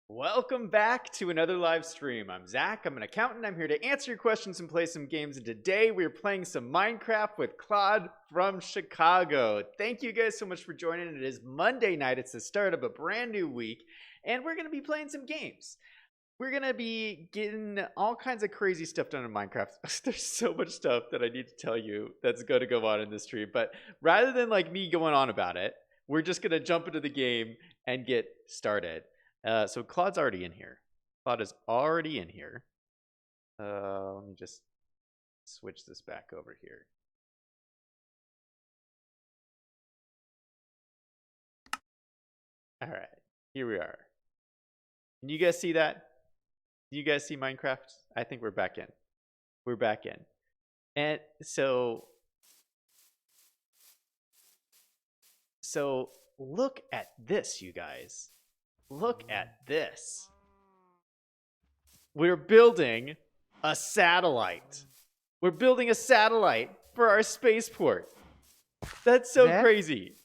Welcome back to another live stream. I'm Zach. I'm an accountant. I'm here to answer your questions and play some games. And today we're playing some Minecraft with Claude from Chicago. Thank you guys so much for joining. It is Monday night. It's the start of a brand new week. And we're going to be playing some games. We're going to be getting all kinds of crazy stuff done in Minecraft. There's so much stuff that I need to tell you that's going to go on in this stream. But rather than like me going on about it, we're just going to jump into the game and get started. So Claude's already in here. Claude is already in here. Let me just switch this back over here. All right, here we are. Can you guys see that? Do you guys see Minecraft? I think we're back in. We're back in. And so look at this, you guys. Look at this. We're building a satellite. We're building a satellite for our spaceport. That's so crazy.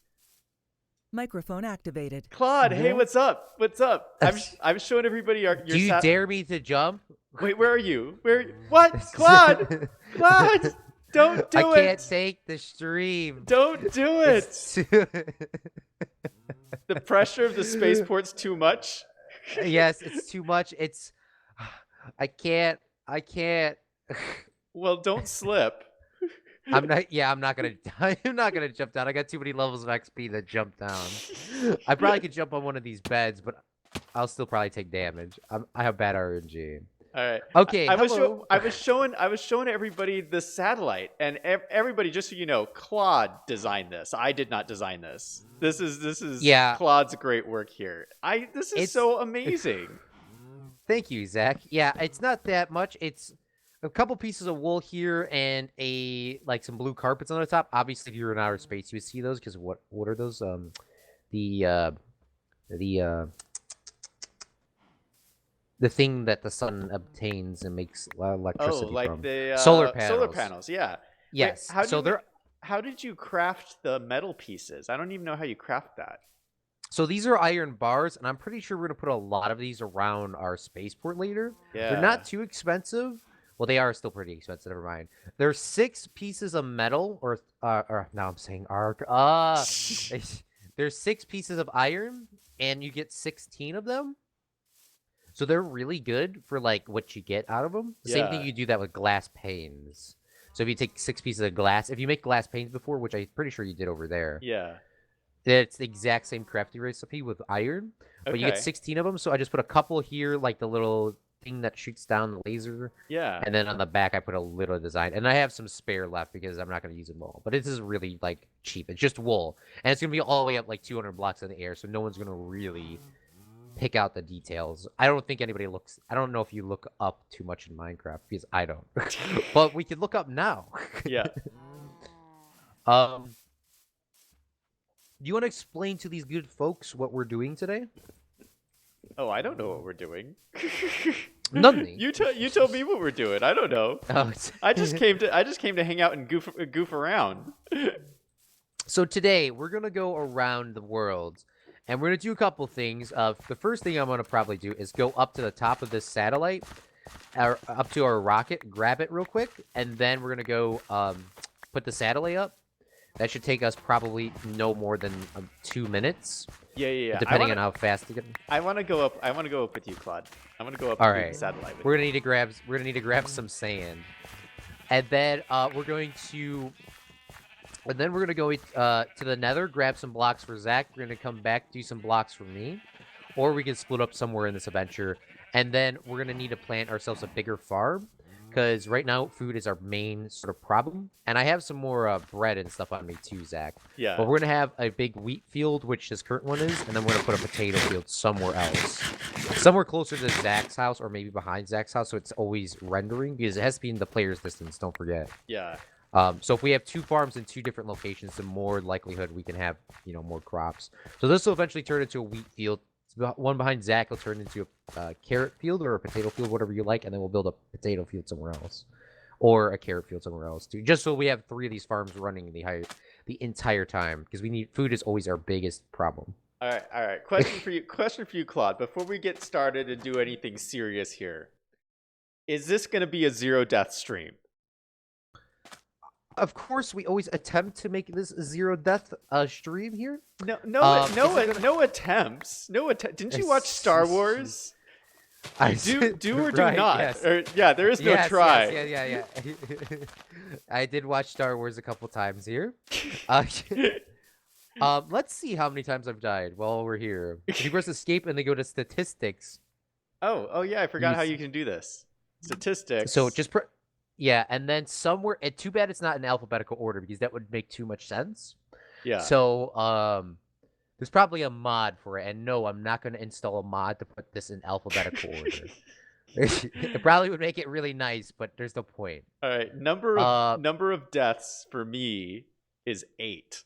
Microphone activated. Claude, hey, what's up? What's up? I'm showing everybody your Do you dare me to jump? Wait, where are you? What? Claude! Claude! Don't do it! I can't take the stream. Don't do it! The pressure of the spaceport's too much? Yes, it's too much. I can't. Well, don't slip. I'm not gonna jump down. I got too many levels of XP to jump down. I probably could jump on one of these beds, but I'll still probably take damage. I have bad RNG. All right. Okay. I was showing everybody the satellite, and everybody, just so you know, Claude designed this. I did not design this. This is Claude's great work here. This is so amazing. Thank you, Zach. Yeah, it's not that much. It's a couple pieces of wool here and some blue carpets on the top. Obviously, if you're in outer space, you would see those because what are those? The thing that the sun obtains and makes electricity from. Oh, like the solar panels. Solar panels, yeah. Yes. Wait, how did you craft the metal pieces? I don't even know how you craft that. So these are iron bars, and I'm pretty sure we're going to put a lot of these around our spaceport later. Yeah. They're not too expensive. Well, they are still pretty expensive. Never mind. There's 6 pieces of metal, or now I'm saying arc. There's 6 pieces of iron, and you get 16 of them. So they're really good for like what you get out of them. Same thing, you do that with glass panes. So if you take 6 pieces of glass, if you make glass panes before, which I'm pretty sure you did over there. Yeah. It's the exact same crafting recipe with iron, but you get 16 of them. So I just put a couple here, like the little thing that shoots down the laser. Yeah. And then on the back, I put a little design, and I have some spare left because I'm not going to use them all. But this is really like cheap. It's just wool, and it's going to be all the way up like 200 blocks in the air, so no one's going to really pick out the details. I don't think anybody looks. I don't know if you look up too much in Minecraft because I don't. But we can look up now. Yeah. Do you want to explain to these good folks what we're doing today? Oh, I don't know what we're doing. Nothing. You told me what we're doing. I don't know. Oh, I just came to hang out and goof around. So today we're gonna go around the world, and we're gonna do a couple things. The first thing I'm gonna probably do is go up to the top of this satellite, or up to our rocket, grab it real quick, and then we're gonna go put the satellite up. That should take us probably no more than 2 minutes. Yeah. Depending on how fast to get. I want to go up. I want to go up with you, Claude. I want to go up. All to right. the satellite. With We're gonna need to grab some sand, and then we're going to go to the Nether, grab some blocks for Zach. We're gonna come back, do some blocks for me, or we can split up somewhere in this adventure, and then we're gonna need to plant ourselves a bigger farm. Because right now, food is our main sort of problem. And I have some more bread and stuff on me too, Zach. Yeah. But we're going to have a big wheat field, which this current one is. And then we're going to put a potato field somewhere else. Somewhere closer to Zach's house or maybe behind Zach's house. So it's always rendering. Because it has to be in the player's distance, don't forget. Yeah. So if we have 2 farms in 2 different locations, the more likelihood we can have, more crops. So this will eventually turn into a wheat field. One behind Zach will turn into a carrot field or a potato field, whatever you like, and then we'll build a potato field somewhere else, or a carrot field somewhere else too. Just so we have 3 of these farms running the entire time, because we need food is always our biggest problem. All right, all right. Question for you. Question for you, Claude. Before we get started and do anything serious here, is this going to be a zero death stream? Of course, we always attempt to make this a zero death stream here. No attempts. Didn't you watch Star Wars? Do or do right, not. Yes. Or, yeah, there is no yes, try. Yeah. I did watch Star Wars a couple times here. Let's see how many times I've died while we're here. If you press escape and they go to statistics. Oh yeah, I forgot how you can do this. Statistics. So just yeah, and then somewhere. Too bad it's not in alphabetical order because that would make too much sense. Yeah. So there's probably a mod for it, and no, I'm not going to install a mod to put this in alphabetical order. It probably would make it really nice, but there's no point. All right, number of deaths for me is 8.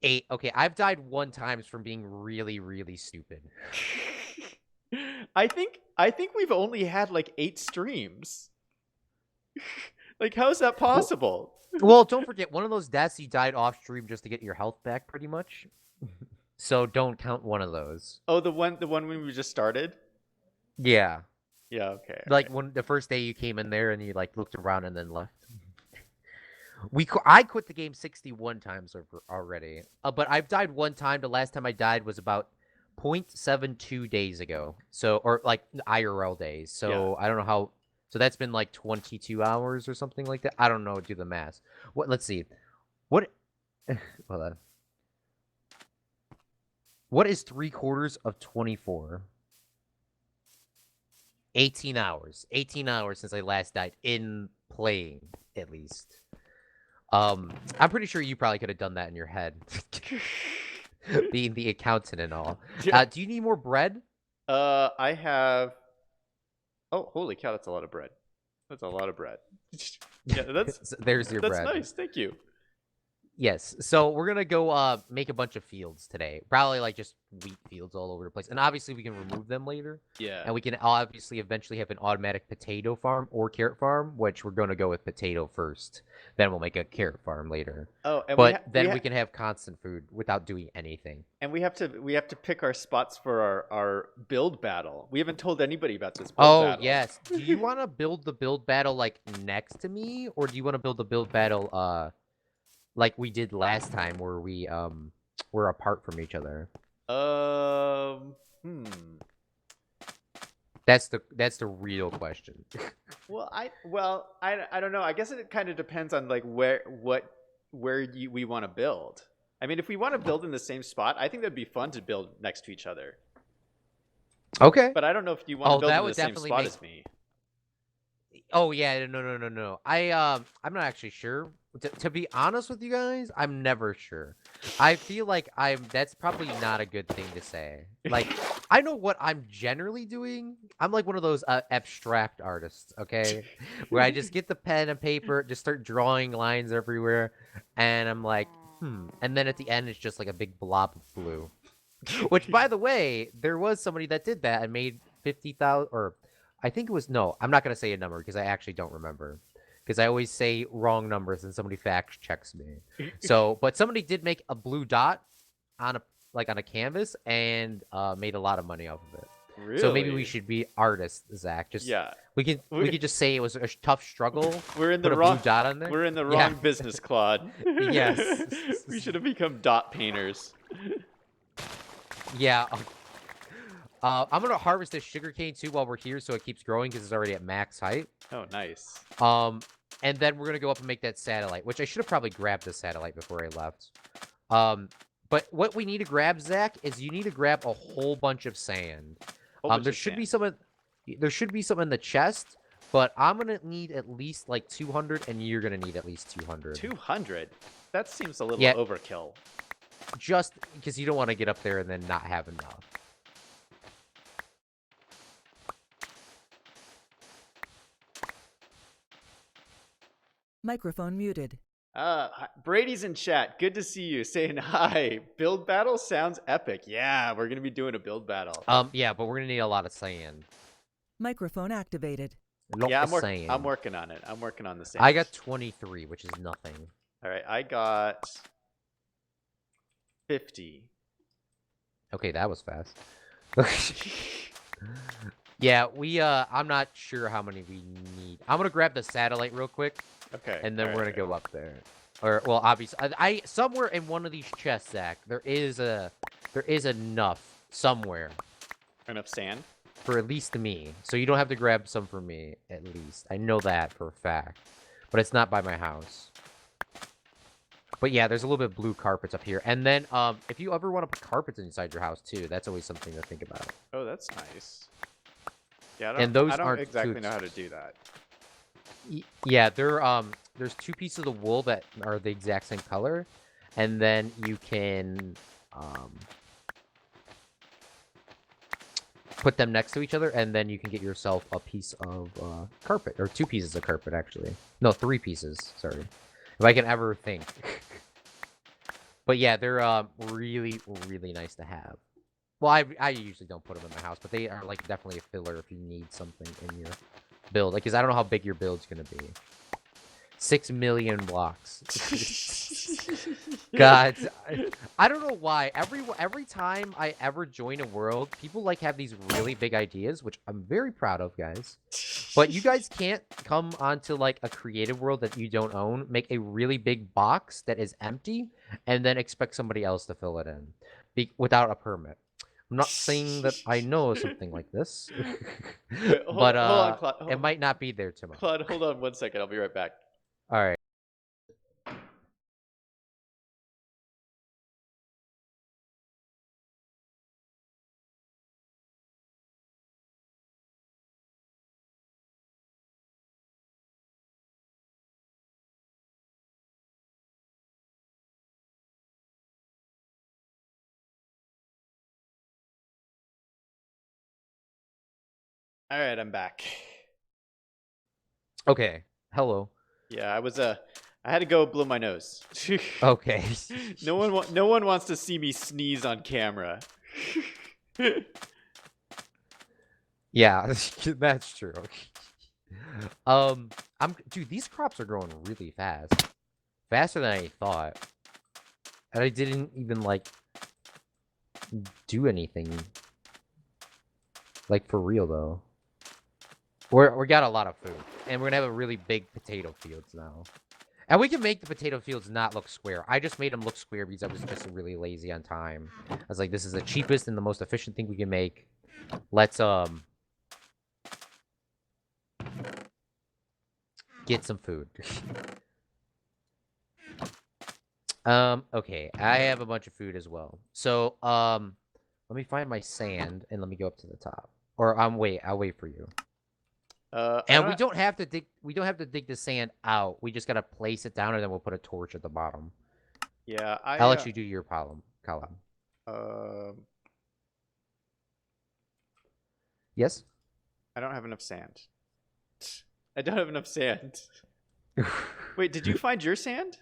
8. Okay, I've died 1 time from being really, really stupid. I think we've only had like 8 streams. Like, how is that possible? Well, don't forget, one of those deaths you died off stream just to get your health back, pretty much. So don't count one of those. Oh, the one when we just started? Yeah. Yeah, okay. Like when the first day you came in there and you like looked around and then left. I quit the game 61 times already. But I've died 1 time. The last time I died was about 0.72 days ago. So, or like IRL days. So yeah. I don't know how. So that's been like 22 hours or something like that. I don't know. Do the math. Let's see. What? Hold on. What is 3/4 of 24? 18 hours. 18 hours since I last died in playing, at least. I'm pretty sure you probably could have done that in your head. Being the accountant and all. Do you need more bread? I have... Oh, holy cow, that's a lot of bread. That's a lot of bread. Yeah, there's your bread. That's nice, thank you. Yes, so we're gonna go make a bunch of fields today. Probably like just wheat fields all over the place. And obviously we can remove them later. Yeah. And we can obviously eventually have an automatic potato farm or carrot farm, which we're gonna go with potato first. Then we'll make a carrot farm later. Oh, and we can have constant food without doing anything. And we have to pick our spots for our build battle. We haven't told anybody about this build battle. Oh yes. Do you wanna build the build battle like next to me? Or do you wanna build the build battle like we did last time, where we were apart from each other? That's the real question. Well, I don't know. I guess it kind of depends on like where we want to build. I mean, if we want to build in the same spot, I think that'd be fun to build next to each other. Okay. But I don't know if you want to build in the same spot as me. Oh yeah, no. I'm not actually sure. To be honest with you guys, I'm never sure. I feel like that's probably not a good thing to say. Like, I know what I'm generally doing. I'm like one of those abstract artists, okay? Where I just get the pen and paper, just start drawing lines everywhere, and I'm like, and then at the end it's just like a big blob of blue. Which, by the way, there was somebody that did that and made 50,000, or I think it was, no, I'm not going to say a number because I actually don't remember. Because I always say wrong numbers and somebody fact checks me. So, but somebody did make a blue dot on a canvas and made a lot of money off of it. Really? So maybe we should be artists, Zach. Just we could just say it was a tough struggle. We're in the wrong blue dot on there. We're in the wrong business, Claude. Yes. We should have become dot painters. Yeah. I'm gonna harvest this sugarcane too while we're here, so it keeps growing because it's already at max height. Oh, nice. And then we're gonna go up and make that satellite, which I should have probably grabbed the satellite before I left. But what we need to grab, Zach, is you need to grab a whole bunch of sand. There should be some in the chest, but I'm gonna need at least like 200, and you're gonna need at least 200. 200? That seems a little overkill. Just because you don't want to get up there and then not have enough. Microphone muted. Brady's in chat. Good to see you. Saying hi. Build battle sounds epic. Yeah, we're gonna be doing a build battle. Yeah, but we're gonna need a lot of sand. Microphone activated. I'm working on it. I'm working on the sand. I got 23, which is nothing. All right, I got 50. Okay, that was fast. Yeah, I'm not sure how many we need. I'm gonna grab the satellite real quick, Okay. and then all we're right, gonna go up there. Or, well, obviously, I somewhere in one of these chests, Zach, there is enough somewhere enough sand. for at least me. So you don't have to grab some for me, at least. I know that for a fact. But it's not by my house. But yeah, there's a little bit of blue carpets up here. And then, if you ever want to put carpets inside your house, too, that's always something to think about. Oh, that's nice. Yeah, And those I don't aren't exactly too know how to do that. Yeah, there's two pieces of the wool that are the exact same color, and then you can put them next to each other, and then you can get yourself a piece of carpet, or two pieces of carpet, actually. No, three pieces, sorry. If I can ever think. But yeah, they're really, really nice to have. Well, I usually don't put them in my house, but they are like definitely a filler if you need something in your build. Like, because I don't know how big your build's gonna be. 6 million blocks. God, I don't know why. Every time I ever join a world, people like have these really big ideas, which I'm very proud of, guys. But you guys can't come onto like a creative world that you don't own, make a really big box that is empty, and then expect somebody else to fill it in without a permit. I'm not saying that I know something like this, Wait, but hold on, Claude. it might not be there tomorrow. Claude, hold on 1 second. I'll be right back. All right. All right, I'm back. Okay. Hello. Yeah, I had to go blow my nose. Okay. No one wants to see me sneeze on camera. Yeah, that's true. Dude, these crops are growing really fast. Faster than I thought. And I didn't even, like, do anything. Like, for real, though. We got a lot of food. And we're gonna have a really big potato fields now. And we can make the potato fields not look square. I just made them look square because I was just really lazy on time. I was like, this is the cheapest and the most efficient thing we can make. Let's, get some food. Okay. I have a bunch of food as well. So, let me find my sand and let me go up to the top. Or, wait, I'll wait for you. And we don't have to dig the sand out. We just gotta place it down and then we'll put a torch at the bottom. Yeah, I'll let you do your column. Yes? I don't have enough sand. I don't have enough sand. Wait, did you find your sand?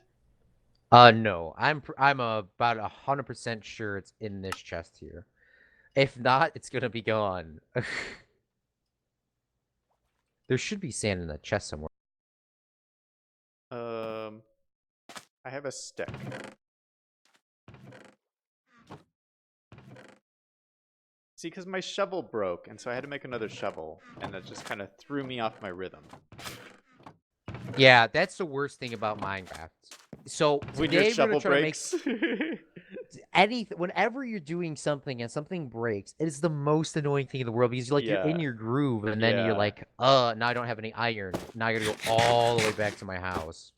No. I'm about 100% sure it's in this chest here. If not, it's gonna be gone. There should be sand in the chest somewhere. I have a stick. See, because my shovel broke, and so I had to make another shovel, and that just kind of threw me off my rhythm. Yeah, that's the worst thing about Minecraft. So When your today we're shovel gonna try breaks. to make whenever you're doing something and something breaks, it is the most annoying thing in the world because you're in your groove and then you're like, now I don't have any iron. Now I gotta go all the way back to my house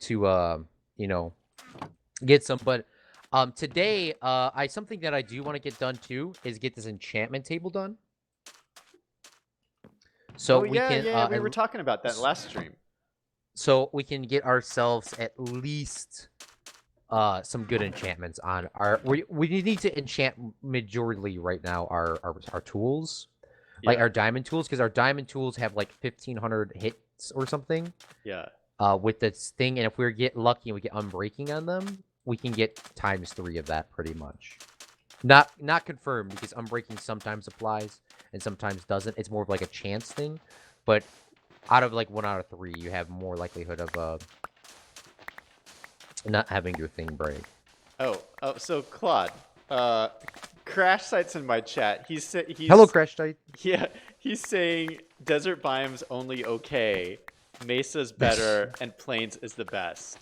to get some. But today something that I do want to get done too is get this enchantment table done. So we were talking about that last stream. So we can get ourselves at least some good enchantments on our. We need to enchant majorly right now our tools, like our diamond tools, because our diamond tools have like 1,500 hits or something. Yeah. With this thing, and if we get lucky and we get unbreaking on them, we can get ×3 of that pretty much. Not confirmed because unbreaking sometimes applies and sometimes doesn't. It's more of like a chance thing, but out of like 1 out of 3, you have more likelihood of not having your thing break. So Claude, Crash Site's in my chat. He's Hello, Crash Site. yeah, he's saying desert biomes only okay, Mesa's better, and Plains is the best.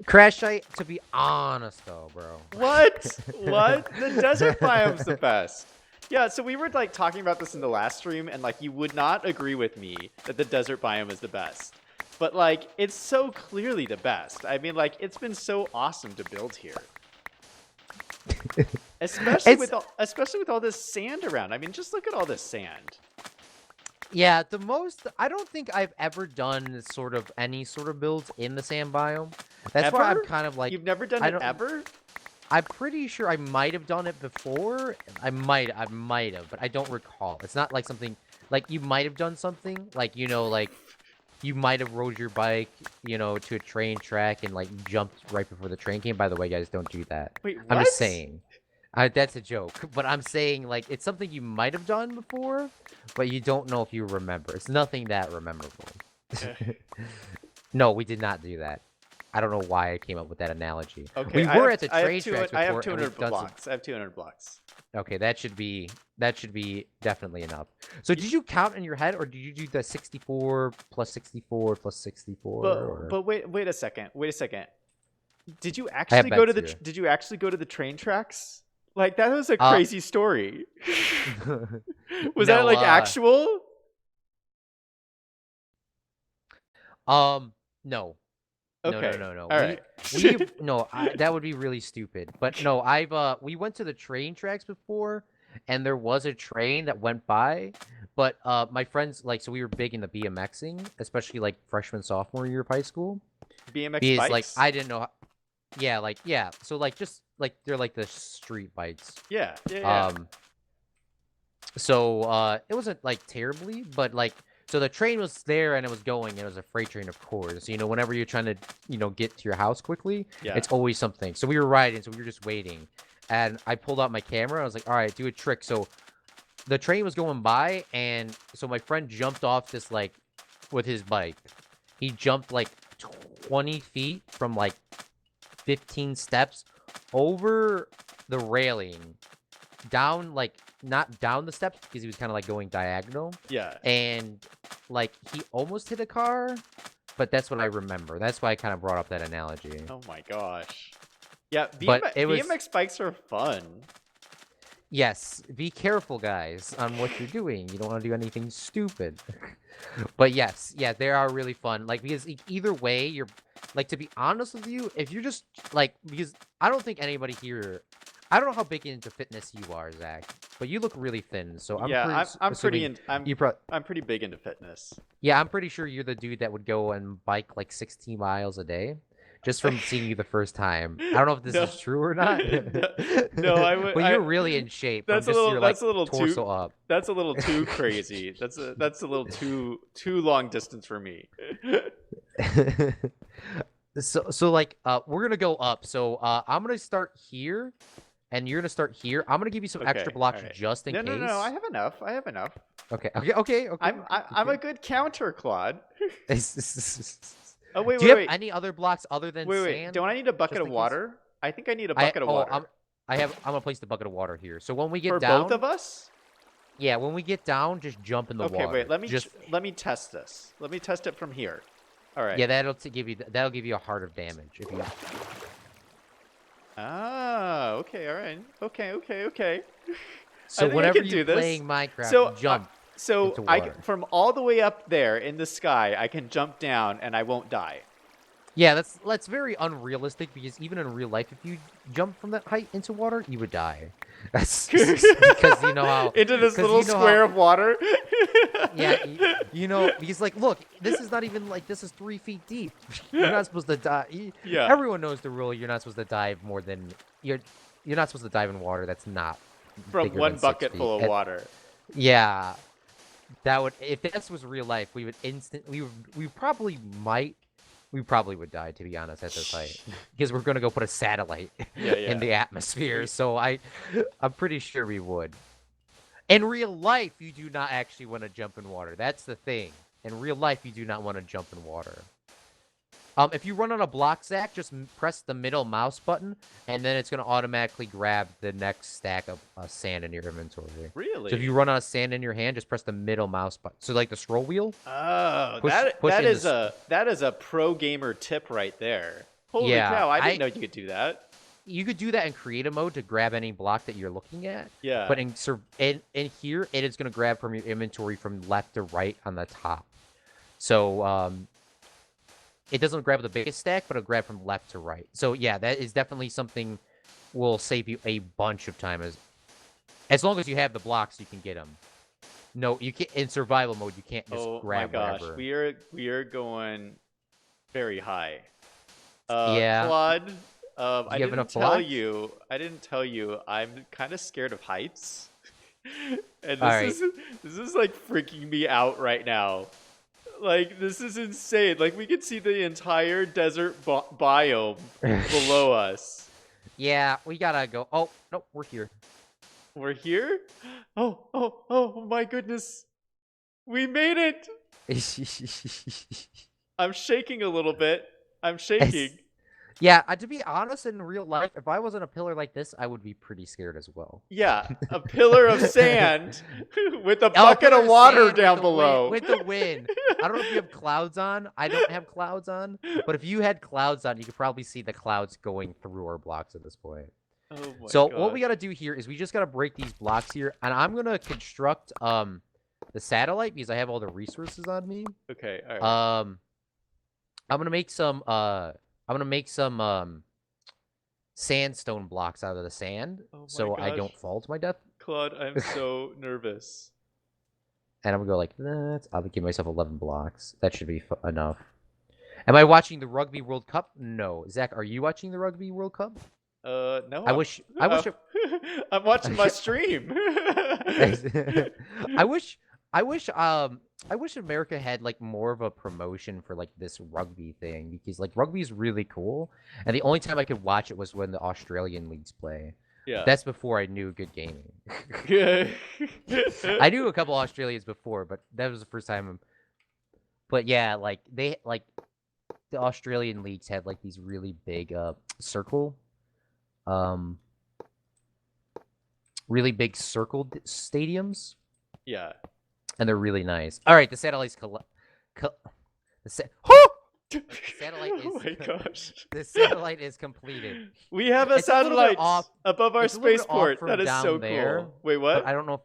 Crash Site, to be honest though, bro. What? What? The desert biome's the best. Yeah, so we were like talking about this in the last stream, and like you would not agree with me that the desert biome is the best. But like it's so clearly the best. I mean, like it's been so awesome to build here. Especially with all this sand around. I mean, just look at all this sand. Yeah, I don't think I've ever done sort of any sort of builds in the sand biome. That's why I'm kind of like... You've never done it ever? I'm pretty sure I might have done it before. I might have, but I don't recall. It's not like something... Like, you might have done something. Like, you know, like... You might have rode your bike, you know, to a train track and, like, jumped right before the train came. By the way, guys, don't do that. Wait, what? I'm just saying. That's a joke. But I'm saying, like, it's something you might have done before, but you don't know if you remember. It's nothing that memorable. No, we did not do that. I don't know why I came up with that analogy. Okay, we were at the train tracks before. I have 200 blocks. I have 200 blocks. Okay, that should be definitely enough. So did you count in your head, or did you do the 64 plus 64 plus 64? But wait a second. Wait a second. Did you actually go to the train tracks? Like that was a crazy story. Was that like actual? No. Okay. No. All right. That would be really stupid. But no, we went to the train tracks before, and there was a train that went by. But my friends, like, so we were big into BMXing, especially like freshman, sophomore year of high school. BMX bikes? Like, I didn't know. Yeah. So like, just like they're like the street bikes. Yeah. So it wasn't like terribly, but like. So the train was there and it was going, and it was a freight train, of course. You know, whenever you're trying to, you know, get to your house quickly, it's always something. So we were riding, so we were just waiting. And I pulled out my camera. I was like, all right, do a trick. So the train was going by, and so my friend jumped off this, like, with his bike. He jumped, like, 20 feet from, like, 15 steps over the railing, down, like, not down the steps because he was kind of like going diagonal. Yeah. And like he almost hit a car, but that's what I remember. That's why I kind of brought up that analogy. Oh my gosh. Yeah, BMX bikes are fun. Yes, be careful, guys, on what you're doing. You don't want to do anything stupid. But yes, yeah, they are really fun. Like, because either way, you're like, to be honest with you, if you're just like, because I don't think anybody here, I don't know how big into fitness you are, Zach, but you look really thin. So I'm pretty big into fitness. Yeah, I'm pretty sure you're the dude that would go and bike like 16 miles a day. Just from seeing you the first time. I don't know if this is true or not. No, I would. But you're really in shape. That's a little too crazy. That's a little too long distance for me. So like we're gonna go up. So I'm gonna start here, and you're gonna start here. I'm gonna give you some extra blocks just in case. No. I have enough. Okay. I'm a good counter, Claude. Oh wait, Do you have any other blocks other than sand? Wait. Don't I need a bucket of water? I think I need a bucket of water. I'm gonna place the bucket of water here. So when we get for down, both of us. Yeah, when we get down, just jump in the water. Okay, wait. Let me test this. Let me test it from here. All right. Yeah, that'll give you a heart of damage if you. Ah, okay, all right. Okay. So whenever you're playing Minecraft, jump. So from all the way up there in the sky, I can jump down and I won't die. Yeah, that's very unrealistic because even in real life, if you jump from that height into water, you would die. That's because you know how into this little square of water. Yeah, you know, because like, look, this is not even like this is 3 feet deep. You're not supposed to die. Yeah. Everyone knows the rule. You're not supposed to dive more than you're not supposed to dive in water that's not from one bucket full of water. Yeah. That would, if this was real life, we probably would die, to be honest, at this height, because we're gonna go put a satellite in the atmosphere. So I'm pretty sure we would. In real life, you do not actually want to jump in water. That's the thing. In real life, you do not want to jump in water. If you run on a block, Zach, just press the middle mouse button, and then it's going to automatically grab the next stack of sand in your inventory. Really? So if you run on sand in your hand, just press the middle mouse button. So like the scroll wheel. Oh, push that in is a pro gamer tip right there. Holy Yeah, cow! I didn't know you could do that. You could do that in creative mode to grab any block that you're looking at. Yeah. But in here, it is going to grab from your inventory from left to right on the top. So it doesn't grab the biggest stack, but it'll grab from left to right. So yeah, that is definitely something will save you a bunch of time as long as you have the blocks, you can get them. No, you can't in survival mode. You can't just grab whatever. We are going very high. Yeah. Claude, I didn't tell you. I'm kind of scared of heights, and this is like freaking me out right now. Like, this is insane. Like, we can see the entire desert biome below us. Yeah, we gotta go. Oh no, we're here. We're here? Oh my goodness. We made it. I'm shaking a little bit. I'm shaking. Yeah, to be honest, in real life, if I was in a pillar like this, I would be pretty scared as well. Yeah, a pillar of sand with a bucket of water down below. With the wind. I don't know if you have clouds on. I don't have clouds on. But if you had clouds on, you could probably see the clouds going through our blocks at this point. Oh my So God. what we got to do here is we just got to break these blocks here. And I'm going to construct the satellite because I have all the resources on me. Okay, all right. I'm going to make some sandstone blocks out of the sand so I don't fall to my death. Claude, I'm so nervous. And I'm going to go like that. I'll give myself 11 blocks. That should be enough. Am I watching the Rugby World Cup? No. Zach, are you watching the Rugby World Cup? No. I wish I'm watching my stream. I wish America had like more of a promotion for like this rugby thing because like rugby is really cool, and the only time I could watch it was when the Australian leagues play. Yeah. That's before I knew good gaming. I knew a couple Australians before, but that was the first time. But yeah, like the Australian leagues had like these really big really big circle stadiums. Yeah. And they're really nice. All right, the satellite's satellite is. Oh my gosh. The satellite is completed. We have a satellite above our spaceport. That is so there, cool. Wait, what? I don't know if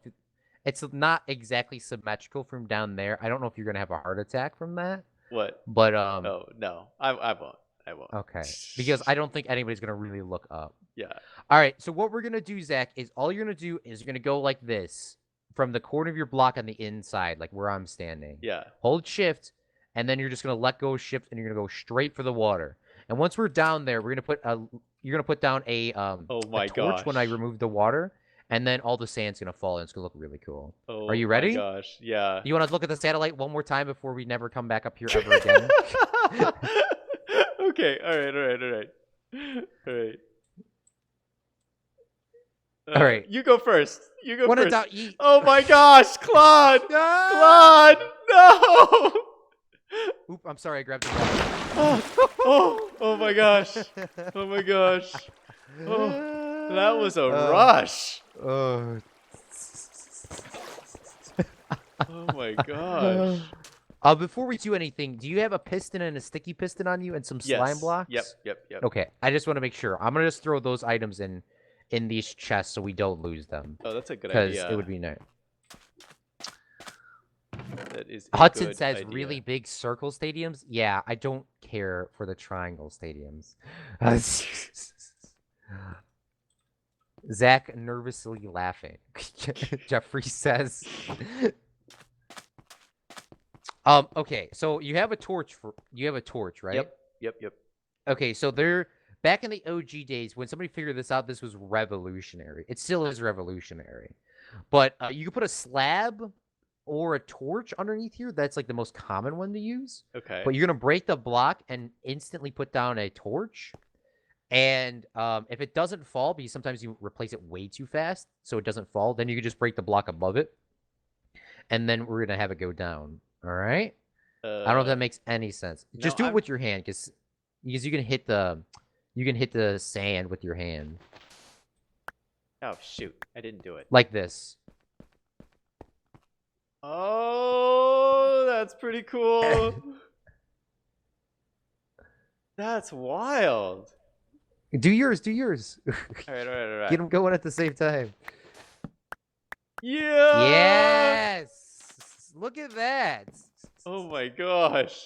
it's not exactly symmetrical from down there. I don't know if you're gonna have a heart attack from that. What? But Oh no, I won't. I won't. Okay, because I don't think anybody's gonna really look up. Yeah. All right. So what we're gonna do, Zach, is all you're gonna do is you're gonna go like this from the corner of your block on the inside, like where I'm standing. Yeah. Hold shift, and then you're just gonna let go of shift, and you're gonna go straight for the water. And once we're down there, you're gonna put down a torch when I remove the water, and then all the sand's gonna fall, and it's gonna look really cool. Oh, are you ready? My gosh, yeah. You want to look at the satellite one more time before we never come back up here ever again? Okay. All right. All right. You go first. First. Oh my gosh, Claude! No! Claude! No! Oop, I'm sorry, I grabbed the oh my gosh. Oh my gosh. Oh, that was a rush. Oh my gosh. Before we do anything, do you have a piston and a sticky piston on you and some slime blocks? Yep. Okay, I just want to make sure. I'm gonna just throw those items in these chests so we don't lose them. Oh, that's a good idea. Because it would be nice. That is Hudson says really big circle stadiums. Yeah, I don't care for the triangle stadiums. Zach nervously laughing. Jeffrey says. Okay, so you have a torch right? Yep. Okay, so they're back in the OG days when somebody figured this out, this was revolutionary. It still is revolutionary. But you can put a slab or a torch underneath here. That's like the most common one to use. Okay. But you're going to break the block and instantly put down a torch. And if it doesn't fall, because sometimes you replace it way too fast, so it doesn't fall, then you can just break the block above it. And then we're going to have it go down. All right? I don't know if that makes any sense. Just do it with your hand, because because you can hit the sand with your hand Oh shoot! I didn't do it. like this. Oh, that's pretty cool. That's wild. Do yours. Do yours. All right. Get them going at the same time. Yeah. Yes. Look at that. Oh my gosh.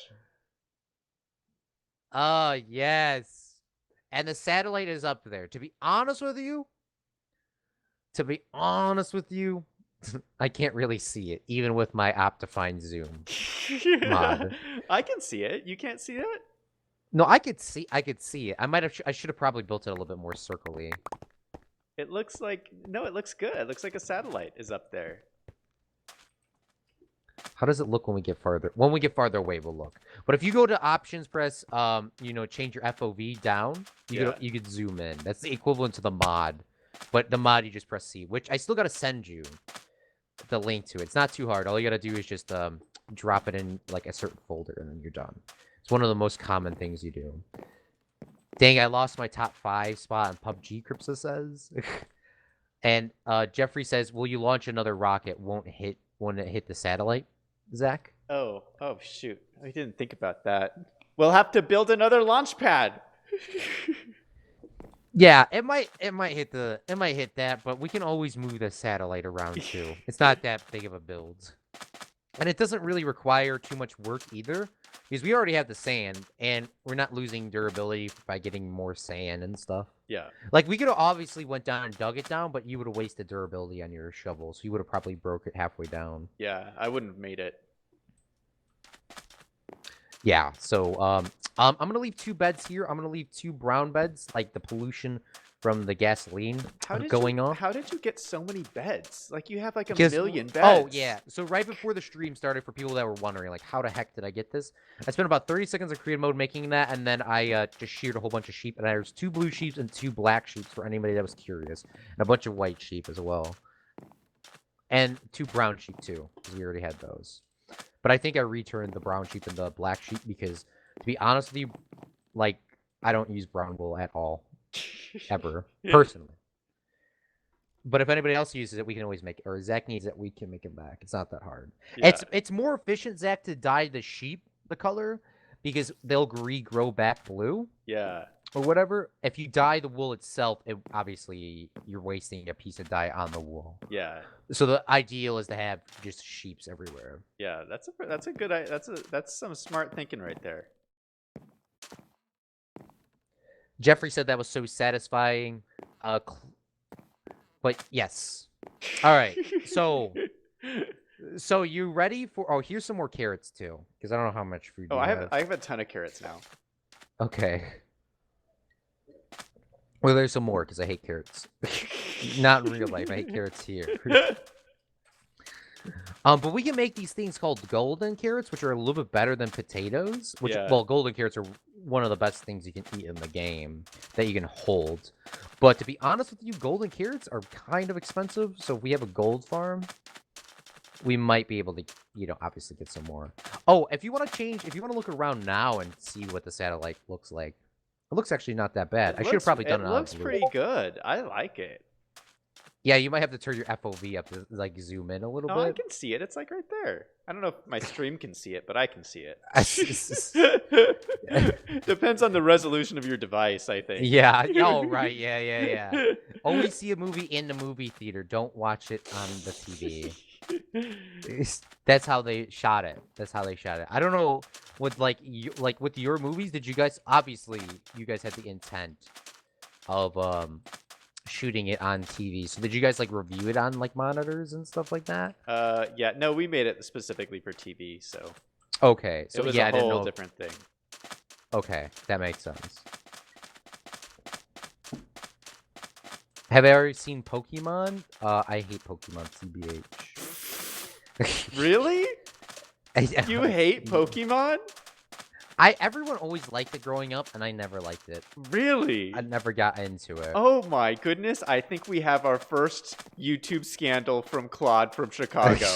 Oh, yes. And the satellite is up there. To be honest with you, I can't really see it, even with my Optifine zoom mod. I can see it. You can't see it? No, I could see it. I should have probably built it a little bit more circly. It looks like it looks good. It looks like a satellite is up there. How does it look when we get farther? When we get farther away, we'll look. But if you go to options, press change your FOV down, you could zoom in. That's the equivalent to the mod. But the mod, you just press C, which I still got to send you the link to. It's not too hard. All you got to do is just drop it in like a certain folder, and then you're done. It's one of the most common things you do. Dang, I lost my top 5 spot on PUBG, Cripsa says. And Jeffrey says, will you launch another rocket? Won't it hit the satellite, Zach? Oh shoot. I didn't think about that. We'll have to build another launch pad. Yeah, it might hit that, but we can always move the satellite around too. It's not that big of a build. And it doesn't really require too much work either, because we already have the sand, and we're not losing durability by getting more sand and stuff. Yeah. Like, we could have obviously went down and dug it down, but you would have wasted durability on your shovel, so you would have probably broke it halfway down. Yeah, I wouldn't have made it. Yeah, so I'm going to leave 2 beds here. I'm going to leave 2 brown beds, like the pollution from the gasoline going off. How did you get so many beds? Like, you have like a million beds. Oh, yeah. So right before the stream started, for people that were wondering, like, how the heck did I get this? I spent about 30 seconds in creative mode making that, and then I just sheared a whole bunch of sheep. And there's 2 blue sheep and 2 black sheep for anybody that was curious. And a bunch of white sheep as well. And 2 brown sheep, too, because we already had those. But I think I returned the brown sheep and the black sheep because, to be honest with you, like, I don't use brown wool at all. Ever. Personally. But if anybody else uses it, we can always make it. Or Zach needs it, we can make it back. It's not that hard. Yeah. It's more efficient, Zach, to dye the sheep the color because they'll regrow back blue. Yeah. Or whatever. If you dye the wool itself, obviously you're wasting a piece of dye on the wool. Yeah. So the ideal is to have just sheeps everywhere. Yeah, that's a good that's some smart thinking right there. Jeffrey said that was so satisfying. But yes. All right. So you ready for? Oh, here's some more carrots too, because I don't know how much food. Oh, I have a ton of carrots now. Okay. Well, there's some more because I hate carrots. Not in real life. I hate carrots here. But we can make these things called golden carrots, which are a little bit better than potatoes. Which, well, golden carrots are one of the best things you can eat in the game that you can hold. But to be honest with you, golden carrots are kind of expensive. So if we have a gold farm, we might be able to, obviously get some more. Oh, if you want to look around now and see what the satellite looks like, it looks actually not that bad. I should have probably done it. It looks pretty good. I like it. Yeah, you might have to turn your FOV up to like zoom in a little bit. I can see it. It's like right there. I don't know if my stream can see it, but I can see it. Depends on the resolution of your device, I think. Yeah. Oh, right. Yeah. Only see a movie in the movie theater. Don't watch it on the TV. That's how they shot it. I don't know with with your movies. Did you guys obviously you guys had the intent of shooting it on TV? So did you guys review it on monitors and stuff like that? Yeah. No, we made it specifically for TV. So. Okay. So it was a whole different thing. Okay, that makes sense. Have I already seen Pokemon? I hate Pokemon, CBH. Really? You hate Pokemon? Everyone always liked it growing up, and I never liked it. Really? I never got into it. Oh my goodness! I think we have our first YouTube scandal from Claude from Chicago.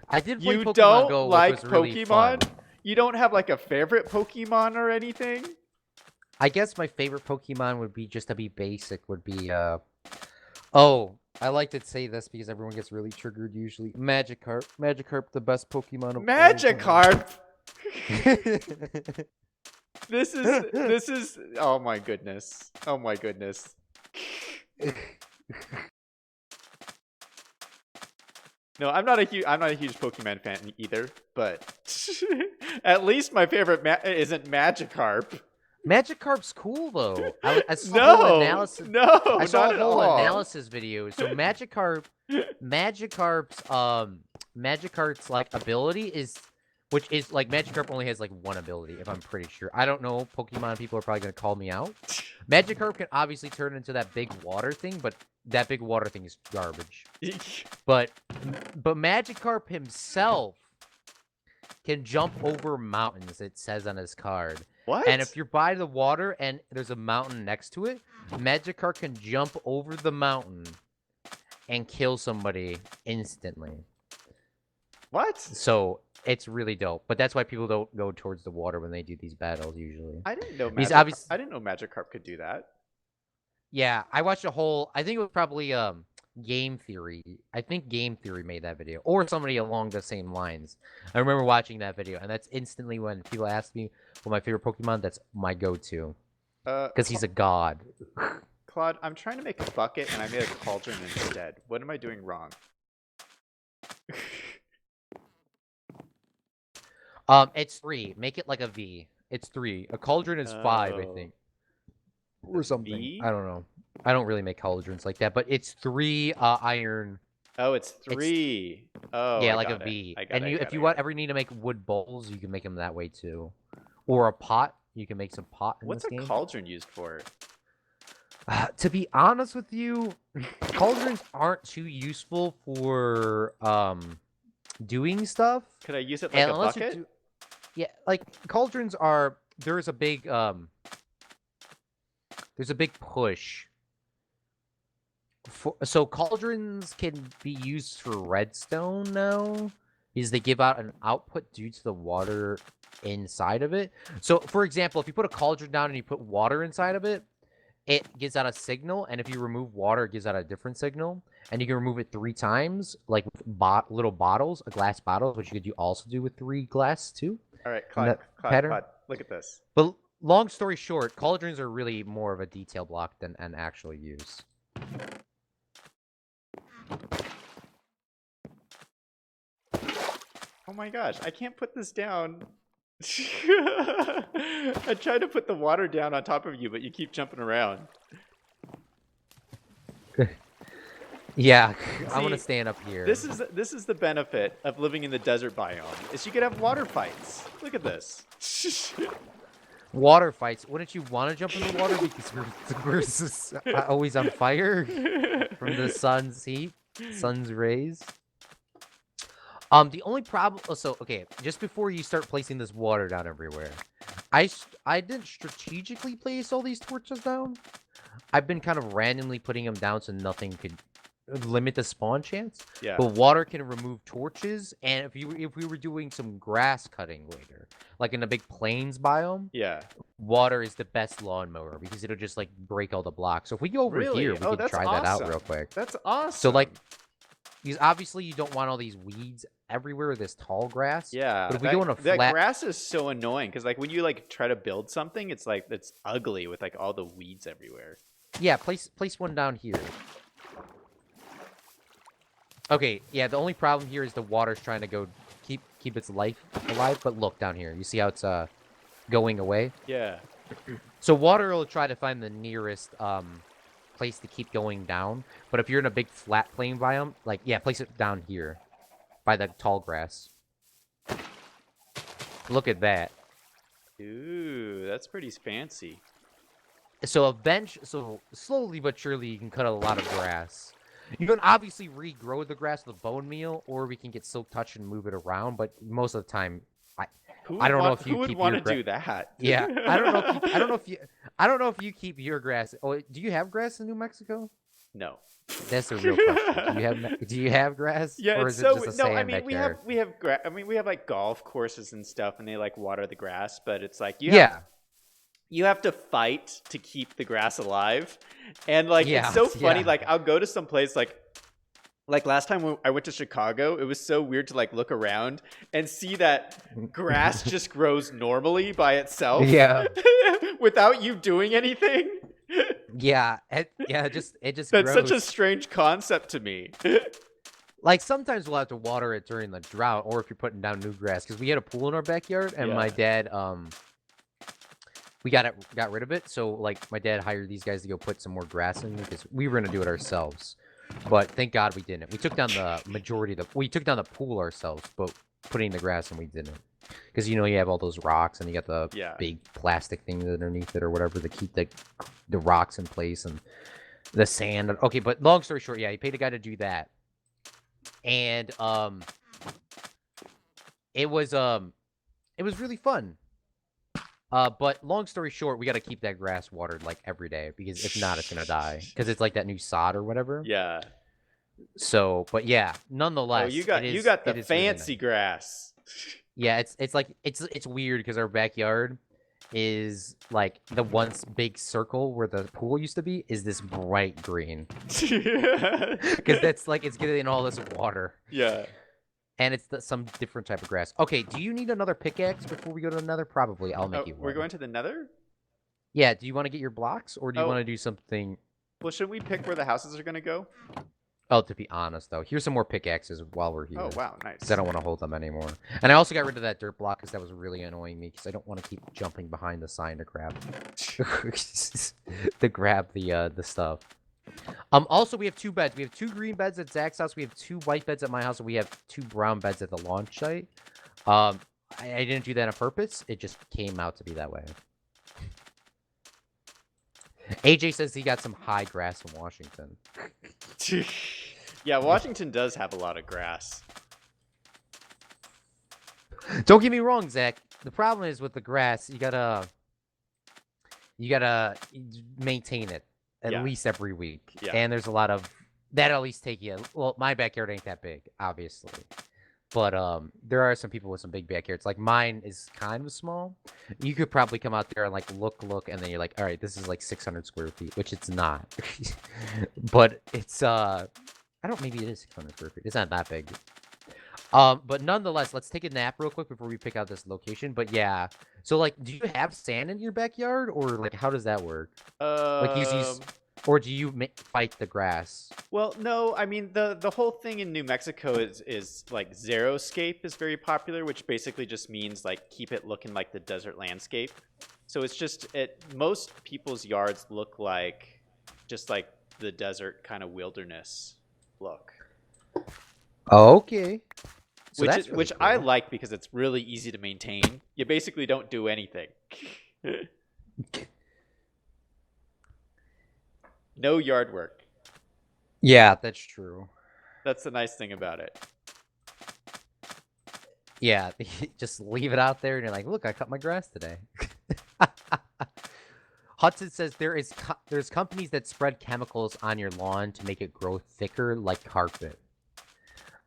I did play You Pokemon don't Go, like which was really Pokemon? fun. You don't have a favorite Pokemon or anything? I guess my favorite Pokemon would be, just to be basic, would be oh, I like to say this because everyone gets really triggered usually. Magikarp. Magikarp, the best Pokemon of all time. Magikarp. This is. Oh my goodness. Oh my goodness. No, I'm not a huge Pokemon fan either, but at least my favorite isn't Magikarp. Magikarp's cool though. I saw a No, whole analysis. no, I saw not a at whole all. analysis video. So Magikarp's like ability is, which is like Magikarp only has like one ability, if I'm pretty sure. I don't know. Pokemon people are probably gonna call me out. Magikarp can obviously turn into that big water thing, but that big water thing is garbage. But Magikarp himself can jump over mountains. It says on his card. What? And if you're by the water and there's a mountain next to it, Magikarp can jump over the mountain and kill somebody instantly. What? So it's really dope. But that's why people don't go towards the water when they do these battles usually. I didn't know I didn't know Magikarp could do that. Yeah, I watched a whole. I think it was probably Game Theory. I think Game Theory made that video, or somebody along the same lines. I remember watching that video, and that's instantly when people ask me what my favorite Pokemon. That's my go-to, because he's a god. Claude, I'm trying to make a bucket, and I made a cauldron instead. What am I doing wrong? It's 3. Make it like a V. It's 3. A cauldron is 5, I think. Or something. V? I don't know. I don't really make cauldrons like that, but it's 3 iron. Oh, it's 3. Oh, yeah, I like got a V. it. And if you ever need to make wood bowls, you can make them that way too. Or a pot. You can make some pot in What's this a game. cauldron used for? To be honest with you, cauldrons aren't too useful for doing stuff. Could I use it like a bucket? Yeah, like cauldrons are. There's a big push. So cauldrons can be used for redstone now, because they give out an output due to the water inside of it. So, for example, if you put a cauldron down and you put water inside of it, it gives out a signal, and if you remove water, it gives out a different signal. And you can remove it 3 times, like with little bottles, glass bottles, which you could also do with 3 glass too. All right, Claude, look at this. But long story short, cauldrons are really more of a detail block than an actual use. Oh my gosh, I can't put this down. I tried to put the water down on top of you, but you keep jumping around. Yeah, See, I want to stand up here. This is the benefit of living in the desert biome. Is you could have water fights. Look at this. Water fights. Wouldn't you want to jump in the water because we're always on fire from the sun's heat, sun's rays? The only problem. So okay, just before you start placing this water down everywhere, I didn't strategically place all these torches down. I've been kind of randomly putting them down so nothing could limit the spawn chance. Yeah. But water can remove torches, and if we were doing some grass cutting later, like in a big plains biome, yeah, water is the best lawnmower because it'll just like break all the blocks. So if we go over here, we can try that out real quick. That's awesome. So like, because obviously you don't want all these weeds everywhere, this tall grass. Yeah. But if we go on a flat, that grass is so annoying because like when you like try to build something, it's ugly with like all the weeds everywhere. Yeah, place one down here. Okay, yeah, the only problem here is the water's trying to go keep its life alive, but look down here. You see how it's going away? Yeah. So water will try to find the nearest place to keep going down, but if you're in a big flat plain biome, like yeah, place it down here by the tall grass. Look at that. Ooh, that's pretty fancy. So so slowly but surely you can cut a lot of grass. You can obviously regrow the grass with bone meal, or we can get silk touch and move it around. But most of the time, I don't know if you who would want to do that. Yeah, I don't know if you keep your grass. Oh, do you have grass in New Mexico? No. That's a real question. Do you have grass? Yeah, or it's is it just a no. I sand mean, we backyard? have we have like golf courses and stuff, and they like water the grass, but it's like you have to fight to keep the grass alive. And like Yeah, it's so funny, yeah. like I'll go to some place like last time when I went to Chicago, it was so weird to like look around and see that grass just grows normally by itself Yeah. without you doing anything. Yeah, it just That's grows. such a strange concept to me. Like sometimes we'll have to water it during the drought, or if you're putting down new grass, because we had a pool in our backyard, and my Yeah. dad we got rid of it. So like my dad hired these guys to go put some more grass in because we were gonna do it ourselves. But thank God we didn't. We took down the majority of we took down the pool ourselves, but putting the grass in we didn't. Because you have all those rocks and you got the Yeah. big plastic things underneath it or whatever to keep the rocks in place and the sand. Okay, but long story short, yeah, he paid a guy to do that. And it was really fun. But long story short, we got to keep that grass watered like every day because if not, it's gonna die because it's like that new sod or whatever. Yeah. So, but yeah, Oh, nonetheless, you got the it is really fancy nice. grass. Yeah, it's like it's weird because our backyard is like the once big circle where the pool used to be is this bright green because that's like it's getting all this water. Yeah. And it's some different type of grass. Okay, do you need another pickaxe before we go to another? Probably. I'll make you one. We're going to the Nether? Yeah, do you want to get your blocks or do you Oh. want to do something? Well, should we pick where the houses are going to go? Oh, to be honest, though, here's some more pickaxes while we're here. Oh, wow, nice. Because I don't want to hold them anymore. And I also got rid of that dirt block because that was really annoying me because I don't want to keep jumping behind the sign to grab the stuff. Also, we have 2 beds. We have 2 green beds at Zach's house. We have 2 white beds at my house. And we have 2 brown beds at the launch site. I didn't do that on purpose. It just came out to be that way. AJ says he got some high grass in Washington. Yeah, Washington does have a lot of grass. Don't get me wrong, Zach. The problem is with the grass, you gotta maintain it at least every week. Yeah. And there's a lot of that at least take you. Well, my backyard ain't that big, obviously. But there are some people with some big backyards. Like mine is kind of small. You could probably come out there and like look, and then you're like, all right, this is like 600 square feet, which it's not. But it's maybe it is 600 square feet. It's not that big. But nonetheless, let's take a nap real quick before we pick out this location. But yeah, so like, do you have sand in your backyard, or like, how does that work? Like, or do you fight the grass? Well, no. I mean, the whole thing in New Mexico is like xeriscape is very popular, which basically just means like keep it looking like the desert landscape. So it's just most people's yards look like just like the desert kind of wilderness look. Okay. So Which I like because it's really easy to maintain. You basically don't do anything. No yard work. Yeah, that's true. That's the nice thing about it. Yeah, just leave it out there and you're like, look, I cut my grass today. Hudson says there's companies that spread chemicals on your lawn to make it grow thicker like carpet.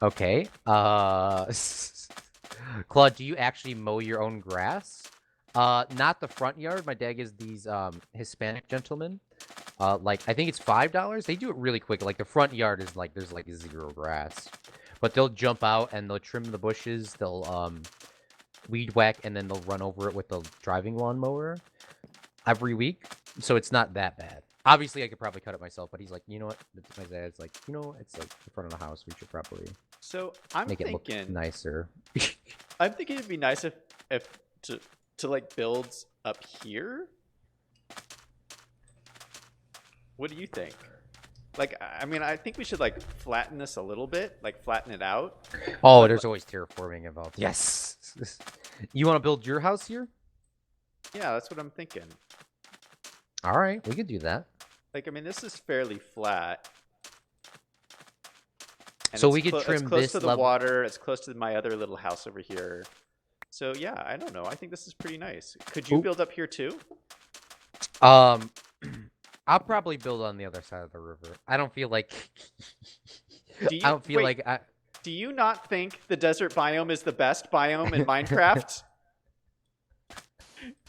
Okay. Claude, do you actually mow your own grass? Not the front yard. My dad gives these Hispanic gentlemen. Like I think it's $5. They do it really quick. Like the front yard is like there's like 0 grass. But they'll jump out and they'll trim the bushes, they'll weed whack, and then they'll run over it with the driving lawnmower every week. So it's not that bad. Obviously, I could probably cut it myself, but he's like, you know what? My dad's like, it's like the front of the house. We should probably make it look nicer. I'm thinking it'd be nice if to like build up here. What do you think? Like, I mean, I think we should like flatten this a little bit, like flatten it out. Oh, there's always terraforming involved. Yes. You want to build your house here? Yeah, that's what I'm thinking. All right, we could do that. Like, I mean, this is fairly flat. And so we could trim it's close this to the level. water. It's close to my other little house over here. So yeah, I don't know. I think this is pretty nice. Could you build up here too? I'll probably build on the other side of the river. I don't feel like. Do you not think the desert biome is the best biome in Minecraft?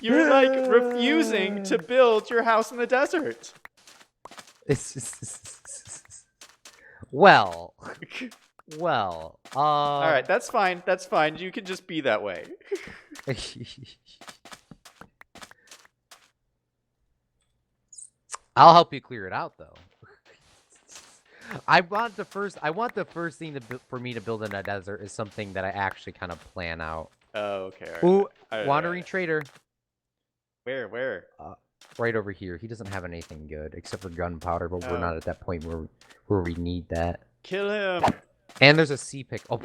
You're like refusing to build your house in the desert. Well. All right, that's fine. That's fine. You can just be that way. I'll help you clear it out, though. I want the first thing for me to build in a desert is something that I actually kind of plan out. Oh, okay. Ooh, wandering trader. Where? Right over here. He doesn't have anything good except for gunpowder, but we're not at that point where we need that. Kill him. And there's a sea pick. Oh,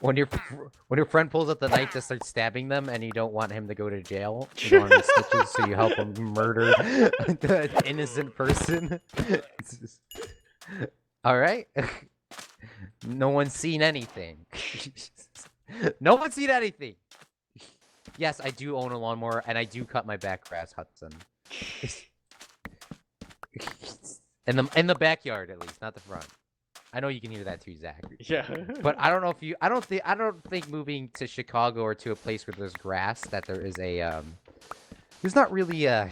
when your friend pulls out the knife to start stabbing them, and you don't want him to go to jail, you don't want any stitches, so you help him murder an innocent person. All right. No one's seen anything. No one's seen anything. Yes, I do own a lawnmower, and I do cut my back grass, Hudson. In the backyard, at least, not the front. I know you can hear that too, Zach. Yeah. But I don't know if you. I don't think moving to Chicago or to a place where there's grass that there is a. There's not really a.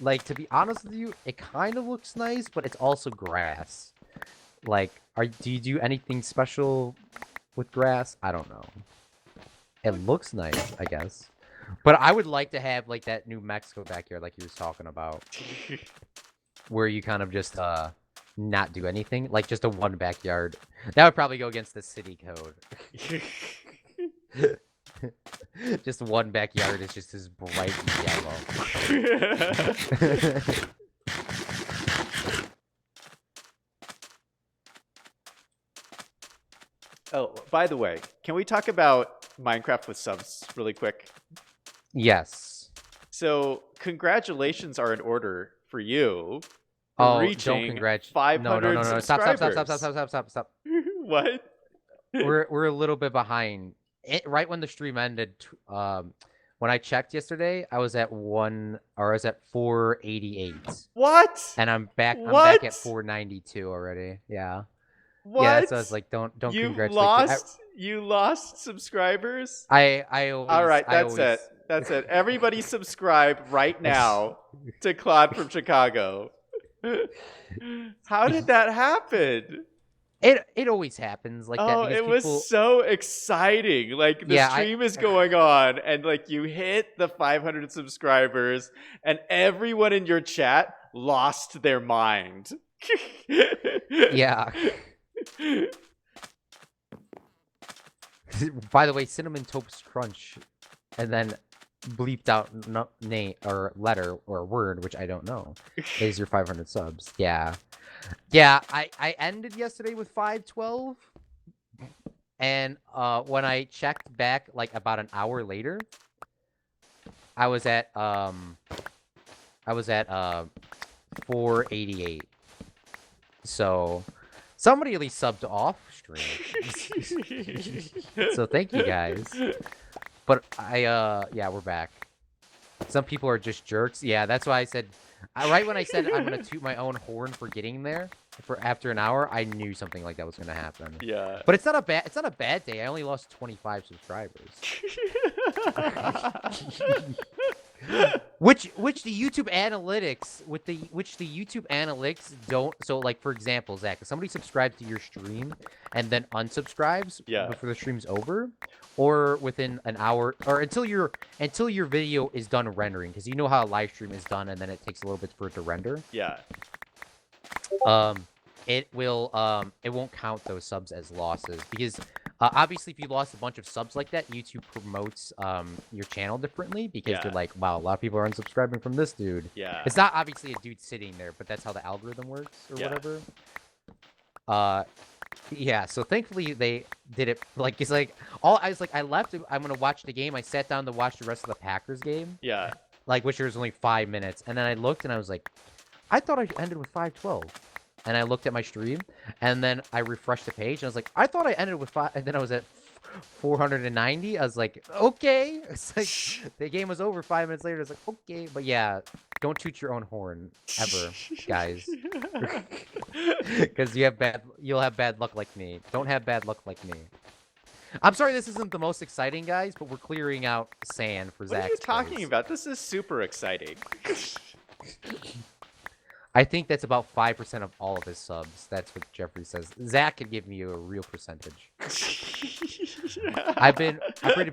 Like, to be honest with you, it kind of looks nice, but it's also grass. Like, do you do anything special with grass? I don't know. It looks nice, I guess. But I would like to have, like, that New Mexico backyard like you was talking about. Where you kind of just, not do anything. Like, just a one backyard. That would probably go against the city code. Just one backyard is just as bright yellow. Oh, by the way, can we talk about Minecraft with subs really quick? Yes. So, congratulations are in order for you. Reaching 500 no. Stop. What? We're a little bit behind. Right when the stream ended, when I checked yesterday, I was at 488. What? And I'm back at 492 already. Yeah. What? Yeah, so I was like, don't congratulate. You lost subscribers? I always. All right, that's it. Everybody subscribe right now to Claude from Chicago. How did that happen? It always happens like that. Oh, it was so exciting. Like, the stream is going on, and like you hit the 500 subscribers, and everyone in your chat lost their mind. Yeah. By the way, Cinnamon Toast Crunch, and then bleeped out name or letter or word, which I don't know, is your 500 subs. Yeah. I ended yesterday with 512, and when I checked back like about an hour later, I was at 488. So somebody at least subbed off stream. So thank you guys. But yeah, we're back. Some people are just jerks. Yeah, that's why I said, right when I said I'm gonna toot my own horn for getting there for after an hour, I knew something like that was gonna happen. Yeah. But it's not a bad day. I only lost 25 subscribers. Which the YouTube analytics don't. So, like, for example, Zach, if somebody subscribes to your stream and then unsubscribes before the stream's over, or within an hour, or until your video is done rendering, because you know how a live stream is done and then it takes a little bit for it to render. Yeah. It won't count those subs as losses, because obviously if you lost a bunch of subs like that, YouTube promotes your channel differently, because they're like, wow, a lot of people are unsubscribing from this dude. Yeah. It's not obviously a dude sitting there, but that's how the algorithm works or whatever. Yeah, so thankfully they did it. Like, it's like I left. I'm gonna watch the game. I sat down to watch the rest of the Packers game. Yeah. Like, which was only 5 minutes, and then I looked and I was like, I thought I ended with 512. And I looked at my stream, and then I refreshed the page, and I was like, I thought I ended with 5, and then I was at 490. I was like, okay. It's like the game was over 5 minutes later. I was like, okay, but yeah, don't toot your own horn ever, guys, because you'll have bad luck like me. Don't have bad luck like me. I'm sorry this isn't the most exciting, guys, but we're clearing out sand for Zach's What are you talking place. about? This is super exciting. I think that's about 5% of all of his subs. That's what Jeffrey says. Zach could give me a real percentage. I've been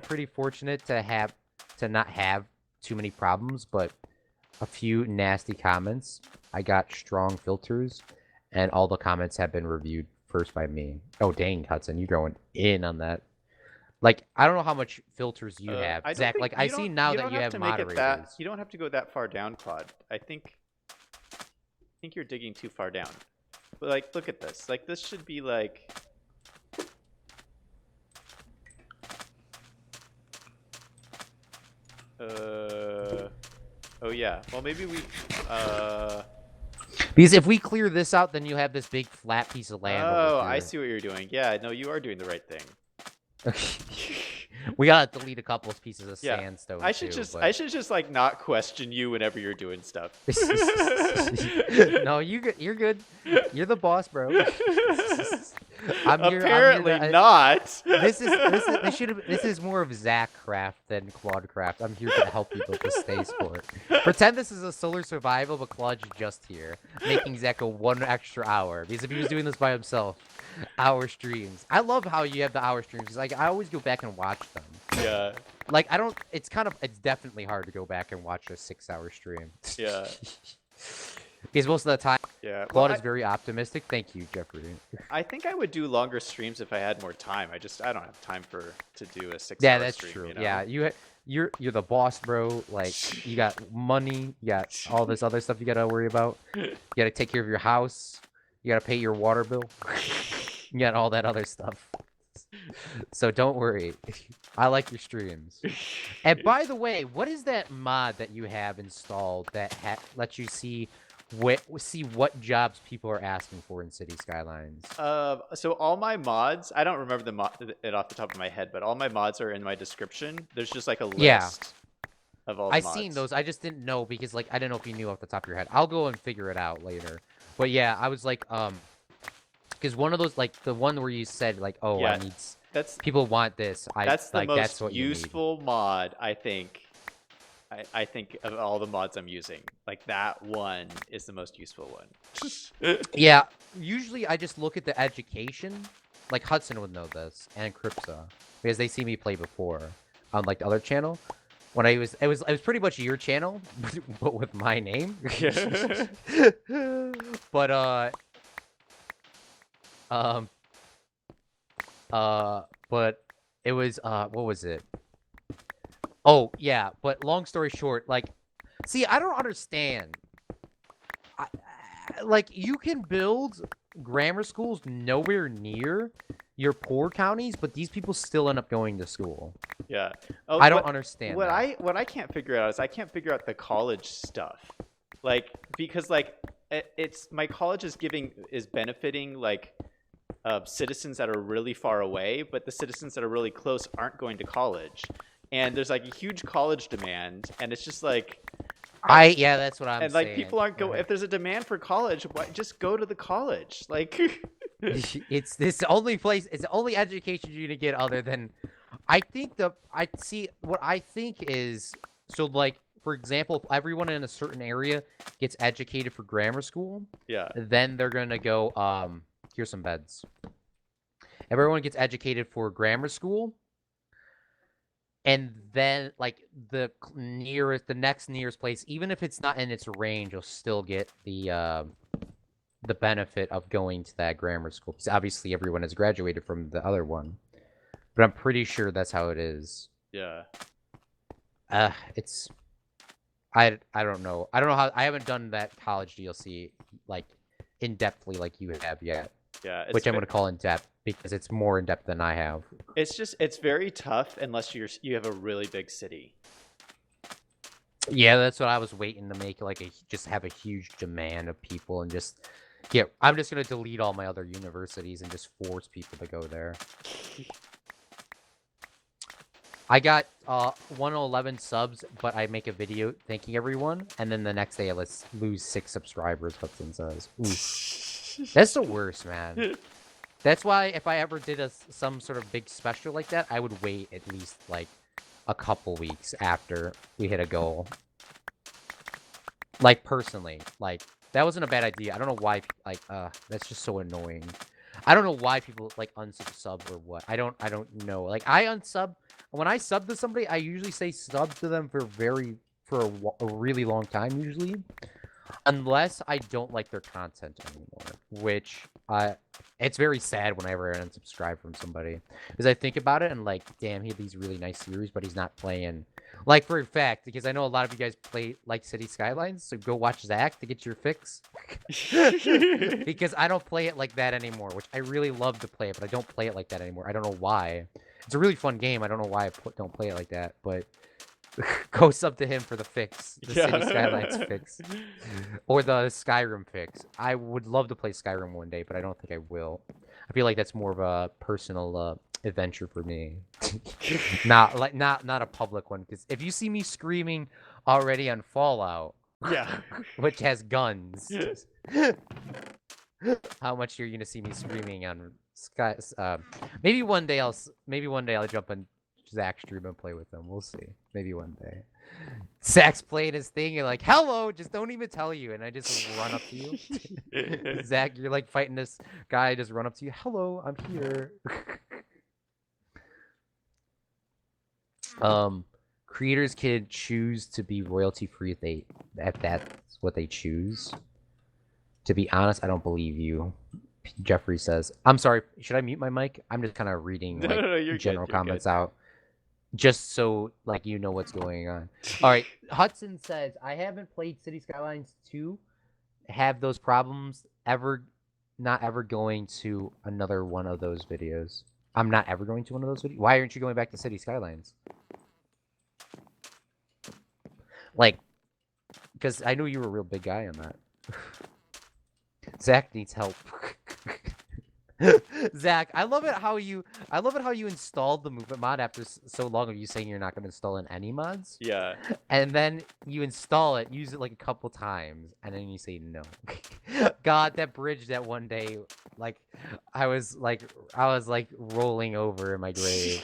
pretty fortunate to not have too many problems, but a few nasty comments. I got strong filters, and all the comments have been reviewed first by me. Oh dang, Hudson, you're going in on that. Like, I don't know how much filters you have, Zach. Like, I see now that you have moderators. You don't have to go that far down, Claude. I think you're digging too far down. But like, look at this. Like, this should be like. Oh yeah. Well, maybe we. Because if we clear this out, then you have this big flat piece of land. Oh, I see what you're doing. Yeah, no, you are doing the right thing. We gotta delete a couple of pieces of sandstone. I should just like not question you whenever you're doing stuff. No, you're good. You're the boss, bro. Apparently not. This is more of Zach craft than Claude craft. I'm here to help you build the Spaceport. Pretend this is a solar survival, but Claude's just here, making Zach go 1 extra hour. Because if he was doing this by himself, hour streams. I love how you have the hour streams. Like, I always go back and watch them. Yeah. Like, it's definitely hard to go back and watch a 6-hour stream. Yeah. Because most of the time, Claude is very optimistic. Thank you, Jeffrey. I think I would do longer streams if I had more time. I don't have time to do a 6-hour stream. Yeah, that's true. You know? Yeah, you're the boss, bro. Like, you got money, you got all this other stuff you gotta worry about. You gotta take care of your house. You gotta pay your water bill. You got all that other stuff. So don't worry. I like your streams. And by the way, what is that mod that you have installed that lets you see what jobs people are asking for in City Skylines? So all my mods, I don't remember it off the top of my head, but all my mods are in my description. There's just like a list of all the mods. I've seen those. I just didn't know because like I didn't know if you knew off the top of your head. I'll go and figure it out later. But yeah, I was like, because one of those, like the one where you said like, oh, I need. People want this. That's the like, most that's what useful mod, I think. I think of all the mods I'm using, like that one is the most useful one. Yeah, usually I just look at the education. Like Hudson would know this, and Cripsa, because they see me play before on like the other channel. When it was pretty much your channel, but with my name. But but it was what was it? Oh yeah, but long story short, like, see, I don't understand. Like, you can build grammar schools nowhere near your poor counties, but these people still end up going to school. Yeah. I don't understand. What I can't figure out is I can't figure out the college stuff. Like, because like it's my college is benefiting like citizens that are really far away, but the citizens that are really close aren't going to college. And there's like a huge college demand, and it's just like that's what I'm saying. And like people aren't go if there's a demand for college, just go to the college. Like it's this only place, it's the only education you're gonna get other than what I think is, so like, for example, if everyone in a certain area gets educated for grammar school, then they're gonna go here's some beds. Everyone gets educated for grammar school. And then, like, the next nearest place, even if it's not in its range, you'll still get the benefit of going to that grammar school. Because obviously everyone has graduated from the other one. But I'm pretty sure that's how it is. Yeah. I don't know. I don't know how. I haven't done that college DLC, like, in-depthly like you have yet. Yeah. Which I'm going to call in-depth, because it's more in-depth than I have. It's very tough unless you have a really big city. Yeah, that's what I was waiting to make, like, just have a huge demand of people and just I'm just going to delete all my other universities and just force people to go there. I got 111 subs, but I make a video thanking everyone, and then the next day I lose 6 subscribers, Hudson says. Ooh. That's the worst, man. That's why if I ever did some sort of big special like that, I would wait at least like a couple weeks after we hit a goal. Like personally, like that wasn't a bad idea. I don't know why like that's just so annoying. I don't know why people like unsub or what. I don't know. Like I unsub when I sub to somebody, I usually say sub to them for a really long time usually. Unless I don't like their content anymore, which it's very sad whenever I unsubscribe from somebody. Because I think about it and like, damn, he had these really nice series, but he's not playing. Like, for a fact, because I know a lot of you guys play like City Skylines, so go watch Zach to get your fix. Because I don't play it like that anymore, which I really love to play it, but I don't play it like that anymore. I don't know why. It's a really fun game. I don't know why I don't play it like that, but... Go sub to him for the fix, the City Skylines fix, or the Skyrim fix. I would love to play Skyrim one day, but I don't think I will. I feel like that's more of a personal adventure for me, not a public one. Because if you see me screaming already on Fallout, yeah, which has guns, how much are you gonna see me screaming on Sky? Maybe one day I'll jump on Zach's stream and play with them. We'll see. Maybe one day. Zach's playing his thing and like, hello, just don't even tell you. And I just run up to you. Zach, you're like fighting this guy. I just run up to you. Hello, I'm here. Creators can choose to be royalty free if that's what they choose. To be honest, I don't believe you. Jeffrey says, I'm sorry, should I mute my mic? I'm just kind of reading like general comments out. Just so, like, you know what's going on. All right. Hudson says, I haven't played City Skylines 2. Have those problems not ever going to another one of those videos. I'm not ever going to one of those videos. Why aren't you going back to City Skylines? Like, because I knew you were a real big guy on that. Zach needs help. Zach, I love it how you installed the movement mod after so long of you saying you're not going to install in any mods. Yeah. And then you install it, use it like a couple times, and then you say no. God, that bridge that one day, like I was like rolling over in my grave.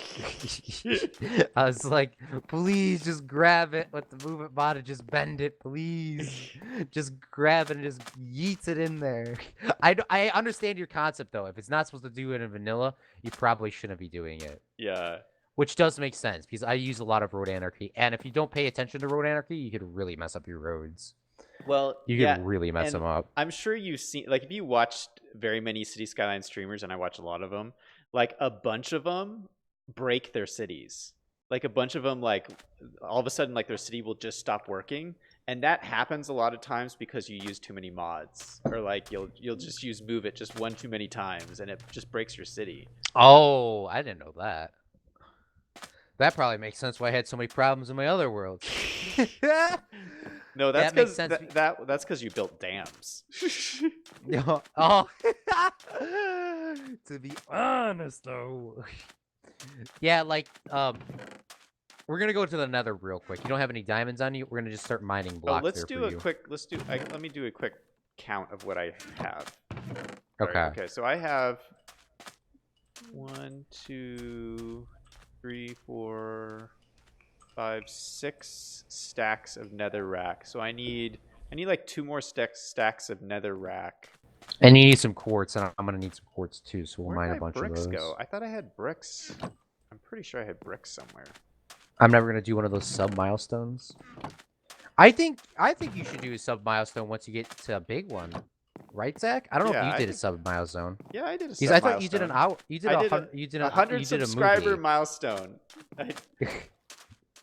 I was like, please just grab it with the movement mod and just bend it, please. Just grab it and just yeet it in there. I understand your concept though. If it's not supposed to do it in vanilla, you probably shouldn't be doing it. Yeah. Which does make sense, because I use a lot of road anarchy. And if you don't pay attention to road anarchy, you could really mess up your roads. Well, you could really mess them up. I'm sure you've seen, like, if you watched very many City Skyline streamers, and I watch a lot of them, like, a bunch of them break their cities. Like, a bunch of them, like, all of a sudden, like, their city will just stop working. And that happens a lot of times because you use too many mods. Or, like, you'll just use move it just one too many times, and it just breaks your city. Oh, I didn't know that. That probably makes sense why I had so many problems in my other worlds. No, that's because that's because you built dams. Oh, to be honest, though, yeah, like we're gonna go to the Nether real quick. You don't have any diamonds on you. We're gonna just start mining blocks. Let me do a quick count of what I have. Okay. Right, okay. So I have 1, 2, 3, 4, 5, 6 stacks of netherrack. So I need like 2 more stacks of netherrack. And you need some quartz, and I'm gonna need some quartz too. So we'll mine a bunch of those. Go? I thought I had bricks. I'm pretty sure I had bricks somewhere. I'm never gonna do one of those sub milestones. I think you should do a sub milestone once you get to a big one. Right, Zach? I don't know if you did a sub milestone. Yeah, I did a sub milestone. I thought you did an hour. You did a 100 subscriber milestone.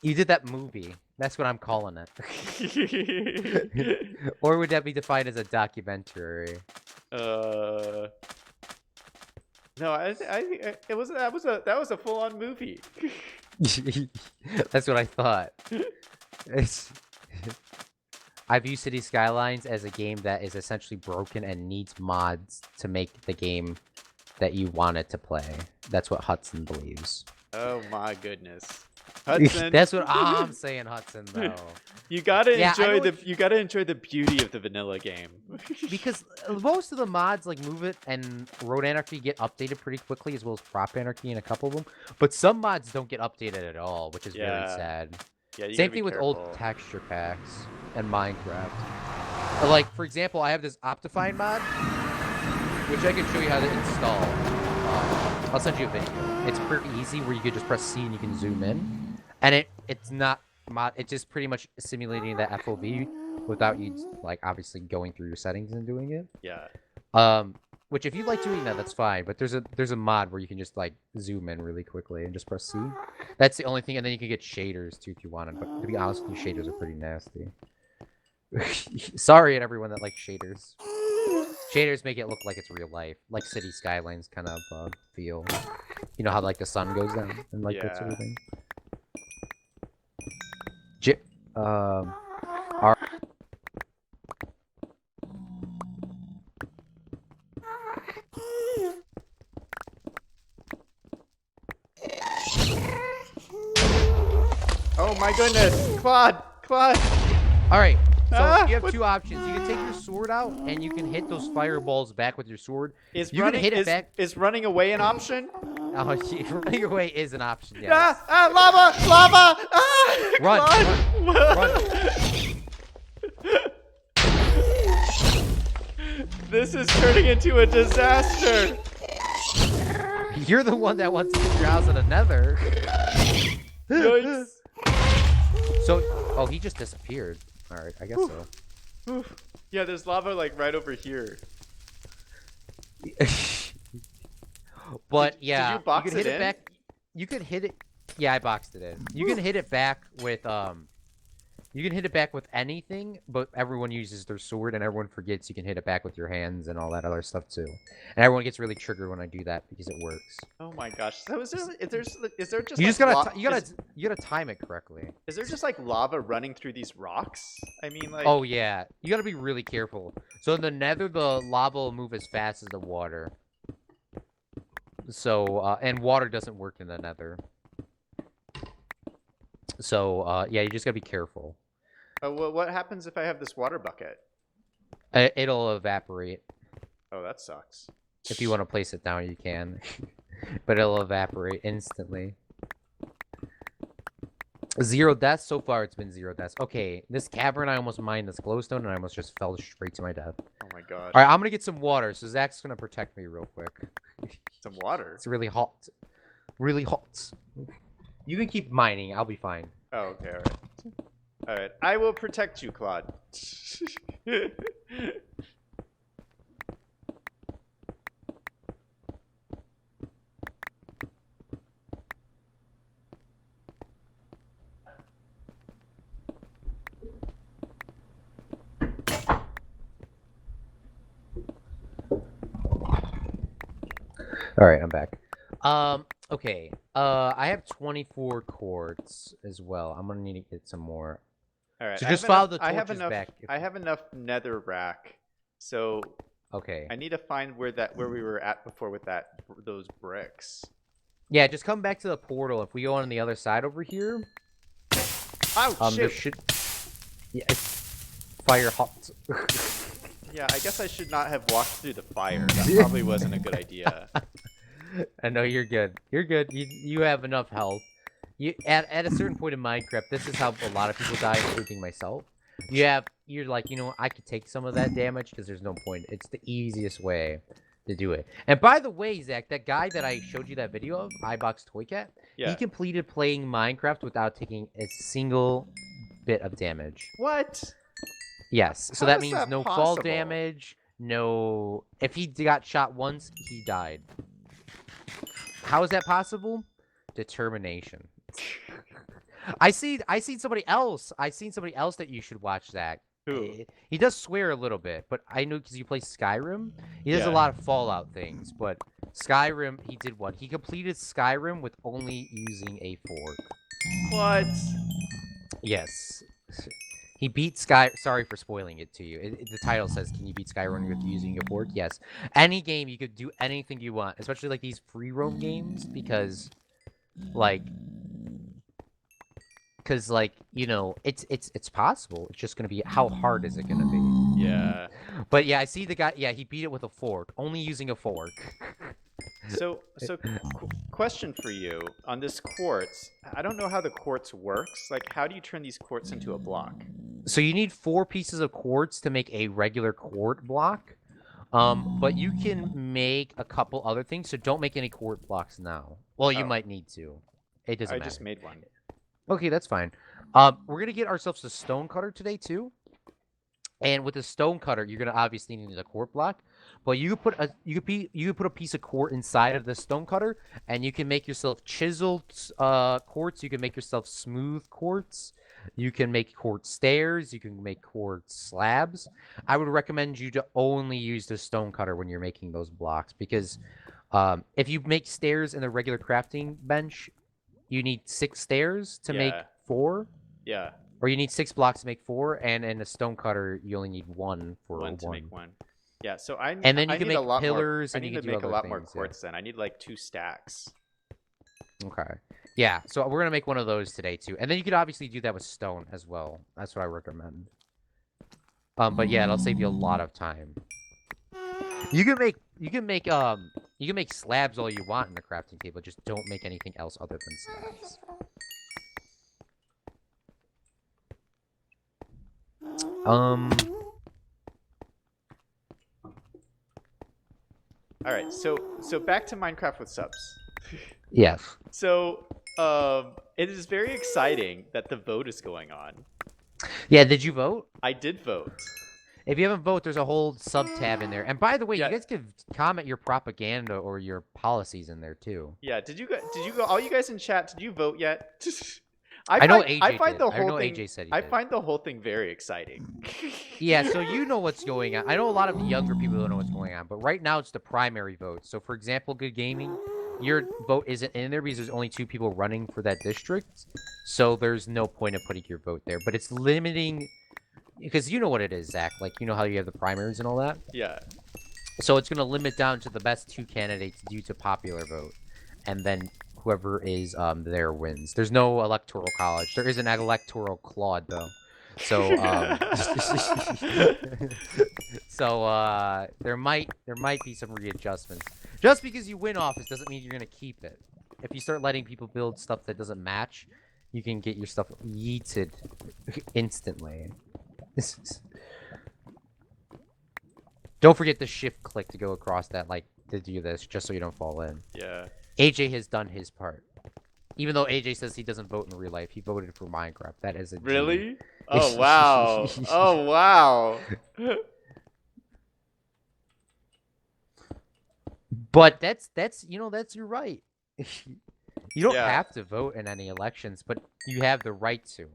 You did that movie. That's what I'm calling it. Or would that be defined as a documentary? No, that was a full-on movie. That's what I thought. I view City Skylines as a game that is essentially broken and needs mods to make the game that you want it to play. That's what Hudson believes. Oh my goodness. Hudson. That's what I'm saying, Hudson. Though. You gotta Yeah, I know enjoy what you gotta enjoy the beauty of the vanilla game. Because most of the mods like Move It and Road Anarchy get updated pretty quickly, as well as Prop Anarchy and a couple of them. But some mods don't get updated at all, which is very sad. Yeah, you Same gotta be thing with careful. old texture packs and Minecraft. Like, for example, I have this Optifine mod, which I can show you how to install. I'll send you a video. It's pretty easy, where you can just press C and you can zoom in, and it's not mod. It's just pretty much simulating the FOV without you like obviously going through your settings and doing it. Yeah. Which if you like doing that, that's fine. But there's a mod where you can just like zoom in really quickly and just press C. That's the only thing, and then you can get shaders too if you wanted. But to be honest with you, shaders are pretty nasty. Sorry at everyone that likes shaders. Shaders make it look like it's real life, like City Skylines kind of feel. You know how like the sun goes down and like that sort of thing. Oh my goodness, Claude! All right. So you have two options. You can take your sword out, and you can hit those fireballs back with your sword. You can hit it back. Is running away an option? Oh, running away is an option. Yes. Lava! Ah, run! This is turning into a disaster. You're the one that wants to put your house in the Nether. Yikes. So, oh, he just disappeared. All right, I guess so. Oof. Yeah, there's lava like right over here. But did yeah, you box could hit it it in? back. You could hit it. Yeah, I boxed it in. You can hit it back with You can hit it back with anything, but everyone uses their sword, and everyone forgets you can hit it back with your hands and all that other stuff too. And everyone gets really triggered when I do that because it works. Oh my gosh! So is there just You like just gotta you gotta time it correctly. Is there just like lava running through these rocks? I mean, like. Oh yeah, you gotta be really careful. So in the Nether, the lava will move as fast as the water. So and water doesn't work in the Nether. So yeah, you just gotta be careful. Well, what happens if I have this water bucket? It'll evaporate. Oh, that sucks. If you want to place it down, you can. But it'll evaporate instantly. 0 deaths? So far, it's been 0 deaths. Okay, this cavern, I almost mined this glowstone, and I almost just fell straight to my death. Oh my god. Alright, I'm gonna get some water, so Zach's gonna protect me real quick. Some water? It's really hot. Really hot. You can keep mining, I'll be fine. Oh, okay, alright. Alright, I will protect you, Claude. Alright, I'm back. Okay. I have 24 quartz as well. I'm gonna need to get some more. All right. So just follow the I have torches enough. back. I have enough nether rack, so Okay. I need to find where we were at before with those bricks. Yeah, just come back to the portal. If we go on the other side over here, oh there shit! should. Yeah, it's fire hot. Yeah, I guess I should not have walked through the fire. That probably wasn't a good idea. I know you're good. You're good. You have enough health. You at a certain point in Minecraft, this is how a lot of people die, including myself. You're like, you know, I could take some of that damage because there's no point. It's the easiest way to do it. And by the way, Zach, that guy that I showed you that video of, iBox Toy Cat, he completed playing Minecraft without taking a single bit of damage. What? Yes. So How that is means that no fall possible? damage. No. If he got shot once, he died. How is that possible? Determination. I seen somebody else. I seen somebody else that you should watch, Zach. Who? He does swear a little bit, but I know because you play Skyrim. He does a lot of Fallout things, but Skyrim, he did what? He completed Skyrim with only using a fork. What? Yes. He beat Sky. Sorry for spoiling it to you. The title says, "Can you beat Skyrim with using a fork?" Yes. Any game you could do anything you want, especially like these free roam games, because, like, because like it's possible. It's just gonna be how hard is it gonna be? Yeah. But yeah, I see the guy. Yeah, he beat it with a fork, only using a fork. So question for you on this quartz. I don't know how the quartz works. Like, how do you turn these quartz into a block? So you need 4 pieces of quartz to make a regular quart block. But you can make a couple other things, so don't make any quart blocks now. Well, you might need to. It doesn't matter. I just made one. Okay, that's fine. We're gonna get ourselves a stone cutter today too. And with the stone cutter, you're gonna obviously need a quart block. But you could put a piece of quart inside of the stone cutter, and you can make yourself chiseled quartz. You can make yourself smooth quartz. You can make quartz stairs. You can make quartz slabs. I would recommend you to only use the stone cutter when you're making those blocks, because if you make stairs in the regular crafting bench, you need 6 stairs to make 4. Yeah. Or you need 6 blocks to make 4, and in a stone cutter, you only need 1 for one to make 1. Yeah, so and then you can make pillars, and you can make a lot more things, quartz. Then I need like 2 stacks. Okay. Yeah, so we're gonna make one of those today too, and then you could obviously do that with stone as well. That's what I recommend. But yeah, it'll save you a lot of time. You can make slabs all you want in the crafting table. Just don't make anything else other than slabs. All right, so back to Minecraft with subs. Yes. So, it is very exciting that the vote is going on. Yeah, did you vote? I did vote. If you haven't voted, there's a whole sub tab in there. And by the way, you guys can comment your propaganda or your policies in there too. Yeah, did you go? All you guys in chat, did you vote yet? I know AJ I find did. the whole thing. AJ said he I did. find the whole thing very exciting. Yeah, so you know what's going on. I know a lot of the younger people don't know what's going on, but right now it's the primary vote. So for example, Good Gaming, your vote isn't in there because there's only 2 people running for that district. So there's no point in putting your vote there. But it's limiting, because you know what it is, Zach. Like, you know how you have the primaries and all that? Yeah. So it's going to limit down to the best 2 candidates due to popular vote. And then whoever is there wins. There's no electoral college. There is an electoral Claude, though. So there might be some readjustments. Just because you win office doesn't mean you're gonna keep it. If you start letting people build stuff that doesn't match, you can get your stuff yeeted instantly. Don't forget the shift click to go across that, like, to do this, just so you don't fall in. Yeah. AJ has done his part. Even though AJ says he doesn't vote in real life, he voted for Minecraft. That is a really? Oh wow! Oh wow! But that's your right. You don't have to vote in any elections, but you have the right to.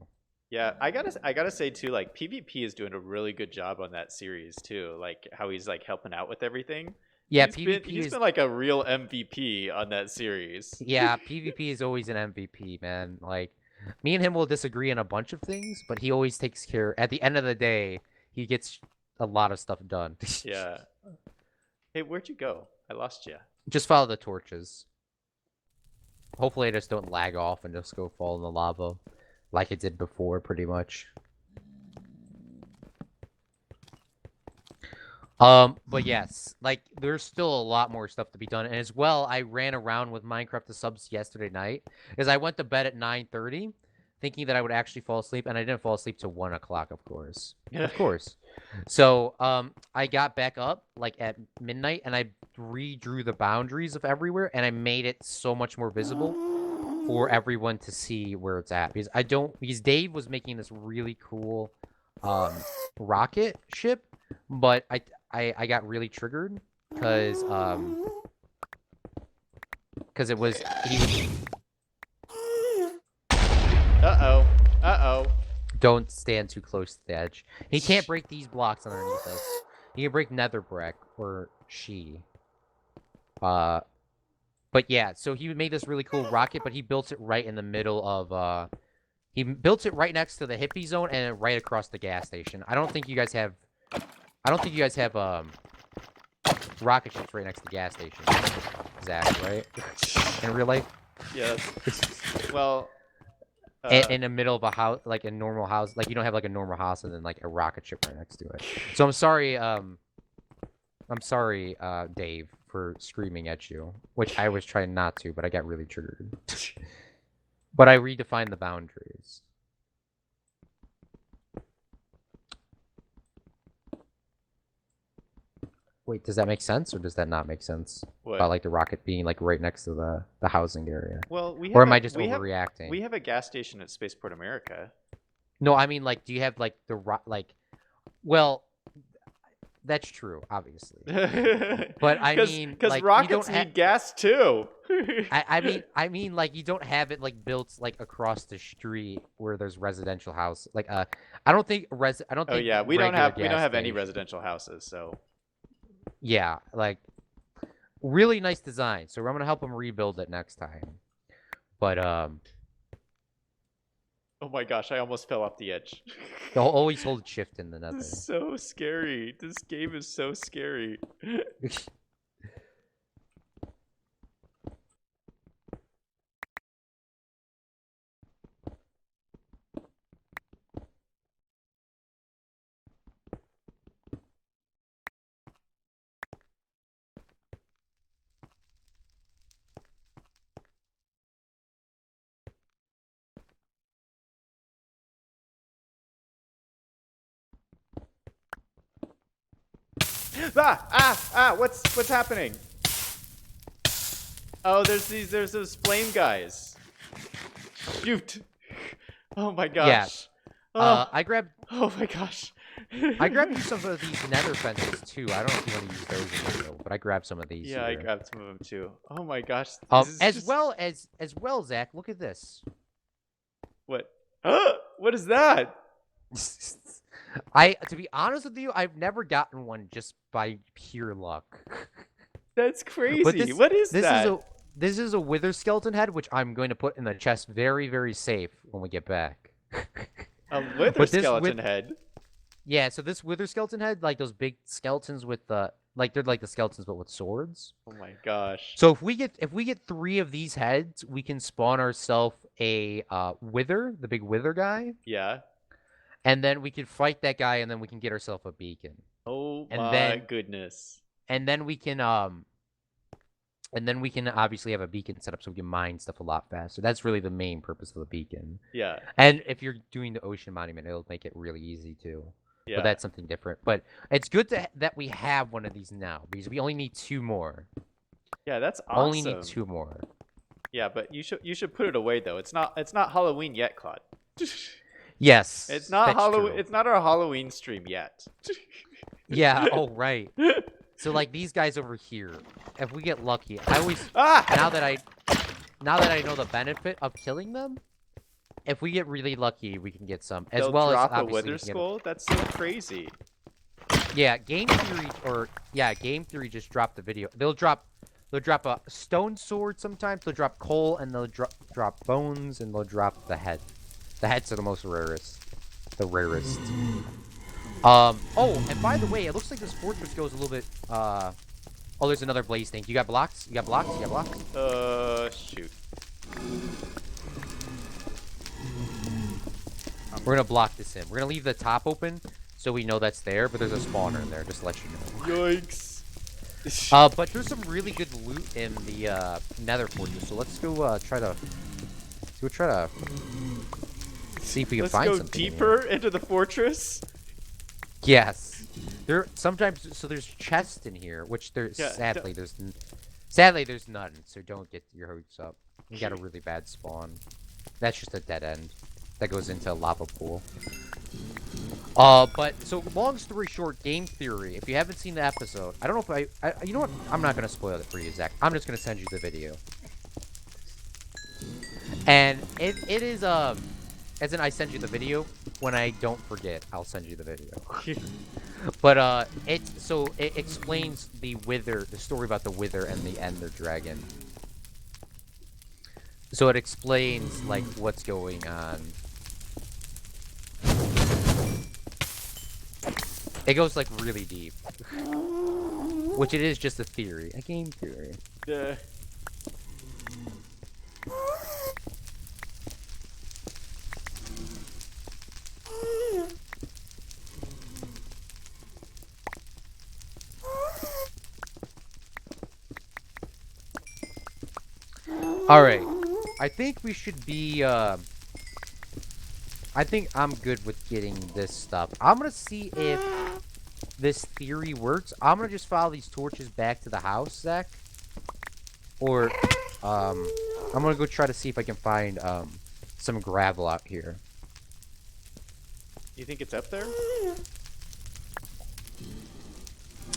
Yeah, I gotta say too, like PvP is doing a really good job on that series too. Like how he's like helping out with everything. Yeah, he's been like a real MVP on that series. Yeah, PvP is always an MVP, man. Like, me and him will disagree on a bunch of things, but he always takes care. At the end of the day, he gets a lot of stuff done. Yeah. Hey, where'd you go? I lost you. Just follow the torches. Hopefully I just don't lag off and just go fall in the lava like it did before, pretty much. But yes, like, there's still a lot more stuff to be done. And as well, I ran around with Minecraft the subs yesterday night, because I went to bed at 9:30, thinking that I would actually fall asleep, and I didn't fall asleep till 1 o'clock, of course. Of course. So, I got back up, like, at midnight, and I redrew the boundaries of everywhere, and I made it so much more visible for everyone to see where it's at. Because Dave was making this really cool, rocket ship, but I got really triggered because it was Uh-oh. Don't stand too close to the edge. He can't break these blocks underneath us. He can break nether brick, or she. But yeah, so he made this really cool rocket, but he built it right in the middle of he built it right next to the hippie zone and right across the gas station. I don't think you guys have rocket ships right next to the gas station. Zach, right? In real life? Yes. Well, in the middle of a house, like a normal house. Like you don't have like a normal house and then like a rocket ship right next to it. So I'm sorry, Dave, for screaming at you, which I was trying not to, but I got really triggered. But I redefined the boundaries. Wait, does that make sense, or does that not make sense? What? About like the rocket being like right next to the housing area. Well, or am I just overreacting? We have a gas station at Spaceport America. No, I mean like, do you have like Well, that's true, obviously. But I mean, because like, rockets need gas too. I mean, like you don't have it like built like across the street where there's residential house. Like, I don't think I don't think. Oh yeah, we don't have any residential houses, so. Yeah, like really nice design. So I'm gonna help them rebuild it next time. But Oh my gosh, I almost fell off the edge. they'll always hold shift in the nether. This is so scary. This game is so scary. What's happening? Oh, there's those flame guys. Shoot. Oh my gosh. Yeah. Oh. I grabbed. Oh my gosh. I grabbed you some of these nether fences too. I don't know if you want to use those in the video, but I grabbed some of these. Yeah, I grabbed some of them too. Oh my gosh. As well, Zach. Look at this. What? What is that? To be honest with you, I've never gotten one just by pure luck. That's crazy. What is that? This is a wither skeleton head, which I'm going to put in the chest very, very safe when we get back. A wither skeleton head? Yeah, so this wither skeleton head, like those big skeletons with the they're like the skeletons but with swords. Oh my gosh. So if we get 3 of these heads, we can spawn ourselves a wither, the big wither guy. Yeah. And then we can fight that guy, and then we can get ourselves a beacon. Oh my goodness. And then we can obviously have a beacon set up so we can mine stuff a lot faster. That's really the main purpose of the beacon. Yeah. And if you're doing the ocean monument, it'll make it really easy too. Yeah. But that's something different. But it's good that we have one of these now, because we only need 2 more. Yeah, that's awesome. Only need 2 more. Yeah, but you should put it away though. It's not Halloween yet, Claude. Yes. It's not Halloween. It's not our Halloween stream yet. Yeah. Oh, right. So like these guys over here, if we get lucky, I always now that I know the benefit of killing them, if we get really lucky, we can get some. They'll drop a wither skull. That's so crazy. Yeah, Game Theory just dropped the video. They'll drop a stone sword sometimes. They'll drop coal, and they'll drop bones, and they'll drop the head. The heads are the most rarest. The rarest. Oh, and by the way, it looks like this fortress goes a little bit, oh, there's another blaze thing. You got blocks? You got blocks? You got blocks? Shoot. We're gonna block this in. We're gonna leave the top open so we know that's there, but there's a spawner in there, just to let you know. Yikes. But there's some really good loot in the, nether fortress, so let's go, try to see if we can find something. Let's go deeper into the fortress. Yes, there's chests in here, which sadly there's none. So don't get your hopes up. You got a really bad spawn. That's just a dead end that goes into a lava pool. But so long story short, Game Theory. If you haven't seen the episode, I don't know if you know what? I'm not gonna spoil it for you, Zach. I'm just gonna send you the video. And it is as in I send you the video. When I don't forget, I'll send you the video. But it explains the story about the wither and the ender dragon. So it explains like what's going on. It goes like really deep, which it is just a theory, a game theory. All right. I think we should be. I think I'm good with getting this stuff. I'm gonna see if this theory works. I'm gonna just follow these torches back to the house, Zach. Or, I'm gonna go try to see if I can find some gravel out here. You think it's up there?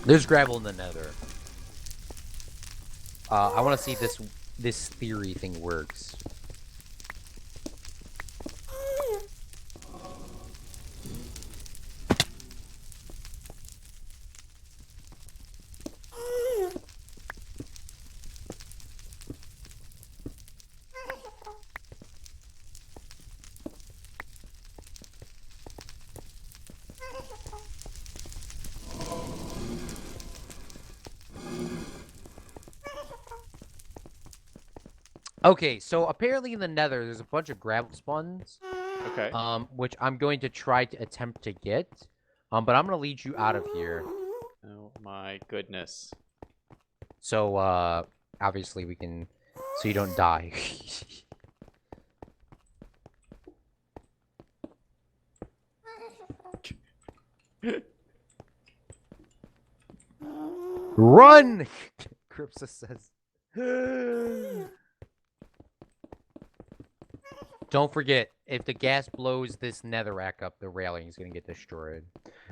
There's gravel in the nether. I want to see if this theory thing works. Okay, so apparently in the nether, there's a bunch of gravel spawns. Okay. Which I'm going to try to attempt to get. But I'm gonna lead you out of here. Oh my goodness. So, obviously we can, so you don't die. Run! Cripsa says. Don't forget, if the gas blows this netherrack up, the railing is going to get destroyed.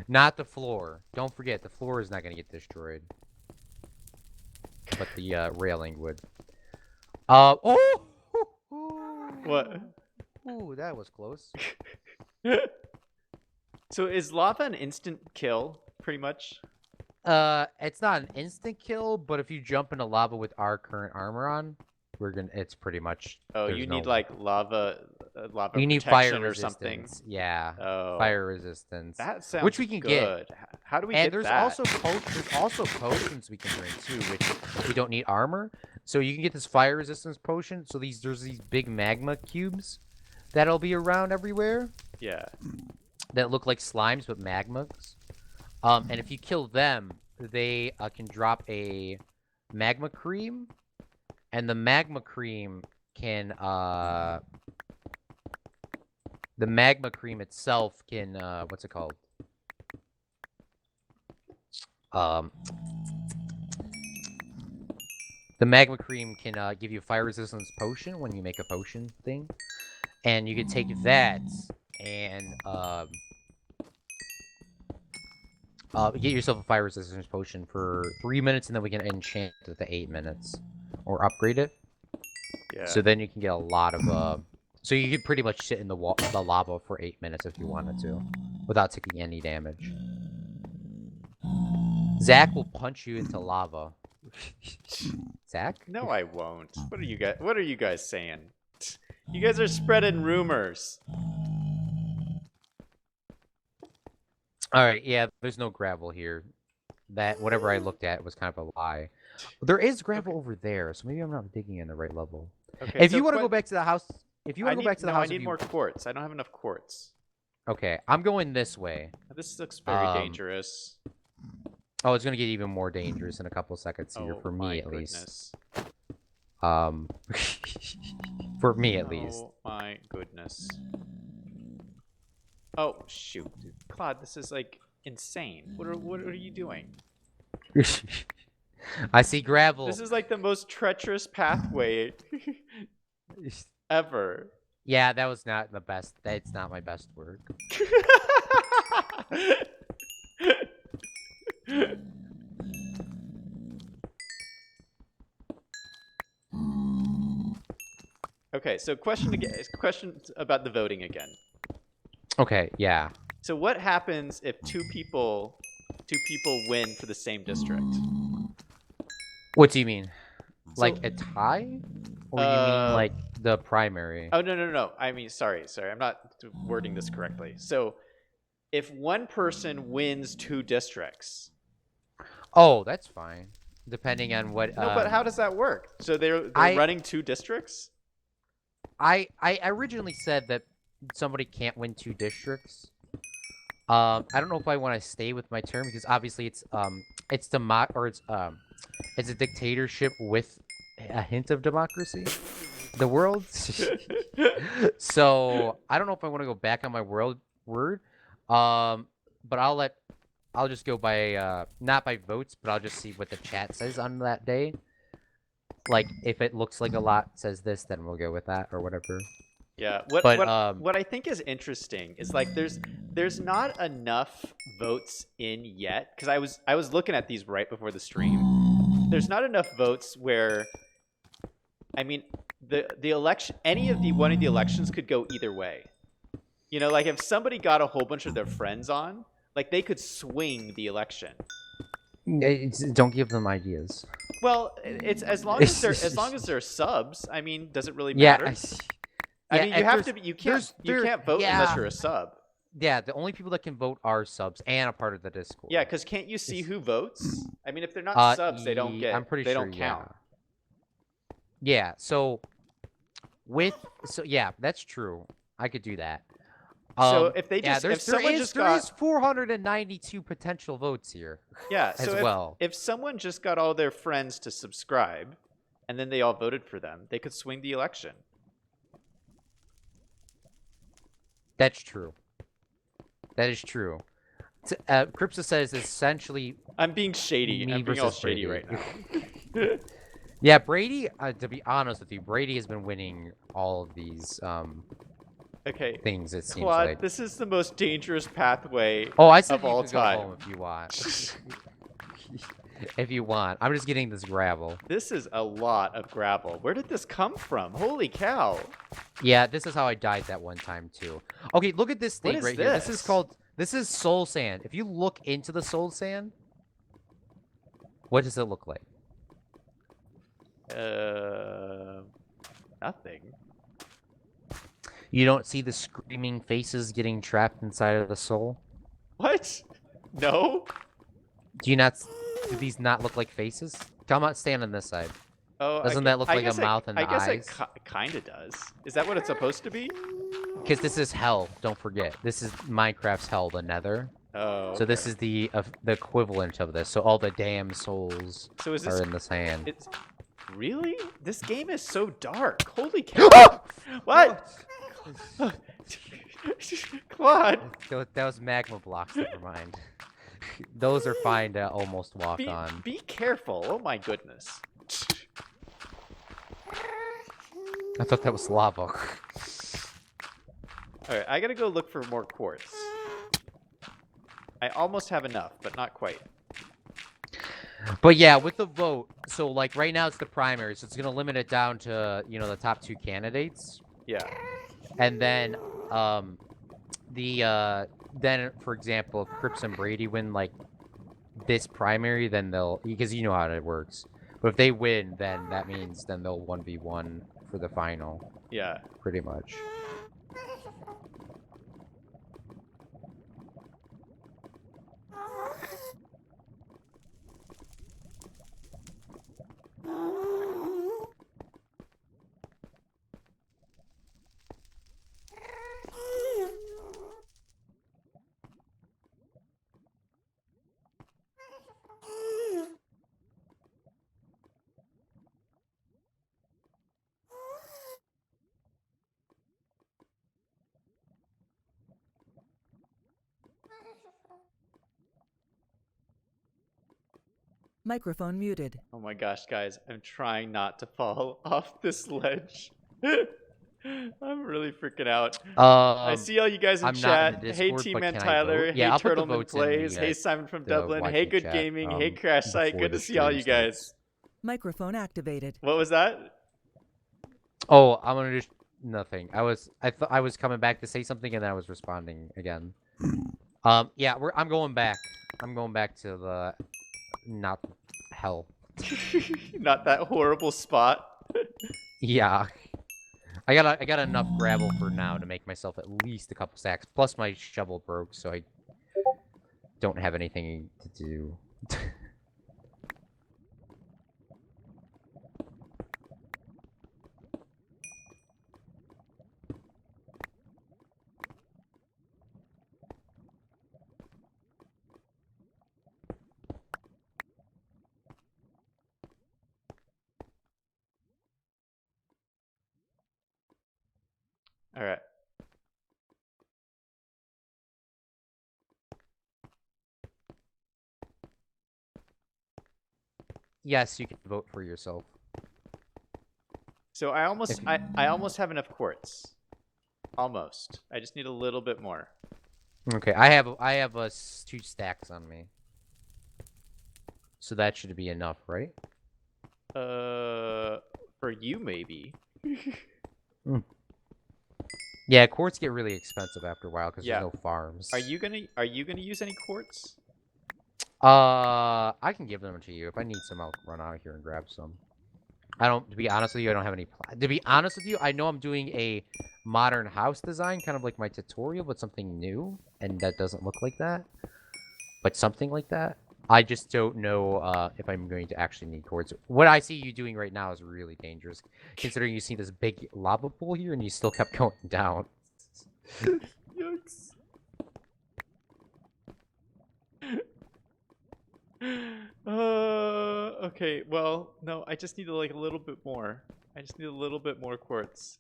Not the floor. Don't forget, the floor is not going to get destroyed. But the railing would. Oh! What? Ooh, that was close. So is lava an instant kill, pretty much? It's not an instant kill, but if you jump into lava with our current armor on, it's pretty much. Oh, you need like lava you need protection fire or resistance. something. Yeah. Oh, fire resistance. that sounds which we can good. get. How do we And get that? there's also potions we can drink too, which we don't need armor. So you can get this fire resistance potion. So there's these big magma cubes that'll be around everywhere. Yeah. That look like slimes but magmas. And if you kill them, they can drop a magma cream, and the magma cream can the magma cream itself can what's it called? The magma cream can give you a fire resistance potion when you make a potion thing, and you can take that and get yourself a fire resistance potion for 3 minutes, and then we can enchant it to 8 minutes, or upgrade it. Yeah. So then you can get a lot of so you could pretty much sit in the lava for 8 minutes if you wanted to, without taking any damage. Zach will punch you into lava. Zach? No, I won't. What are you guys saying? You guys are spreading rumors. All right, yeah, there's no gravel here. That whatever I looked at was kind of a lie. There is gravel over there, so maybe I'm not digging in the right level. Okay. If you want to go back to the house, I need more quartz. I don't have enough quartz. Okay, I'm going this way. This looks very dangerous. Oh, it's gonna get even more dangerous in a couple seconds here, for me at least. For me at least. Oh my goodness. Oh shoot, Claude, this is like insane. What are you doing? I see gravel. This is like the most treacherous pathway ever. Yeah, that was not the best. That's not my best work. Okay, so question about the voting again. Okay, yeah. So what happens if two people win for the same district? What do you mean? So, Like a tie? Or you mean like the primary? Oh, no. I mean, sorry. I'm not wording this correctly. So if one person wins 2 districts. Oh, that's fine. Depending on what... No, but how does that work? So they're running 2 districts? I originally said that somebody can't win 2 districts. I don't know if I want to stay with my term, because obviously it's a dictatorship with a hint of democracy. The world. So I don't know if I want to go back on my word. But I'll just go by not by votes, but I'll just see what the chat says on that day. Like if it looks like a lot says this, then we'll go with that or whatever. Yeah. What I think is interesting is like there's not enough votes in yet, because I was looking at these right before the stream. There's not enough votes where, I mean, the election, any of the one of the elections could go either way. You know, like if somebody got a whole bunch of their friends on, like they could swing the election. Don't give them ideas. Well, it's as long as they're subs. I mean, does it really matter? Yeah. I mean, you have to be. You can't vote unless you're a sub. Yeah, the only people that can vote are subs and a part of the Discord. Yeah, because can't you see who votes? I mean, if they're not subs, they don't get. I'm pretty they sure, don't count. Yeah. So yeah, that's true. I could do that. So if they just if someone just got, there is 492 potential votes here. Yeah. So as if someone just got all their friends to subscribe, and then they all voted for them, they could swing the election. That's true. That is true. Cripsa says essentially. I'm being shady. I'm being all shady right now. Yeah, Brady. To be honest with you, Brady has been winning all of these things. It seems Claude, like this is the most dangerous pathway. I said of all time. Go home if you want. If you want, I'm just getting this gravel. This is a lot of gravel. Where did this come from? Holy cow! Yeah, this is how I died that one time too. Okay, look at this thing here. This is soul sand. If you look into the soul sand, what does it look like? Nothing. You don't see the screaming faces getting trapped inside of the soul? What? No? Do these not look like faces? Come on, stand on this side. Oh, doesn't that look like a mouth and eyes? I guess it kind of does. Is that what it's supposed to be? Because this is hell, don't forget. This is Minecraft's hell, the nether. Oh, okay. So this is the equivalent of this. So all the damn souls are in the sand. It's really? This game is so dark. Holy cow. What? Claude. That was magma blocks, never mind. Those are fine to almost walk on. Be careful. Oh my goodness. I thought that was lava. Alright, I gotta go look for more quartz. I almost have enough, but not quite. But yeah, with the vote, so like right now it's the primary, so it's gonna limit it down to, you know, the top 2 candidates. Yeah. And then then for example, if Crips and Brady win like this primary, then they'll, because you know how it works. But if they win, then that means then they'll 1v1 for the final. Yeah. Pretty much. Microphone muted. Oh my gosh, guys, I'm trying not to fall off this ledge. I'm really freaking out. I see all you guys in chat. Hey, T-Man Tyler. Hey, Turtleman Plays. Hey, Simon from Dublin. Hey, Good Gaming. Hey, Crash Site. Good to see all you guys. Microphone activated. What was that? Oh, I'm gonna just nothing. I thought I was coming back to say something, and then I was responding again. Yeah, I'm going back. I'm going back to the not hell. Not that horrible spot. Yeah. I got enough gravel for now to make myself at least a couple stacks. Plus my shovel broke, so I don't have anything to do. All right. Yes, you can vote for yourself. So I almost have enough quartz. Almost. I just need a little bit more. Okay, I have 2 stacks on me. So that should be enough, right? For you maybe. Yeah, quartz get really expensive after a while because Yeah. there's no farms. Are you gonna use any quartz? I can give them to you. If I need some, I'll run out here and grab some. To be honest with you, I don't have any. To be honest with you, I know I'm doing a modern house design, kind of like my tutorial, but something new, and that doesn't look like that. But something like that. I just don't know if I'm going to actually need quartz. What I see you doing right now is really dangerous, considering you see this big lava pool here and you still kept going down. Yikes. Okay, well, no, I just need like a little bit more. I just need a little bit more quartz.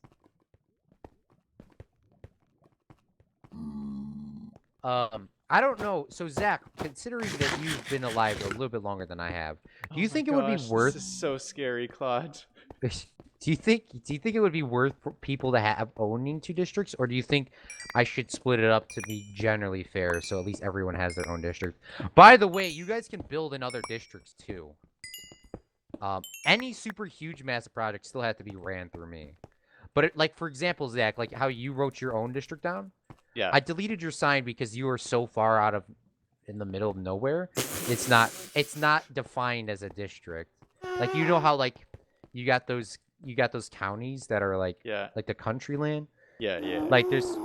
I don't know. So Zach, considering that you've been alive a little bit longer than I have, do you think it would be worth? This is so scary, Claude. Do you think it would be worth for people to have owning 2 districts, or do you think I should split it up to be generally fair, so at least everyone has their own district? By the way, you guys can build in other districts too. Any super huge massive projects still have to be ran through me. But like for example, Zach, like how you wrote your own district down. Yeah. I deleted your sign because you are so far out of in the middle of nowhere. It's not defined as a district. Like you know how like you got those counties that are like the country land. Yeah. Like there's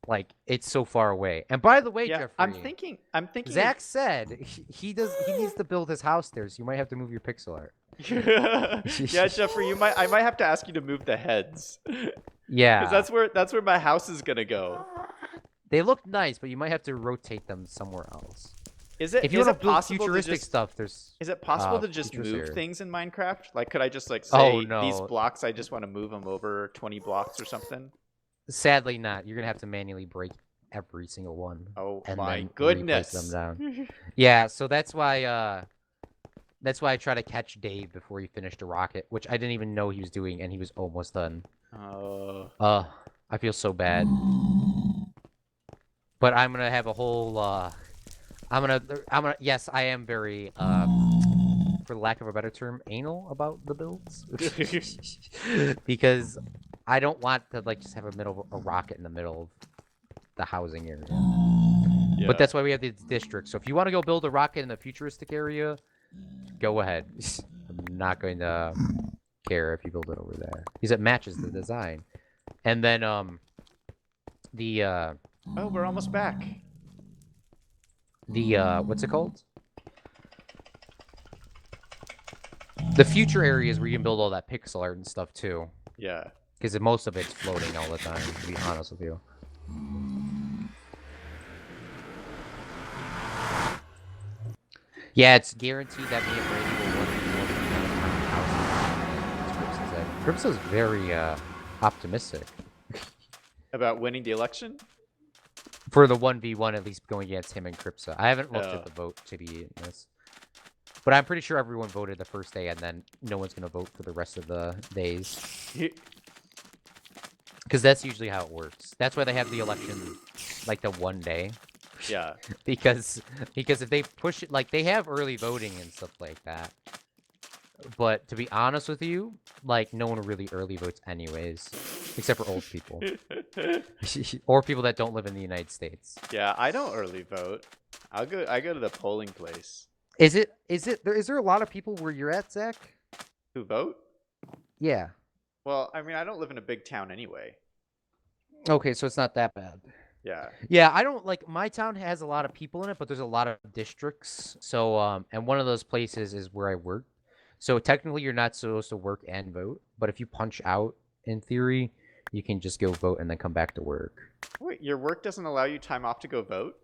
like it's so far away. And by the way, Jeffrey, I'm thinking. Zach said he needs to build his house there, so you might have to move your pixel art. Yeah, Jeffrey, I might have to ask you to move the heads. Yeah. Because that's where my house is gonna go. They look nice, but you might have to rotate them somewhere else. Is it? If you want to build futuristic stuff, there's. Is it possible to just move things in Minecraft? Like, could I just like say these blocks? I just want to move them over 20 blocks or something. Sadly, not. You're gonna have to manually break every single one. Oh and my then goodness! Them down. Yeah, so that's why. That's why I try to catch Dave before he finished a rocket, which I didn't even know he was doing, and he was almost done. I feel so bad. But I'm gonna have a whole. I'm gonna. Yes, I am very. For lack of a better term, anal about the builds, because I don't want to like just have a rocket in the middle of the housing area. Yeah. But that's why we have the district. So if you want to go build a rocket in the futuristic area, go ahead. I'm not going to care if you build it over there because it matches the design. And then oh, we're almost back. What's it called? The future areas where you can build all that pixel art and stuff too. Yeah. Because most of it's floating all the time, to be honest with you. Yeah, it's guaranteed that me and Brady will win the houses. Crypto's very optimistic. About winning the election? For the 1v1, at least going against him and Crypto. I haven't looked at the vote to be honest. But I'm pretty sure everyone voted the first day, and then no one's going to vote for the rest of the days. Because that's usually how it works. That's why they have the election, like, the one day. Yeah. because if they push it, like, they have early voting and stuff like that. But to be honest with you, like, no one really early votes anyways. Except for old people. Or people that don't live in the United States. Yeah, I don't early vote. I go to the polling place. Is there a lot of people where you're at, Zach? Who vote? Yeah. Well, I mean, I don't live in a big town anyway. Okay, so it's not that bad. Yeah. Yeah, I don't like my town has a lot of people in it, but there's a lot of districts. So and one of those places is where I work. So technically you're not supposed to work and vote, but if you punch out in theory, you can just go vote and then come back to work. Wait, your work doesn't allow you time off to go vote?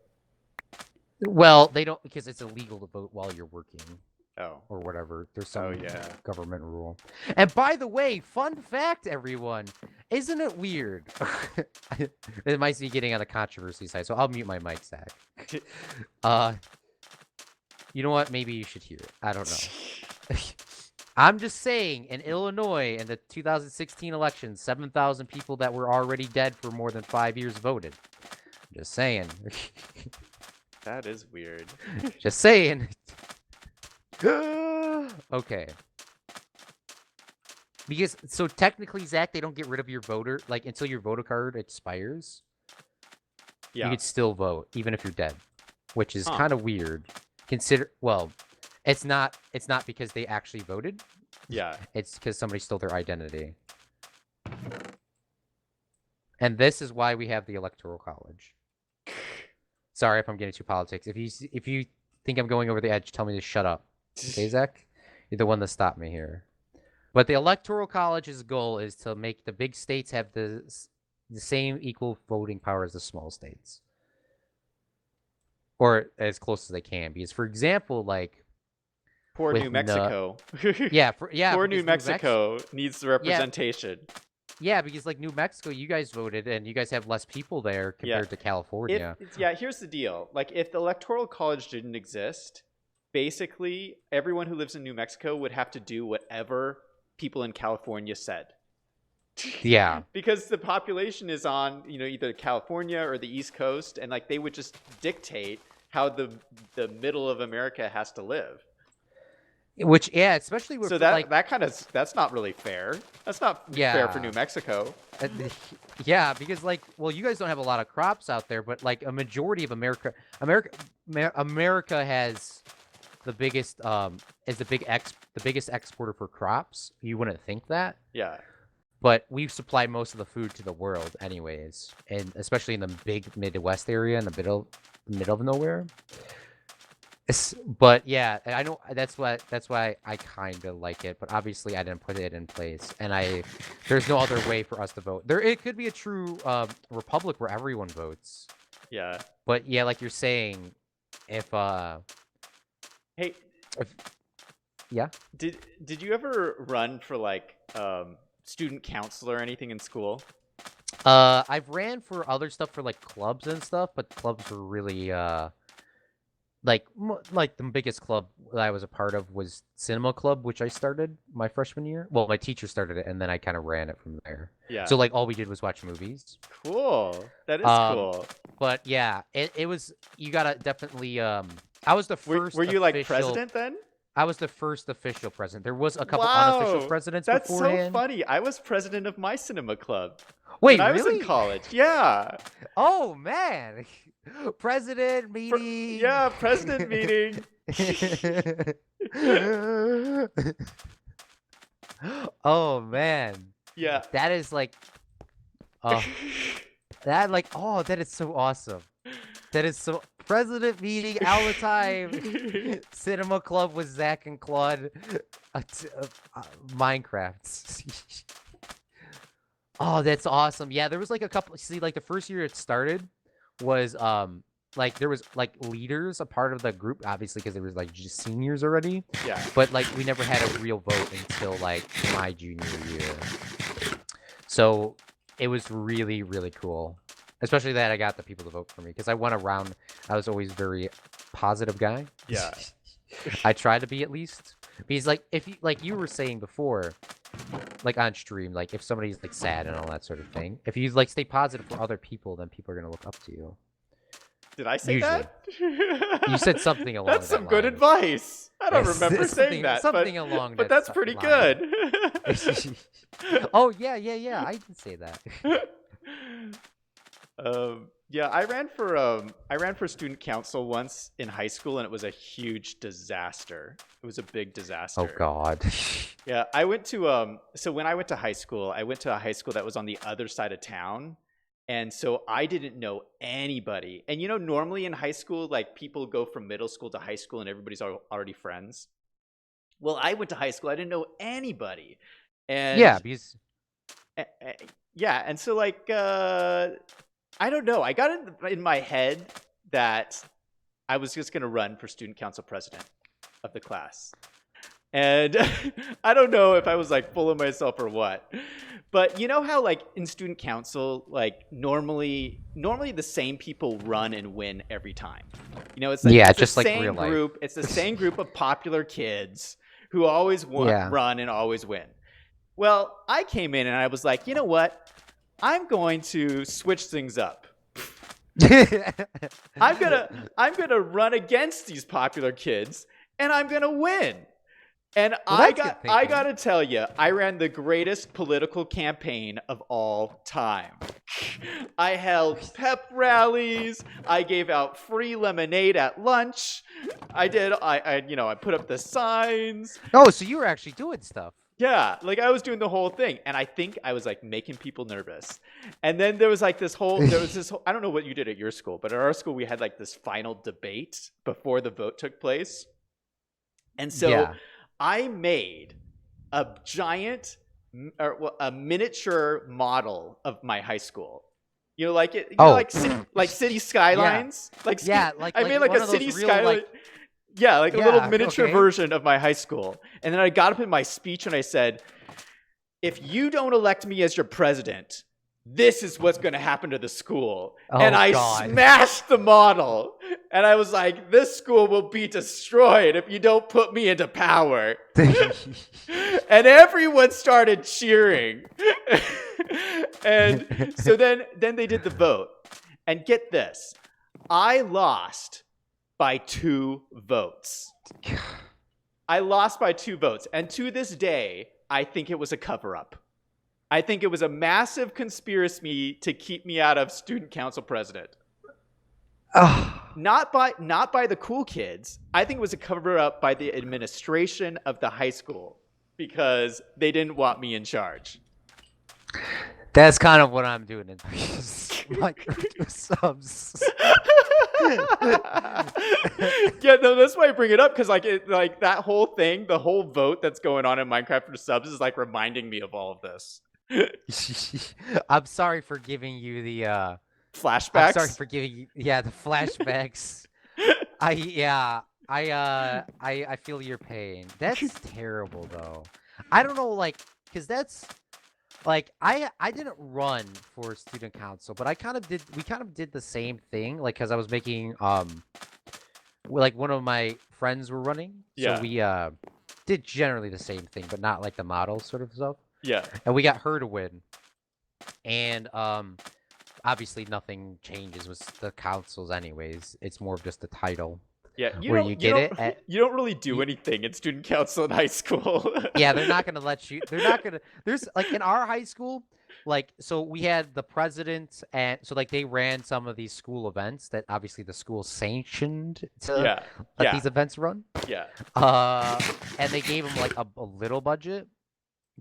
Well, they don't because it's illegal to vote while you're working. Oh. or whatever. There's some yeah. government rule. And by the way, fun fact, everyone, isn't it weird? It might be getting on the controversy side, so I'll mute my mic, Zach. You know what? Maybe you should hear it. I don't know. I'm just saying, in Illinois, in the 2016 election, 7,000 people that were already dead for more than 5 years voted. Just saying. That is weird. Just saying. Okay. Because, so technically, Zach, they don't get rid of your voter, like, until your voter card expires. Yeah. You could still vote, even if you're dead. Which is kind of weird. Well, it's not because they actually voted. Yeah. It's because somebody stole their identity. And this is why we have the Electoral College. Sorry if I'm getting too politics. If you think I'm going over the edge, tell me to shut up. Okay, Zach? You're the one that stopped me here. But the Electoral College's goal is to make the big states have the same equal voting power as the small states. Or as close as they can. Because, for example, like... Poor New Mexico. Poor New Mexico needs the representation. Yeah, because like New Mexico, you guys voted, and you guys have less people there compared to California. Here's the deal. Like, if the Electoral College didn't exist, basically everyone who lives in New Mexico would have to do whatever people in California said. Yeah. Because the population is on, either California or the East Coast, and like they would just dictate how the middle of America has to live. Which, especially with that's not really fair. That's not fair for New Mexico. Yeah, because you guys don't have a lot of crops out there, but like a majority of America has the biggest the biggest exporter for crops. You wouldn't think that. Yeah. But we supply most of the food to the world anyways, and especially in the big Midwest area in the middle of nowhere. But yeah, I know that's why I kind of like it, but obviously I didn't put it in place, and there's no other way for us to vote. It could be a true republic where everyone votes. Yeah. But yeah, like you're saying, did you ever run for like student council or anything in school? I've ran for other stuff for like clubs and stuff, but clubs were really like the biggest club that I was a part of was Cinema Club, which I started my freshman year. Well, my teacher started it, and then I kind of ran it from there. Yeah. So like all we did was watch movies. Cool. That is cool. But yeah, it was. You gotta definitely. I was the first. Were you like president then? I was the first official president. There was a couple unofficial presidents beforehand. That's so funny. I was president of my cinema club. Wait, when really? I was in college. Yeah. Oh man. President meeting. President meeting. Oh man. Yeah. That is like that is so awesome. That is so president meeting all the time. Cinema club with Zach and Claude. Minecraft. Oh, that's awesome. Yeah, there was like a couple. See, like the first year it started was like there was like leaders a part of the group, obviously because there was like just seniors already. Yeah. But like we never had a real vote until like my junior year. So it was really, really cool. Especially that I got the people to vote for me because I went around. I was always very positive guy. Yeah. I try to be at least. Because like if you like you were saying before, like on stream, like if somebody's like sad and all that sort of thing, if you like stay positive for other people, then people are gonna look up to you. Did I say that? You said something along That's some that good line. advice. I don't remember saying that. Something along but that that's pretty line. good. Oh yeah, I can say that. Yeah, I ran for student council once in high school, and it was a huge disaster. It was a big disaster. Oh God. Yeah, I went to so when I went to high school, I went to a high school that was on the other side of town. And so I didn't know anybody. And normally in high school, like people go from middle school to high school and everybody's already friends. Well, I went to high school, I didn't know anybody. And yeah, because and so like I don't know. I got in my head that I was just going to run for student council president of the class. And I don't know if I was like full of myself or what. But you know how like in student council, like normally the same people run and win every time. You know, it's like Yeah, it's just the like same real life. group. It's the same group of popular kids who always run and always win. Well, I came in and I was like, you know what? I'm going to switch things up. I'm gonna run against these popular kids and I'm gonna win. And Well, I that's gotta tell you, I ran the greatest political campaign of all time. I held pep rallies. I gave out free lemonade at lunch. I put up the signs. Oh, so you were actually doing stuff. Yeah, like I was doing the whole thing, and I think I was like making people nervous. And then there was this whole, I don't know what you did at your school, but at our school we had like this final debate before the vote took place. And so I made a giant, a miniature model of my high school. You know, like it, like city skylines. Yeah. I made like a city skyline. Like... Yeah, like a little miniature version of my high school. And then I got up in my speech and I said, if you don't elect me as your president, this is what's going to happen to the school. And I smashed the model. And I was like, this school will be destroyed if you don't put me into power. And everyone started cheering. And so then they did the vote. And get this, I lost by 2 votes. I lost by 2 votes. And to this day, I think it was a cover-up. I think it was a massive conspiracy to keep me out of student council president. Not by the cool kids. I think it was a cover-up by the administration of the high school because they didn't want me in charge. That's kind of what I'm doing in like subs. Yeah, no, that's why I bring it up because like that whole thing, the whole vote that's going on in Minecraft for subs is like reminding me of all of this. I'm sorry for giving you the flashbacks. I'm sorry for giving you the flashbacks. I feel your pain. That's terrible though. I don't know, like, because that's like I didn't run for student council, but we kind of did the same thing, like, because I was making like one of my friends were running, so we did generally the same thing, but not like the model sort of stuff. Yeah. And we got her to win, and obviously nothing changes with the councils anyways. It's more of just the title. Yeah, you don't really do anything in student council in high school. Yeah, they're not gonna let you. They're not gonna. There's like in our high school, like, so we had the president, and so like they ran some of these school events that obviously the school sanctioned to let these events run. Yeah. And they gave them like a little budget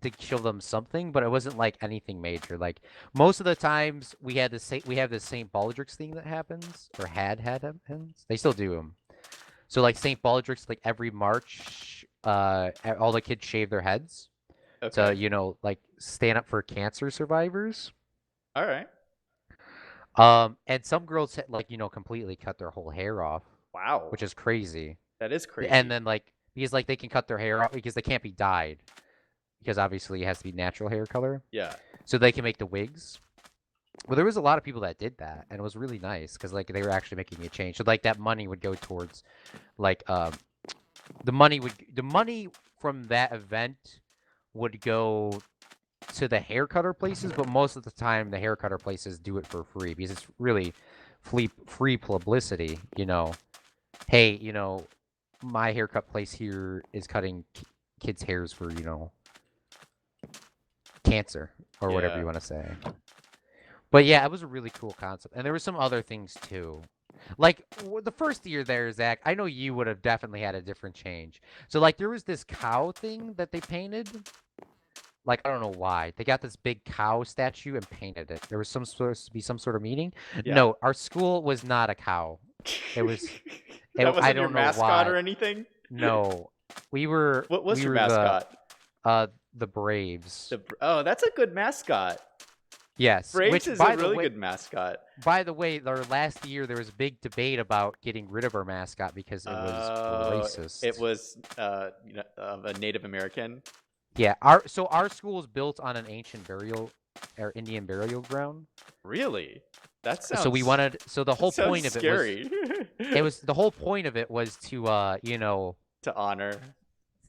to show them something, but it wasn't like anything major. Like most of the times we have this St. Baldrick's thing that happens, or had happens. They still do them. So like St. Baldrick's, like every March, all the kids shave their heads to, like stand up for cancer survivors. All right. And some girls like completely cut their whole hair off. Wow. Which is crazy. That is crazy. And then like because like they can cut their hair off because they can't be dyed, because obviously it has to be natural hair color. Yeah. So they can make the wigs. Well, there was a lot of people that did that, and it was really nice because like they were actually making a change. So like that money would go towards, like the money from that event would go to the hair cutter places, but most of the time the hair cutter places do it for free because it's really free publicity. Hey, my haircut place here is cutting kids' hairs for cancer or whatever you want to say. But yeah, it was a really cool concept. And there were some other things too. Like the first year there, Zach, I know you would have definitely had a different change. So like there was this cow thing that they painted. Like, I don't know why. They got this big cow statue and painted it. There was supposed to be some sort of meeting. Yeah. No, our school was not a cow. It was that wasn't I don't your mascot or anything? No. We were What was your mascot? The Braves. Oh, that's a good mascot. Yes, Frakes which is by a the really way, good mascot. by the way, our last year there was a big debate about getting rid of our mascot because it was racist. It was of a Native American. Yeah, our school is built on an ancient burial or Indian burial ground. Really? That sounds. So we wanted. So the whole sounds point of scary. it was the whole point of it was to to honor.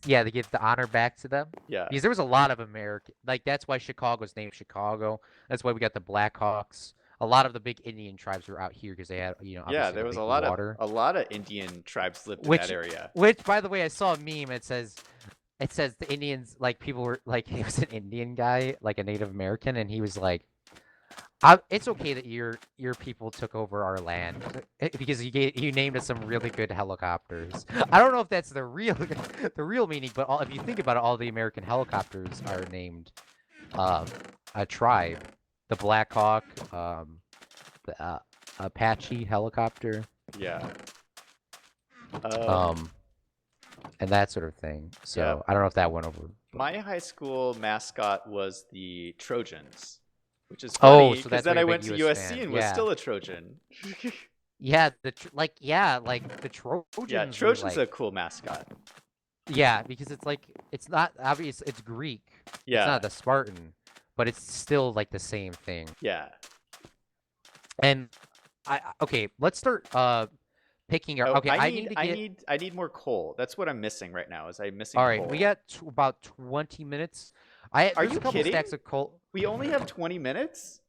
yeah, to give the honor back to them. Yeah. Because there was a lot of American, like that's why Chicago's named Chicago. That's why we got the Blackhawks. A lot of the big Indian tribes were out here because they had, Yeah, obviously there the was big a lot water. of Indian tribes lived in Which, that area. which, by the way, I saw a meme. It says the Indians, like people were like, it was an Indian guy, like a Native American, and he was like, "It's okay that your people took over our land because you named us some really good helicopters." I don't know if that's the real meaning, but if you think about it, all the American helicopters are named a tribe. The Black Hawk, the Apache helicopter, Yeah. and that sort of thing. So Yeah. I don't know if that went over. My high school mascot was the Trojans, which is Oh, funny so because that's then why I you're a went big to US USC fan. and was Yeah. still a Trojan. Yeah, the Trojans. Yeah, were, Trojan's like, a cool mascot. yeah, because it's not obvious. It's Greek. Yeah. It's not the Spartan, but it's still like the same thing. Yeah. And okay, let's start picking our. Oh, Okay, I need to get. I need more coal. That's what I'm missing right now. Is I'm missing All right, coal. we got about 20 minutes. Are There's you a couple kidding? stacks of coal, We only have 20 minutes?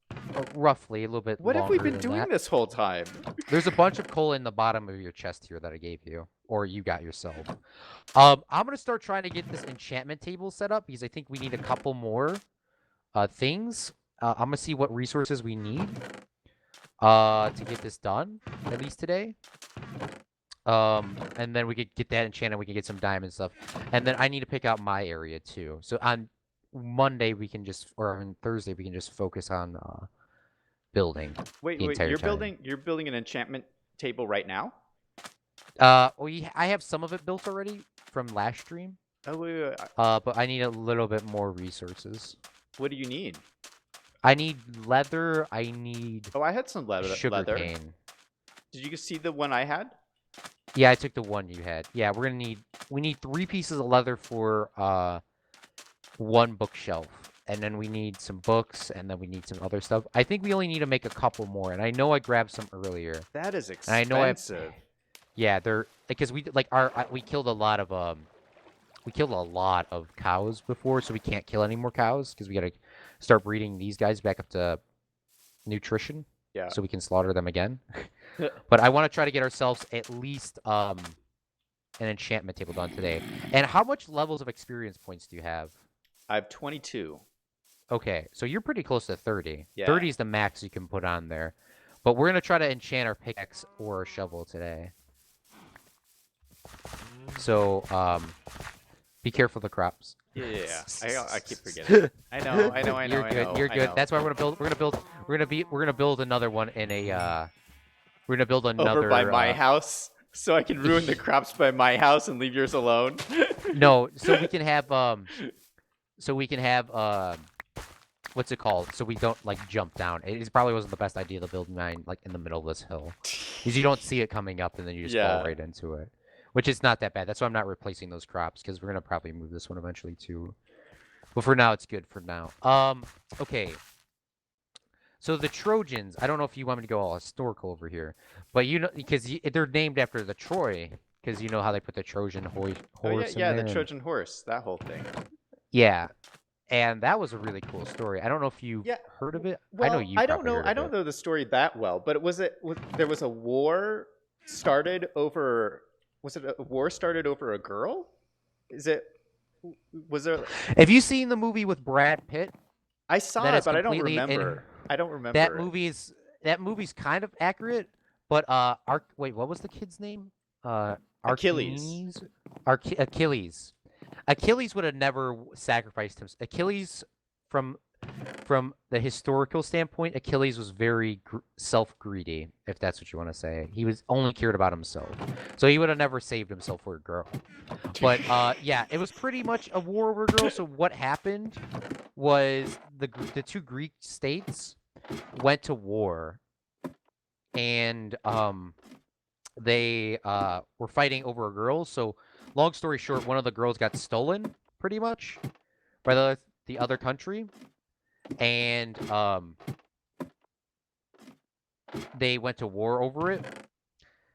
roughly a little bit. What have we longer been than doing that. this whole time? There's a bunch of coal in the bottom of your chest here that I gave you, or you got yourself. I'm gonna start trying to get this enchantment table set up because I think we need a couple more things. I'm gonna see what resources we need to get this done, at least today. And then we could get that enchanted. We can get some diamond stuff, and then I need to pick out my area too. So on Monday we can just, or on Thursday we can just focus on building. Wait, the entire time. you're building an enchantment table right now? I have some of it built already from last stream. Oh, wait. But I need a little bit more resources. What do you need? I need leather. I need Oh, I had some leather. sugarcane. Did you see the one I had? Yeah, I took the one you had. Yeah, we need 3 pieces of leather for one bookshelf. And then we need some books, and then we need some other stuff. I think we only need to make a couple more, and I know I grabbed some earlier. That is expensive. And I know yeah, they're because we killed a lot of cows before, so we can't kill any more cows because we gotta start breeding these guys back up to nutrition. Yeah. So we can slaughter them again. But I want to try to get ourselves at least an enchantment table done today. And how much levels of experience points do you have? I have 22. Okay, so you're pretty close to 30. Yeah. 30 is the max you can put on there. But we're gonna try to enchant our pickaxe or our shovel today. So be careful of the crops. Yeah. I keep forgetting. I know. You're good. You're good. That's why we're gonna build another one in a we're gonna build another over by my house, so I can ruin the crops by my house and leave yours alone. No, so we can have what's it called? So we don't like jump down. It probably wasn't the best idea to build mine like in the middle of this hill, because you don't see it coming up and then you just fall right into it. Which is not that bad. That's why I'm not replacing those crops, because we're gonna probably move this one eventually too. But for now, it's good for now. Okay. So the Trojans, I don't know if you want me to go all historical over here, but because they're named after the Troy, because you know how they put the Trojan horse. Yeah, the Trojan horse, that whole thing. Yeah, and that was a really cool story. I don't know if you heard of it. Well, I know you. I don't know the story that well, but there was a war started over. Was it a war started over a girl? Was there? Have you seen the movie with Brad Pitt? I saw it, but I don't remember. I don't remember. That movie's kind of accurate, but wait, what was the kid's name? Achilles. Achilles. Achilles would have never sacrificed himself. Achilles, from the historical standpoint, Achilles was very self-greedy, if that's what you want to say. He was only cared about himself, so he would have never saved himself for a girl. But yeah, it was pretty much a war over a girl. So what happened was the two Greek states went to war, and they were fighting over a girl. So, long story short, one of the girls got stolen, pretty much, by the other country, and they went to war over it.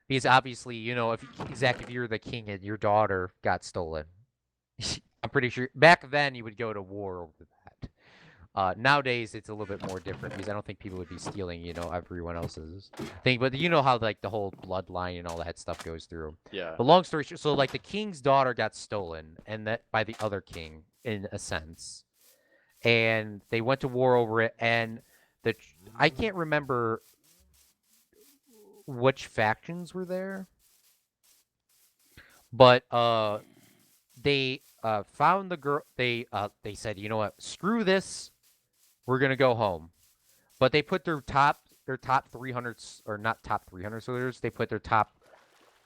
Because obviously, you know, Zach, if you're the king and your daughter got stolen, I'm pretty sure back then you would go to war over that. Nowadays it's a little bit more different because I don't think people would be stealing, you know, everyone else's thing. But you know how like the whole bloodline and all that stuff goes through. Yeah. But long story short, so like the king's daughter got stolen, and that by the other king in a sense, and they went to war over it. And I can't remember which factions were there, but they found the girl. They said, you know what, screw this, we're gonna go home. But they put their top 300, or not top 300 soldiers. They put their top,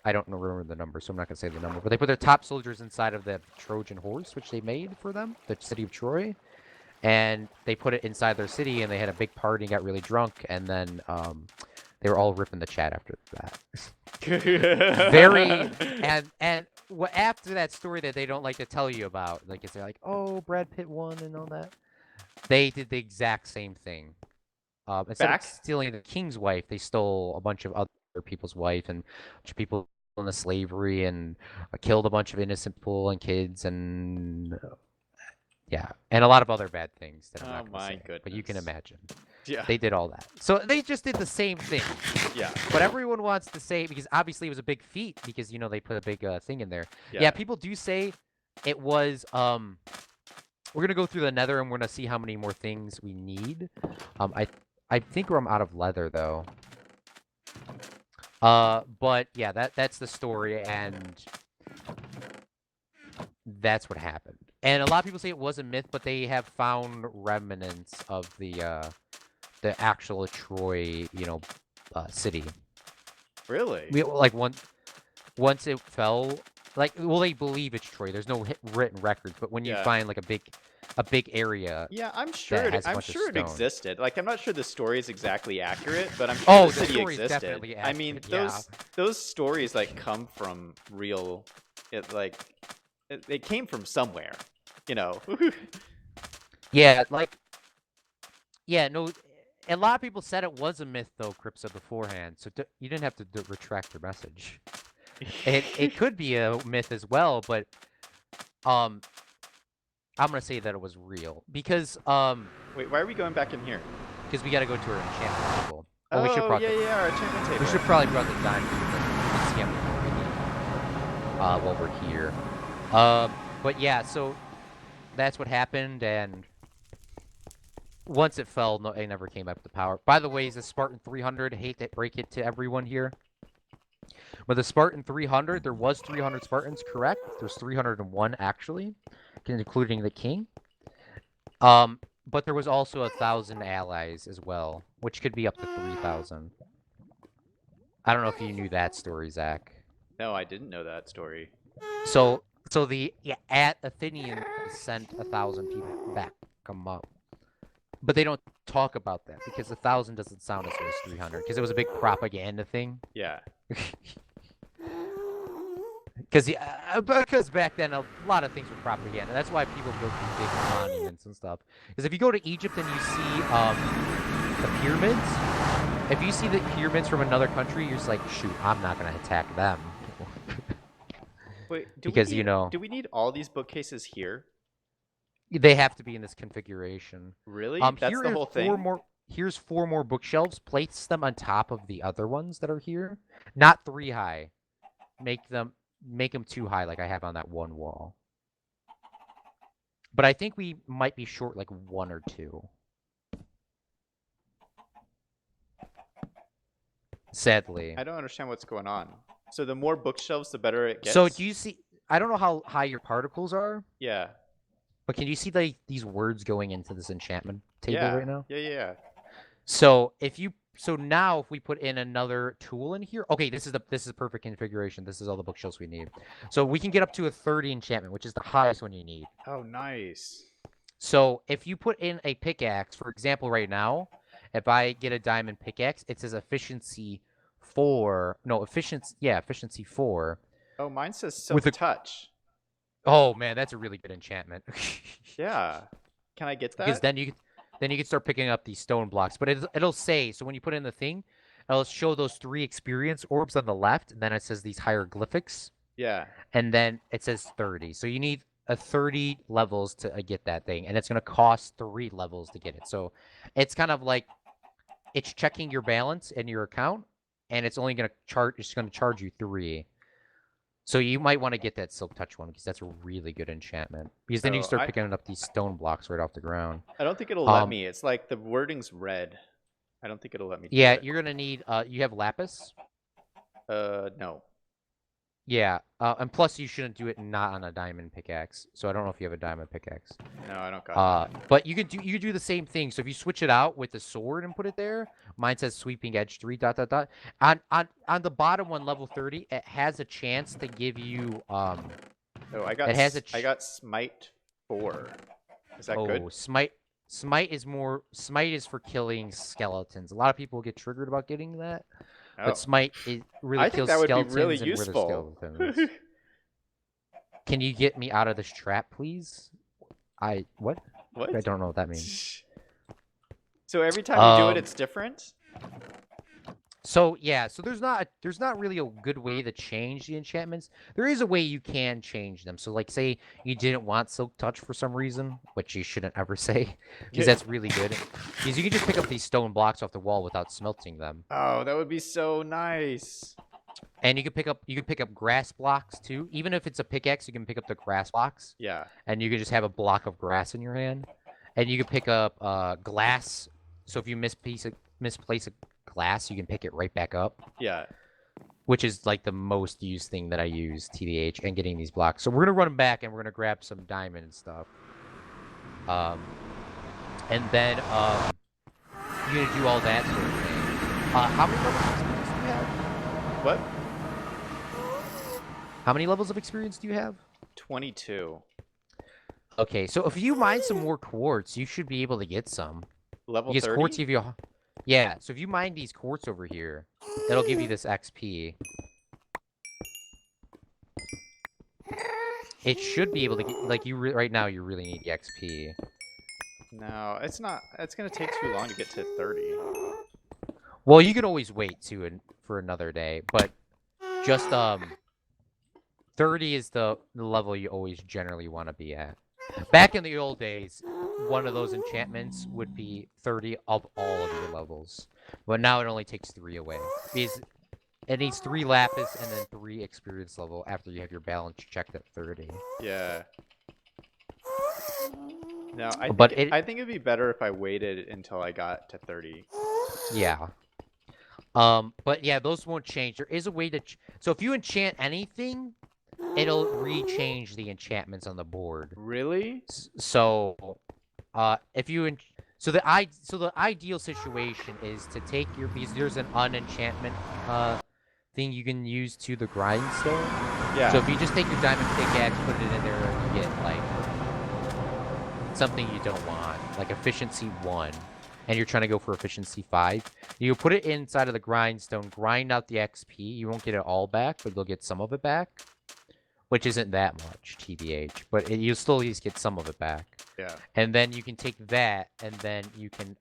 I don't remember the number, so I'm not gonna say the number. But they put their top soldiers inside of the Trojan horse, which they made for them, the city of Troy, and they put it inside their city. And they had a big party and got really drunk, and then they were all ripping the chat after that. Very after that story that they don't like to tell you about, like it's like, oh, Brad Pitt won and all that. They did the exact same thing. Instead of stealing the king's wife, they stole a bunch of other people's wife and a bunch of people into slavery, and killed a bunch of innocent people and kids, and yeah, and a lot of other bad things that I'm not gonna say, goodness. But you can imagine. Yeah. They did all that. So they just did the same thing. Yeah. But everyone wants to say, because obviously it was a big feat, because, you know, they put a big thing in there. Yeah, people do say it was, we're going to go through the nether, and we're going to see how many more things we need. I think I'm out of leather, though. But yeah, that's the story, and that's what happened. And a lot of people say it was a myth, but they have found remnants of the actual Troy, you know, city. Really? Like once it fell, like, well, they believe it's Troy. There's no written records, but when you find like a big area, yeah, I'm sure it existed. Like, I'm not sure the story is exactly accurate, but I'm sure the city existed. I mean, those stories like come from real. It came from somewhere, you know. Yeah, like, yeah, no. A lot of people said it was a myth, though, Cripsa, beforehand, so you didn't have to retract your message. It could be a myth as well, but I'm gonna say that it was real because Wait, why are we going back in here? Because we gotta go to our enchantment table. Oh, we should probably, our enchantment table. We should probably brought the diamond while we're here. But yeah, so that's what happened, and once it fell, no, it never came back to power. By the way, the Spartan 300, hate to break it to everyone here, but the Spartan 300, there was 300 Spartans, correct? There's 301 actually, including the king. But there was also 1,000 allies as well, which could be up to 3,000. I don't know if you knew that story, Zach. No, I didn't know that story. So the Athenians sent 1,000 people back, come up. But they don't talk about that because 1,000 doesn't sound as good as 300 because it was a big propaganda thing. Yeah. Because back then a lot of things were propaganda. That's why people go through big monuments and stuff. Because if you go to Egypt and you see the pyramids, if you see the pyramids from another country, you're just like, shoot, I'm not gonna attack them. Wait, do we need all these bookcases here? They have to be in this configuration. Really? That's the whole thing? Here's 4 more bookshelves. Place them on top of the other ones that are here. Not 3 high. Make them 2 high like I have on that one wall. But I think we might be short like 1 or 2. Sadly. I don't understand what's going on. So the more bookshelves, the better it gets? So do you see... I don't know how high your particles are. Yeah. But can you see these words going into this enchantment table right now? Yeah. So now if we put in another tool in here, okay, this is perfect configuration. This is all the bookshelves we need. So we can get up to a 30 enchantment, which is the highest one you need. Oh, nice. So if you put in a pickaxe, for example, right now, if I get a diamond pickaxe, it says efficiency 4. No, efficiency 4 Oh, mine says with silk a. touch. Oh man, that's a really good enchantment. Yeah. Can I get Because that? then you can start picking up these stone blocks. But it'll say, so when you put in the thing, it'll show those 3 experience orbs on the left, and then it says these hieroglyphics, Yeah. and then it says 30. So you need a 30 levels to get that thing, and it's gonna cost 3 levels to get it. So it's kind of like it's checking your balance in your account, and it's only gonna charge. It's gonna charge you 3. So you might want to get that Silk Touch one because that's a really good enchantment. Because then you Oh, start picking up these stone blocks right off the ground. I don't think it'll let me. It's like the wording's red. I don't think it'll let me do Yeah, it. you're gonna need. You have lapis. No. Yeah, and plus you shouldn't do it not on a diamond pickaxe. So I don't know if you have a diamond pickaxe. No, I don't got that. But you could do the same thing. So if you switch it out with the sword and put it there, mine says sweeping edge 3 dot dot dot. On the bottom one, level 30, it has a chance to give you Oh, I got smite 4. Is that good? Smite is for killing skeletons. A lot of people get triggered about getting that. Oh. But smite really I think kills that would be skeletons really and useful. wither skeletons. Can you get me out of this trap, please? What? What? I don't know what that means. So every time you do it, it's different? So yeah, so there's not really a good way to change the enchantments. There is a way you can change them. So like say you didn't want Silk Touch for some reason, which you shouldn't ever say, because that's really good. Because you can just pick up these stone blocks off the wall without smelting them. Oh, that would be so nice. And you can pick up grass blocks too. Even if it's a pickaxe, you can pick up the grass blocks. Yeah. And you can just have a block of grass in your hand. And you can pick up glass. So if you misplace a glass, you can pick it right back up. Yeah. Which is like the most used thing that I use, TBH, and getting these blocks. So we're gonna run them back and we're gonna grab some diamond and stuff. And then you're gonna do all that sort of thing. How many levels of experience do you have? What? How many levels of experience do you have? 22. Okay, so if you mine some more quartz, you should be able to get some. Level because 30? Quartz give you yeah, so if you mine these quartz over here, it'll give you this XP. It should be able to get, like, right now you really need the XP. No, it's not. It's going to take too long to get to 30. Well, you can always wait, too, for another day, but just, 30 is the level you always generally want to be at. Back in the old days, one of those enchantments would be 30 of all of your levels. But now it only takes 3 away. Because it needs 3 lapis and then 3 experience level after you have your balance checked at 30. Yeah. No, I think it'd be better if I waited until I got to 30. Yeah. But yeah, those won't change. There is a way to... So if you enchant anything, it'll re-change the enchantments on the board. Really? So, if you... So the ideal situation is to take your... Because there's an unenchantment thing you can use to the grindstone. Yeah. So if you just take your diamond pickaxe, put it in there, you get, like, something you don't want. Like efficiency 1. And you're trying to go for efficiency 5. You put it inside of the grindstone, grind out the XP. You won't get it all back, but you'll get some of it back. Which isn't that much, TBH. But you'll still at least get some of it back. Yeah. And then you can take that, and then you can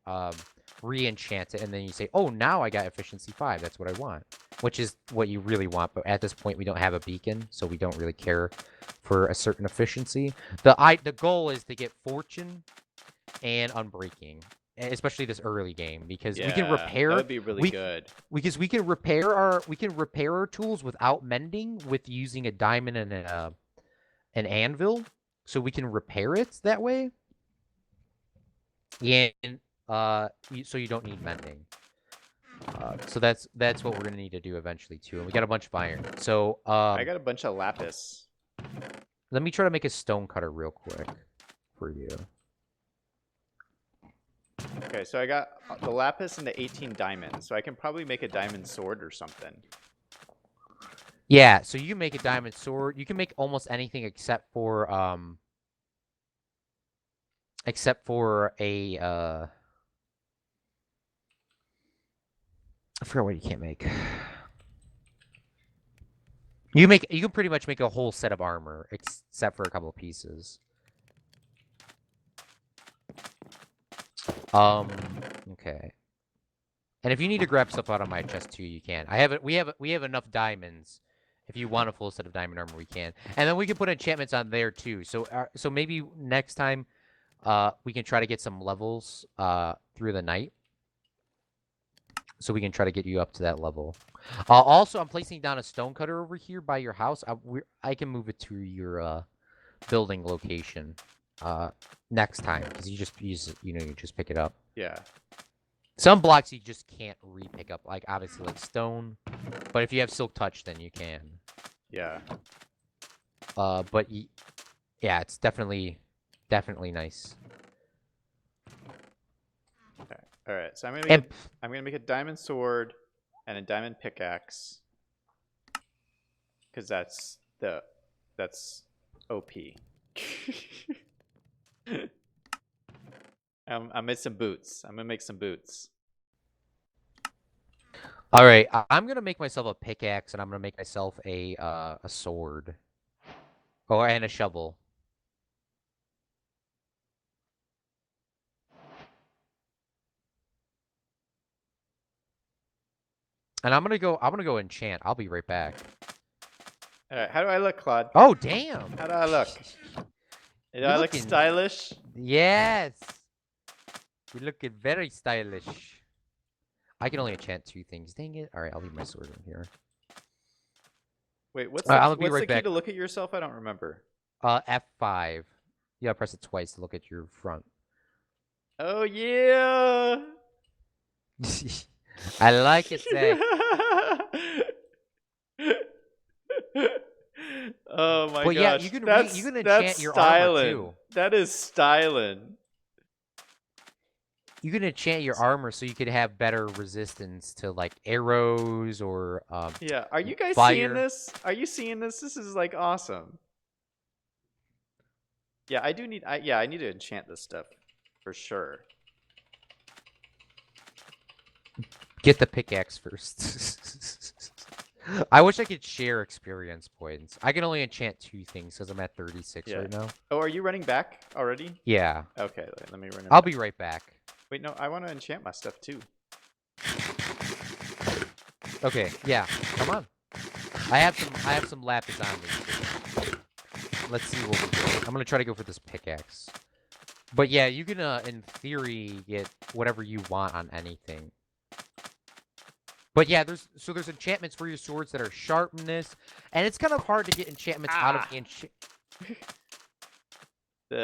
re-enchant it. And then you say, oh, now I got efficiency 5. That's what I want. Which is what you really want. But at this point, we don't have a beacon, so we don't really care for a certain efficiency. The goal is to get fortune and unbreaking. Especially this early game, because we can repair. That would be really good. Because we can repair our tools without mending with using a diamond and an anvil, so we can repair it that way. Yeah, so you don't need mending. So that's what we're gonna need to do eventually too. And we got a bunch of iron. So I got a bunch of lapis. Let me try to make a stone cutter real quick for you. Okay, so I got the lapis and the 18 diamonds, so I can probably make a diamond sword or something. Yeah, so you can make a diamond sword. You can make almost anything except for except for a I forgot what you can't make. You can pretty much make a whole set of armor except for a couple of pieces. Okay. And if you need to grab stuff out of my chest too, you can. We have enough diamonds. If you want a full set of diamond armor, we can. And then we can put enchantments on there too. So so maybe next time we can try to get some levels through the night. So we can try to get you up to that level. Also, I'm placing down a stone cutter over here by your house. I can move it to your building location next time because you just pick it up. Yeah. Some blocks you just can't re-pick up, like obviously like stone. But if you have silk touch, then you can. Yeah. But yeah, it's definitely nice. Okay. All right. So I'm gonna make a diamond sword and a diamond pickaxe because that's OP. I made some boots. I'm gonna make some boots. All right, I'm gonna make myself a pickaxe, and I'm gonna make myself a sword, and a shovel. And I'm gonna go enchant. I'll be right back. All right. How do I look, Claude? Oh damn! How do I look? Do I look stylish? Yes. You're looking very stylish. I can only enchant 2 things. Dang it! All right, I'll leave my sword in here. Wait, what's I'll be what's right the key back. to look at yourself? I don't remember. F5. You gotta press it twice to look at your front. Oh yeah. I like it, Zach. Oh my gosh. Yeah, you can enchant your armor too. That is styling. You can enchant your armor so you could have better resistance to like arrows or Yeah, are you guys fire. seeing this? Are you seeing this? This is like awesome. Yeah, I need to enchant this stuff for sure. Get the pickaxe first. I wish I could share experience points. I can only enchant 2 things because I'm at 36 right now. Oh, are you running back already? Yeah. Okay, let me run. I'll be right back. Wait, no, I want to enchant my stuff too. Okay, yeah, come on. I have some lapis on me. Let's see what we get. I'm gonna try to go for this pickaxe. But yeah, you can in theory get whatever you want on anything. But yeah, there's enchantments for your swords that are sharpness, and it's kind of hard to get enchantments out of the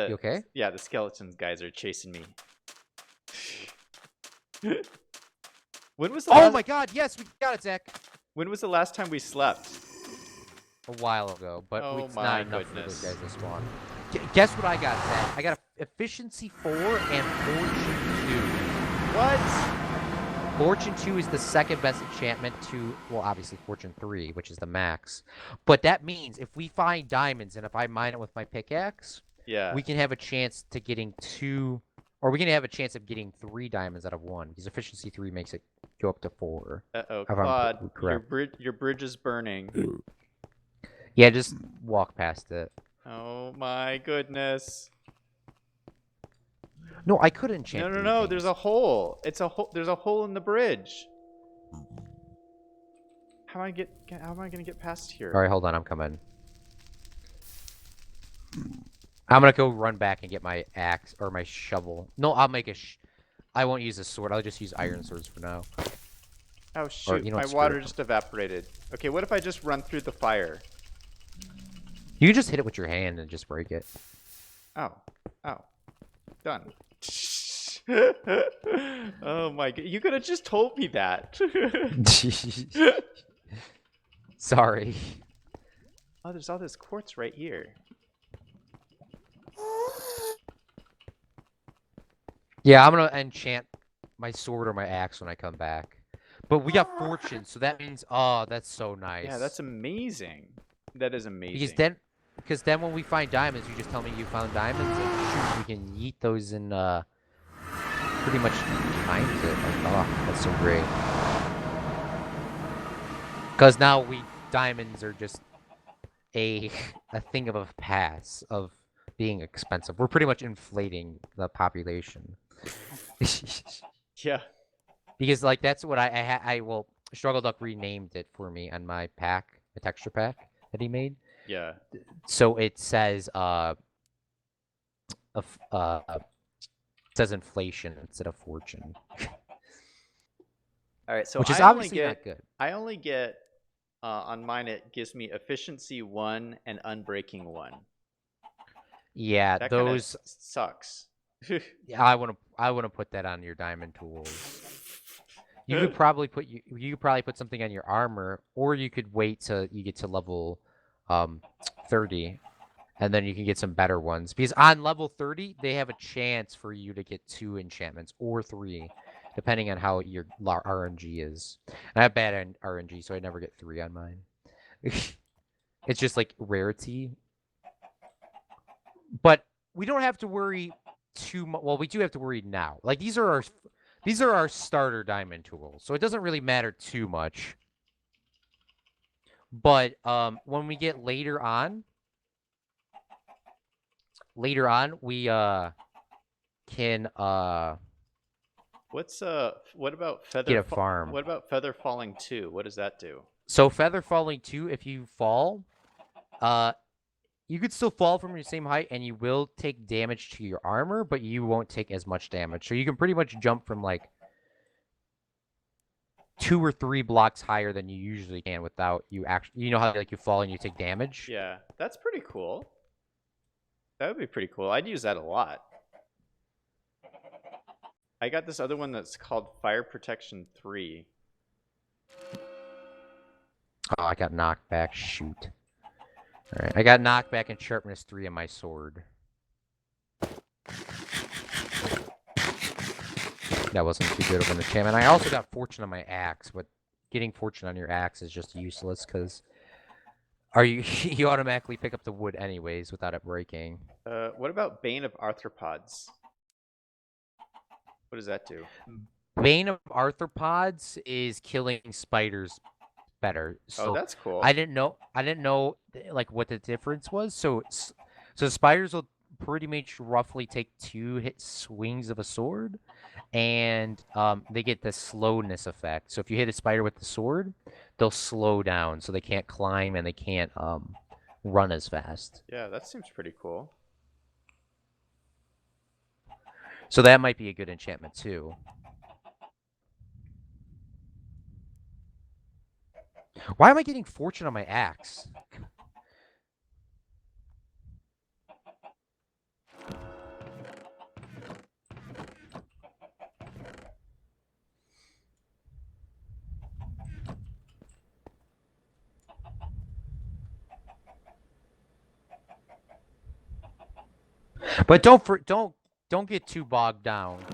You okay? Yeah, the skeletons guys are chasing me. When was the Oh my god, yes, we got it, Zach. When was the last time we slept? A while ago, but it's not enough for those guys to spawn. Guess what I got, Zach? I got efficiency 4 and fortune 2. What? Fortune 2 is the second best enchantment to, well, obviously Fortune 3, which is the max. But that means if we find diamonds and if I mine it with my pickaxe, we can have a chance to getting 2, or we can have a chance of getting 3 diamonds out of 1, because efficiency 3 makes it go up to 4. Uh-oh, Claude, your bridge is burning. Yeah, just walk past it. Oh my goodness. No, I could enchant. No, there's a hole. There's a hole in the bridge. How am I gonna get past here? All right, hold on, I'm coming. I'm gonna go run back and get my axe or my shovel. No, I'll make I won't use a sword. I'll just use iron swords for now. Oh shoot! My water just evaporated. Okay, what if I just run through the fire? You can just hit it with your hand and just break it. Oh, done. Oh my god! You could have just told me that. Sorry. Oh, there's all this quartz right here. Yeah, I'm gonna enchant my sword or my axe when I come back. But we got fortune, so that means that's so nice. Yeah, that's amazing. That is amazing. Because because then when we find diamonds, you just tell me you found diamonds, and shoot, we can yeet those in pretty much times it. Like, oh, that's so great. Because now diamonds are just a thing of a pass of being expensive. We're pretty much inflating the population. Yeah. Because like that's what well, Struggle Duck renamed it for me on my pack, the texture pack that he made. Yeah. So it says it says inflation instead of fortune. All right, so which is I only obviously get, not good. I only get on mine it gives me efficiency 1 and unbreaking 1. Yeah, That those sucks. yeah, I want to put that on your diamond tools. You could probably put something on your armor, or you could wait till you get to level 30, and then you can get some better ones. Because on level 30, they have a chance for you to get 2 enchantments or 3, depending on how your RNG is. And I have bad RNG, so I never get 3 on mine. It's just like rarity. But we don't have to worry too much. Well, we do have to worry now. Like these are our starter diamond tools, so it doesn't really matter too much. But when we get later on, we can what about feather get a farm. What about feather falling 2? What does that do? So feather falling 2, if you fall, you could still fall from your same height, and you will take damage to your armor, but you won't take as much damage. So you can pretty much jump from like 2 or 3 blocks higher than you usually can without you actually. You know how like you fall and you take damage? Yeah, that's pretty cool. That would be pretty cool. I'd use that a lot. I got this other one that's called Fire Protection 3. Oh, I got knocked back. Shoot. All right, I got knocked back and sharpness 3 on my sword. That wasn't too good of an enchantment. I also got fortune on my axe, but getting fortune on your axe is just useless because you automatically pick up the wood anyways without it breaking. What about Bane of Arthropods? What does that do? Bane of Arthropods is killing spiders better. So oh, that's cool. I didn't know like what the difference was. So spiders will pretty much roughly take 2 hit swings of a sword, and they get the slowness effect. So if you hit a spider with the sword, they'll slow down, so they can't climb and they can't run as fast. Yeah, that seems pretty cool. So that might be a good enchantment too. Why am I getting fortune on my axe? But don't get too bogged down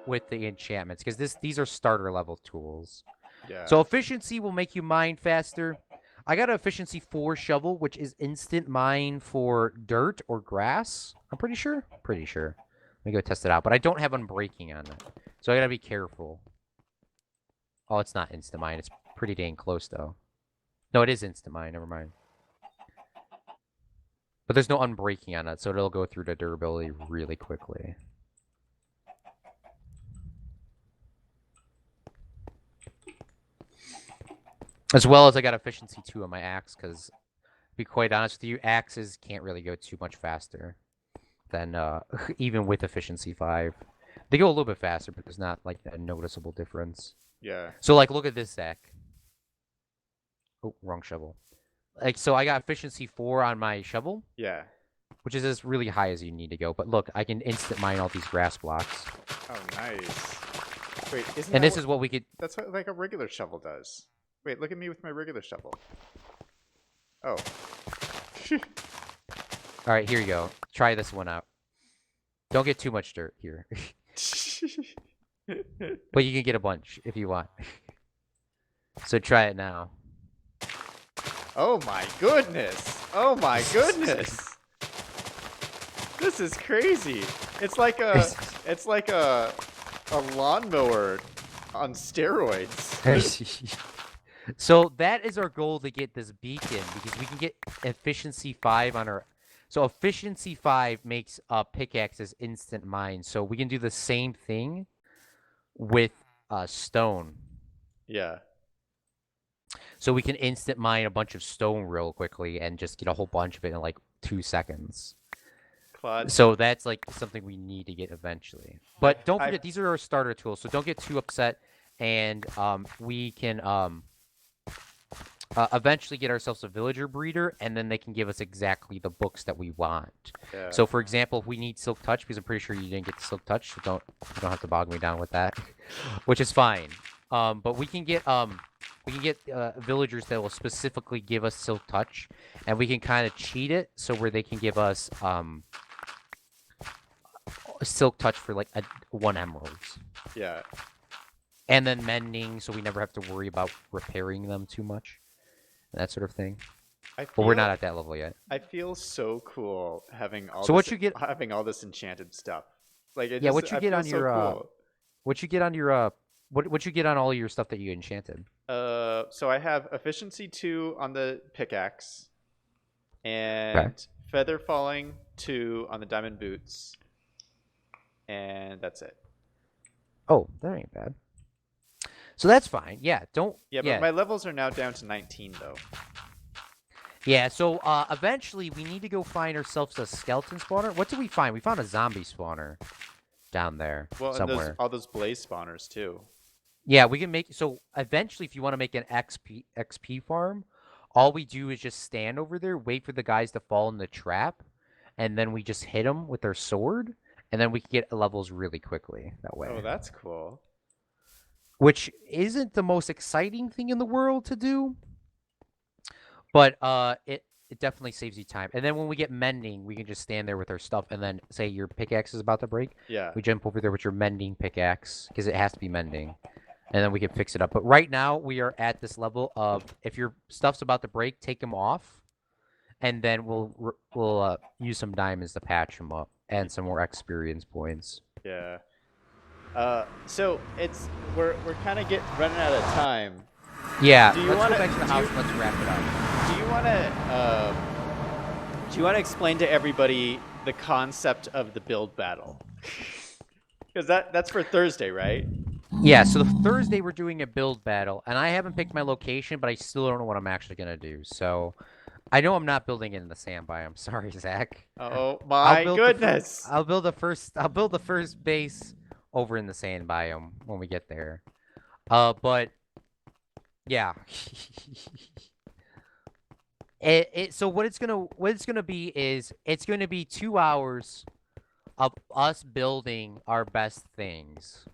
with the enchantments, because these are starter level tools. Yeah. So efficiency will make you mine faster. I got an efficiency 4 shovel, which is instant mine for dirt or grass. I'm pretty sure. Let me go test it out. But I don't have unbreaking on it, so I gotta be careful. Oh, it's not instant mine. It's pretty dang close though. No, it is instant mine. Never mind. But there's no unbreaking on it, so it'll go through the durability really quickly. As well as I got efficiency 2 on my axe, because to be quite honest with you, axes can't really go too much faster than even with efficiency 5. They go a little bit faster, but there's not like a noticeable difference. Yeah. So like, look at this, Zach. Oh, wrong shovel. Like, so I got efficiency 4 on my shovel. Yeah. Which is as really high as you need to go. But look, I can instant mine all these grass blocks. Oh, nice. Wait, and this is what we could... That's what like a regular shovel does. Wait, look at me with my regular shovel. Oh. Alright, here you go. Try this one out. Don't get too much dirt here. But you can get a bunch if you want. So try it now. Oh my goodness. Oh my goodness. This is crazy. It's like a lawnmower on steroids. So that is our goal to get this beacon, because we can get efficiency 5 on our. So efficiency 5 makes pickaxes instant mine. So we can do the same thing with stone. Yeah. So we can instant mine a bunch of stone real quickly and just get a whole bunch of it in like 2 seconds. Claude. So that's like something we need to get eventually. But don't forget, these are our starter tools, so don't get too upset. And we can eventually get ourselves a villager breeder, and then they can give us exactly the books that we want. Yeah. So, for example, if we need Silk Touch, because I'm pretty sure you didn't get the Silk Touch, so you don't have to bog me down with that, which is fine. But we can get villagers that will specifically give us Silk Touch, and we can kind of cheat it so where they can give us Silk Touch for like 1 emeralds. Yeah. And then mending, so we never have to worry about repairing them too much. That sort of thing. But we're not at that level yet. I feel so cool having all having all this enchanted stuff. Like what you get on your cool. what you get on your what you get on all your stuff that you enchanted? So I have efficiency 2 on the pickaxe, and feather falling 2 on the diamond boots, and that's it. Oh, that ain't bad. So that's fine. Yeah, don't. Yeah, but my levels are now down to 19 though. Yeah, so eventually we need to go find ourselves a skeleton spawner. What did we find? We found a zombie spawner down there somewhere. And all those blaze spawners too. Yeah, we can make. So eventually, if you want to make an XP farm, all we do is just stand over there, wait for the guys to fall in the trap, and then we just hit them with our sword, and then we can get levels really quickly that way. Oh, that's cool. Which isn't the most exciting thing in the world to do, but it definitely saves you time. And then when we get mending, we can just stand there with our stuff, and then say your pickaxe is about to break. Yeah. We jump over there with your mending pickaxe, because it has to be mending, and then we can fix it up. But right now, we are at this level of, if your stuff's about to break, take them off, and then we'll use some diamonds to patch them up, and some more experience points. Yeah. So we're kind of running out of time. Yeah. Let's go back to the house. Let's wrap it up. Do you want to explain to everybody the concept of the build battle? Because that's for Thursday, right? Yeah. So Thursday we're doing a build battle, and I haven't picked my location, but I still don't know what I'm actually gonna do. So I know I'm not building it in the sand biome. Sorry, Zach. Oh my goodness! I'll build the first base over in the sand biome when we get there. But yeah. So what it's gonna be is, it's gonna be 2 hours of us building our best things.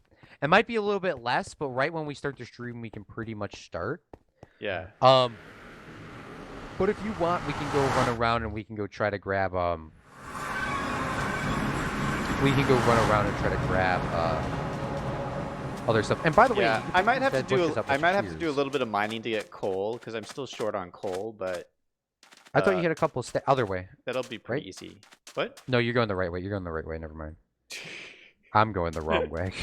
It might be a little bit less, but right when we start the stream, we can pretty much start. Yeah. But if you want, we can go run around and we can go try to grab other stuff. And by the way, I might have to do a little bit of mining to get coal, because I'm still short on coal. But I thought you had a couple other way. That'll be pretty easy. What? No, you're going the right way. You're going the right way. Never mind. I'm going the wrong way.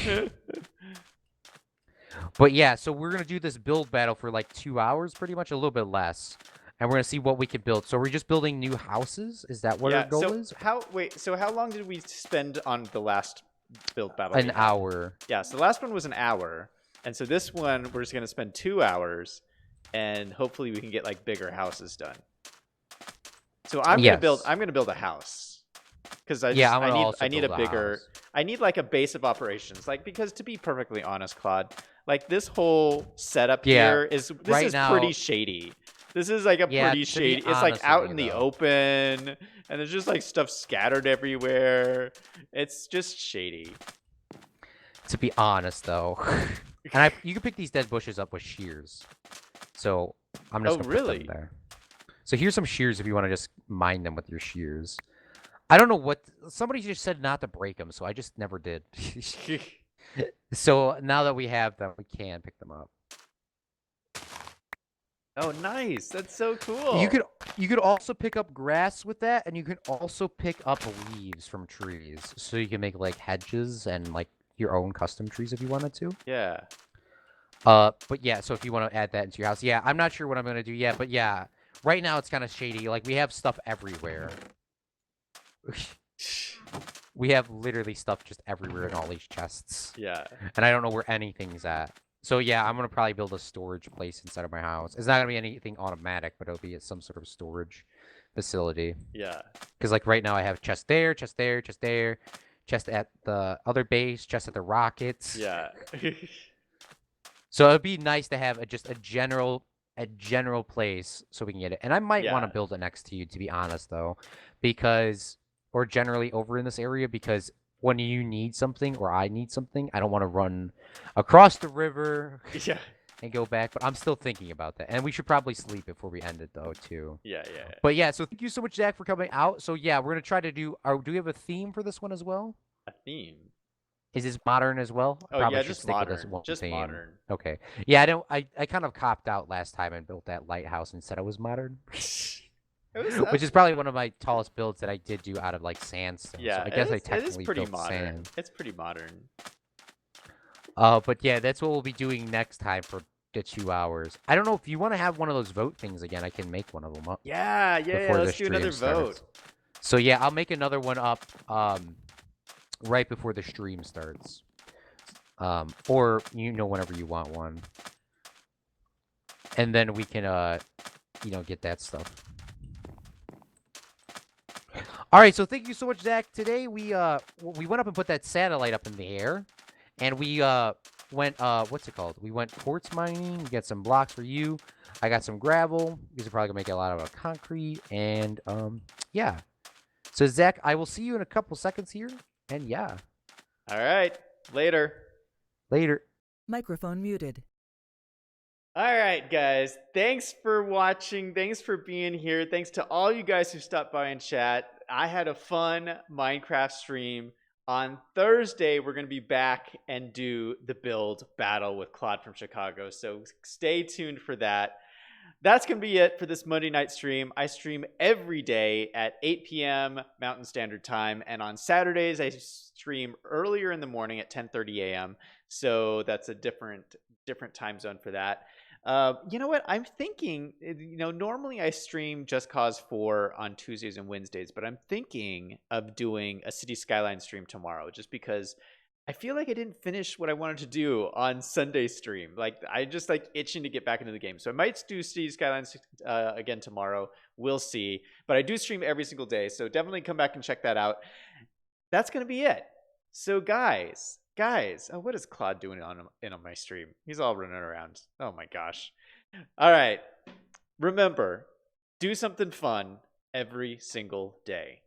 But yeah, so we're gonna do this build battle for like 2 hours, pretty much, a little bit less. And we're gonna see what we can build. So we're just building new houses? Is that what our goal is? So how long did we spend on the last build battle? An hour. Yeah, so the last one was an hour. And so this one, we're just gonna spend 2 hours, and hopefully we can get like bigger houses done. So I'm gonna build a house. Because I need a bigger I need like a base of operations. Like, because to be perfectly honest, Claude, like this whole setup here is pretty shady. This is like a pretty shady. It's like out in the open, and there's just like stuff scattered everywhere. It's just shady. To be honest, though, and you can pick these dead bushes up with shears. So I'm just gonna put them there. So here's some shears if you want to just mine them with your shears. I don't know what somebody just said not to break them, so I just never did. So now that we have them, we can pick them up. Oh, nice. That's so cool. You could also pick up grass with that, and you can also pick up leaves from trees, so you can make like hedges and like your own custom trees if you wanted to. Yeah. But yeah, so if you want to add that into your house, yeah, I'm not sure what I'm gonna do yet, but yeah, right now it's kind of shady. Like we have stuff everywhere. We have literally stuff just everywhere in all these chests. Yeah. And I don't know where anything's at. So yeah, I'm gonna probably build a storage place inside of my house. It's not gonna be anything automatic, but it'll be some sort of storage facility. Yeah. Because like right now I have chest there, chest there, chest there, chest at the other base, chest at the rockets. Yeah. So it'd be nice to have just a general place so we can get it. And I might want to build it next to you, to be honest, though, or generally over in this area, because when you need something or I need something, I don't want to run across the river and go back. But I'm still thinking about that. And we should probably sleep before we end it, though, too. Yeah. But yeah, so thank you so much, Zach, for coming out. So yeah, we're going to try to do we have a theme for this one as well? A theme? Is this modern as well? Oh, probably yeah, should just stick with modern. this one Just theme. modern. Okay. Yeah, I kind of copped out last time and built that lighthouse and said it was modern. Which is probably one of my tallest builds that I did do out of like sandstone. Yeah, so I guess I it is technically pretty built modern. sand. It's pretty modern. But yeah, that's what we'll be doing next time for the 2 hours. I don't know if you want to have one of those vote things again. I can make one of them up. Yeah. Let's do another vote. So yeah, I'll make another one up right before the stream starts. Or whenever you want one. And then we can get that stuff. All right, so thank you so much, Zach. Today we went up and put that satellite up in the air, and we went what's it called? We went quartz mining. We got some blocks for you. I got some gravel. These are probably gonna make a lot of concrete, and yeah. So Zach, I will see you in a couple seconds here, and yeah. All right, later. Microphone muted. All right, guys. Thanks for watching. Thanks for being here. Thanks to all you guys who stopped by and chat. I had a fun Minecraft stream. On Thursday, we're going to be back and do the build battle with Claude from Chicago. So stay tuned for that. That's going to be it for this Monday night stream. I stream every day at 8 p.m. Mountain Standard Time. And on Saturdays, I stream earlier in the morning at 10:30 a.m. So that's a different time zone for that. You know what? I'm thinking, normally I stream Just Cause 4 on Tuesdays and Wednesdays, but I'm thinking of doing a City Skylines stream tomorrow just because I feel like I didn't finish what I wanted to do on Sunday stream. Like, I just itching to get back into the game. So I might do City Skylines again tomorrow. We'll see. But I do stream every single day, so definitely come back and check that out. That's going to be it. So guys, what is Claude doing on my stream? He's all running around. Oh my gosh. All right. Remember, do something fun every single day.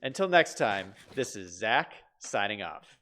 Until next time, this is Zach signing off.